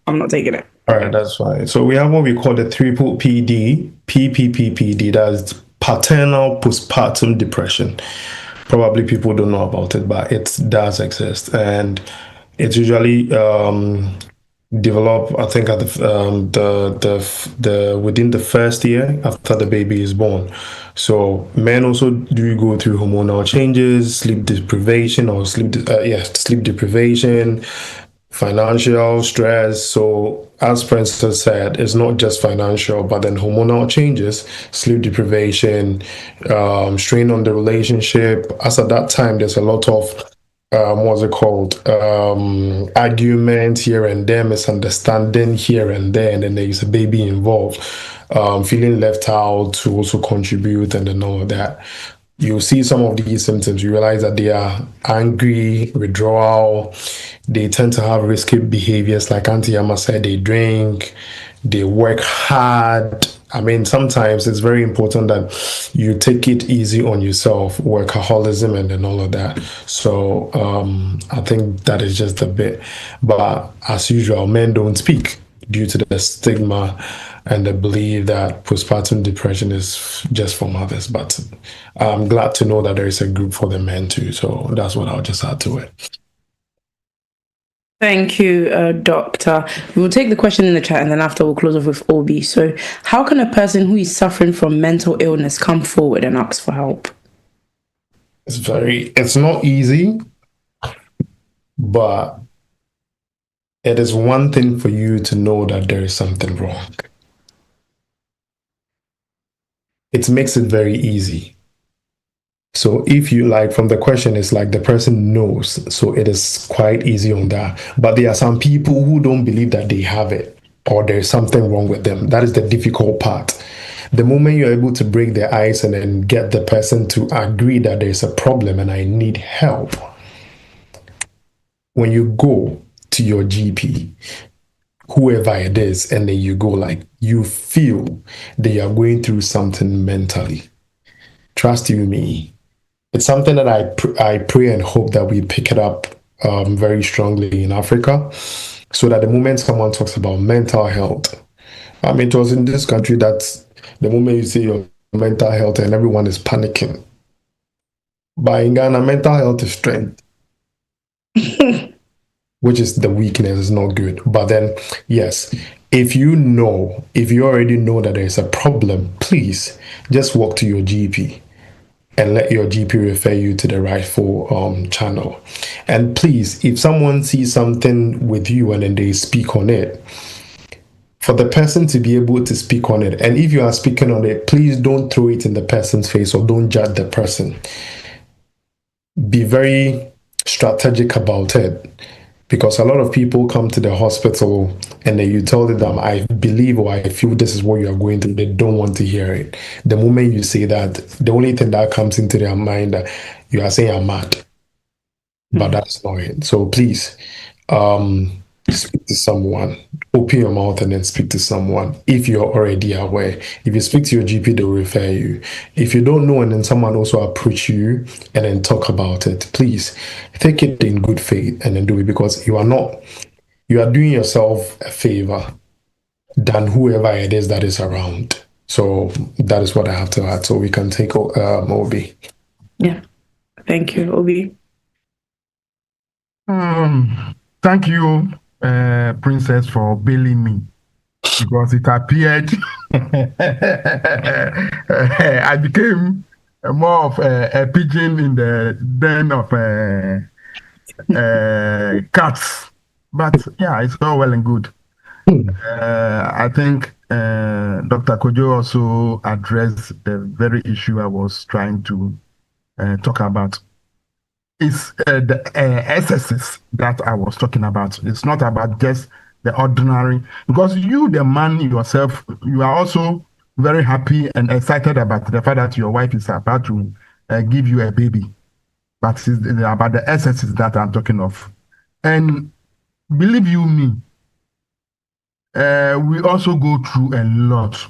I'm not taking it. All right, that's fine. So we have what we call the triple PD, PPPPD. That's paternal postpartum depression. Probably people don't know about it, but it does exist, and it's usually develop, I think, at the within the first year after the baby is born. So men also do go through hormonal changes, sleep deprivation, financial stress. So as Princess said, it's not just financial, but then hormonal changes, sleep deprivation, strain on the relationship. As at that time, there's a lot of what's it called? Argument here and there, misunderstanding here and there, and then there's a baby involved. Feeling left out to also contribute, and then all of that. You see some of these symptoms, you realize that they are angry, withdrawal, they tend to have risky behaviors, like Auntie Yama said, they drink, they work hard. I mean, sometimes it's very important that you take it easy on yourself, workaholism and then all of that. So I think that is just a bit. But as usual, men don't speak due to the stigma and the belief that postpartum depression is just for mothers. But I'm glad to know that there is a group for the men too. So that's what I'll just add to it. Thank you, Doctor. We'll take the question in the chat and then after we'll close off with Obi. So how can a person who is suffering from mental illness come forward and ask for help? It's not easy, but it is one thing for you to know that there is something wrong. It makes it very easy. So if you like, from the question, it's like the person knows, so it is quite easy on that. But there are some people who don't believe that they have it or there's something wrong with them. That is the difficult part. The moment you're able to break the ice and then get the person to agree that there's a problem and I need help, when you go to your GP, whoever it is, and then you go, like, you feel that you're going through something mentally, trust you me, it's something that I pray and hope that we pick it up very strongly in Africa, so that the moment someone talks about mental health, I mean, it was in this country that the moment you say your mental health and everyone is panicking. But in Ghana, mental health is strength. Which is the weakness, is not good. But then, yes, if you already know that there's a problem, please just walk to your GP and let your GP refer you to the rightful channel. And please, if someone sees something with you and then they speak on it, for the person to be able to speak on it, and if you are speaking on it, please don't throw it in the person's face or don't judge the person. Be very strategic about it. Because a lot of people come to the hospital and then you tell them, I believe or I feel this is what you are going through. They don't want to hear it. The moment you say that, the only thing that comes into their mind that you are saying I'm mad. But that's not it. So please, speak to someone. Open your mouth and then speak to someone if you're already aware. If you speak to your GP, they'll refer you. If you don't know and then someone also approach you and then talk about it, please take it in good faith and then do it, because you are doing yourself a favor than whoever it is that is around. So that is what I have to add. So we can take Obi. Yeah. Thank you, Obi. Thank you, Princess, for bailing me, because it appeared I became more of a pigeon in the den of cats. But yeah, it's all well and good. I think Dr. Kojo also addressed the very issue I was trying to talk about. It's the excesses that I was talking about. It's not about just the ordinary, because you, the man yourself, you are also very happy and excited about the fact that your wife is about to give you a baby. But it's about the excesses that I'm talking of. And believe you me, we also go through a lot,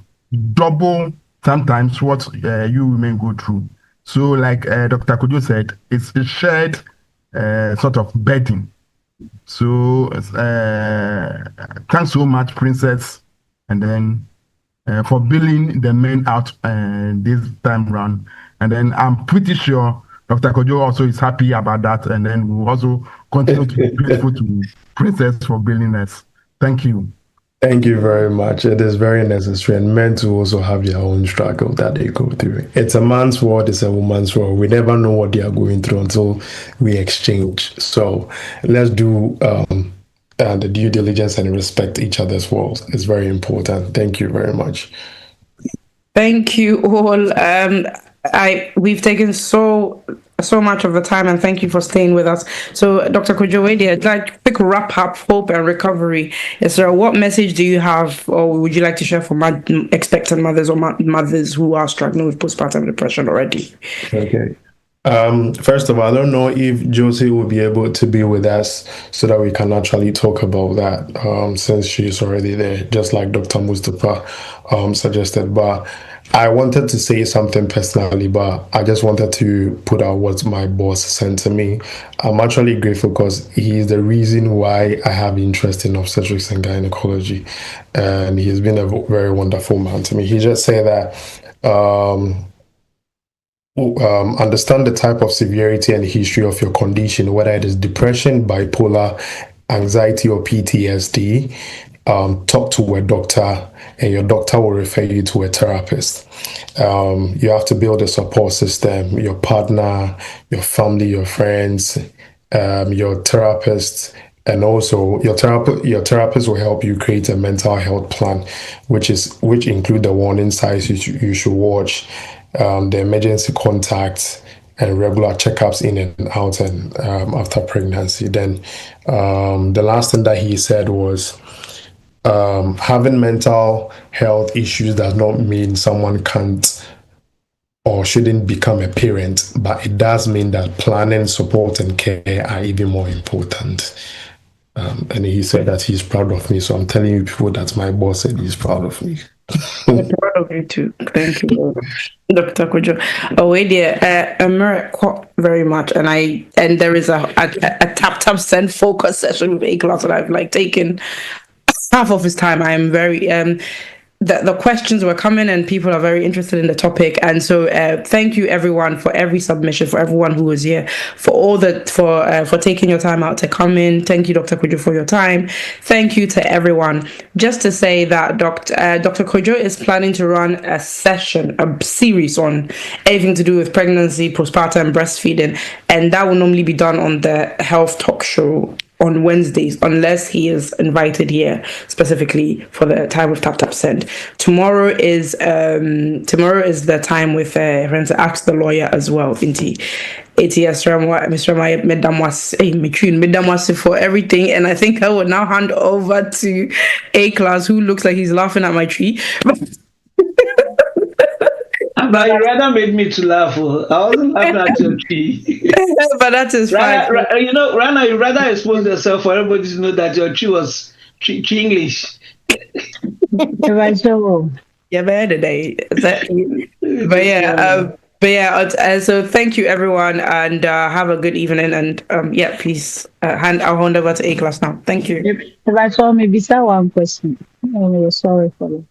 double sometimes what you women go through. So, like Dr. Kodzo said, it's a shared sort of burden. So, thanks so much, Princess, and then for bailing the men out this time round. And then I'm pretty sure Dr. Kodzo also is happy about that. And then we'll also continue to be grateful to Princess for bailing us. Thank you. Thank you very much. It is very necessary, and men to also have their own struggle that they go through. It's a man's world, it's a woman's world. We never know what they are going through until we exchange. So let's do the due diligence and respect each other's worlds. It's very important. Thank you very much. Thank you all. We've taken so much of the time, and thank you for staying with us. So, Dr. Kodzo, I'd like quick wrap up, hope and recovery. Yes, sir. What message do you have, or would you like to share for expectant mothers or mothers who are struggling with postpartum depression already? Okay. First of all, I don't know if Josie will be able to be with us so that we can actually talk about that, since she's already there, just like Dr. Mustafa suggested. But I wanted to say something personally, but I just wanted to put out what my boss sent to me. I'm actually grateful because he is the reason why I have interest in obstetrics and gynecology, and he's been a very wonderful man to me. He just said that understand the type of severity and history of your condition, whether it is depression, bipolar, anxiety, or PTSD. Talk to a doctor, and your doctor will refer you to a therapist. You have to build a support system, your partner, your family, your friends, your therapist, and also your therapist will help you create a mental health plan, which include the warning signs you should watch, the emergency contacts, and regular checkups in and out and after pregnancy. Then the last thing that he said was, having mental health issues does not mean someone can't or shouldn't become a parent, but it does mean that planning, support, and care are even more important. And he said that he's proud of me. So I'm telling you people that my boss said he's proud of me. I'm proud of you too. Thank you, Dr. Kodzo. Oh, wait there. Very much. And there is a TAPTAP send focus session with A-class that I've taken half of his time. I am very the questions were coming and people are very interested in the topic, and so thank you everyone for every submission, for everyone who was here, for taking your time out to come in. Thank you, Dr. Kodzo, for your time. Thank you to everyone. Just to say that Dr. Kodzo is planning to run a series on anything to do with pregnancy, postpartum, breastfeeding, and that will normally be done on the Health Talk Show on Wednesdays, unless he is invited here specifically for the time with TAPTAP Send. Tomorrow is the time with friends Ask the Lawyer as well. Mr. Medam for everything, and I think I will now hand over to A-class, who looks like he's laughing at my tree. But you rather made me to laugh. I wasn't laughing at your tree. But that is fine. Rana, you rather expose yourself for everybody to know that your tree was tree English. Yeah, so thank you everyone, and have a good evening, and please I'll hand over to A-class now. Thank you. If I saw maybe one question. I'm sorry for that.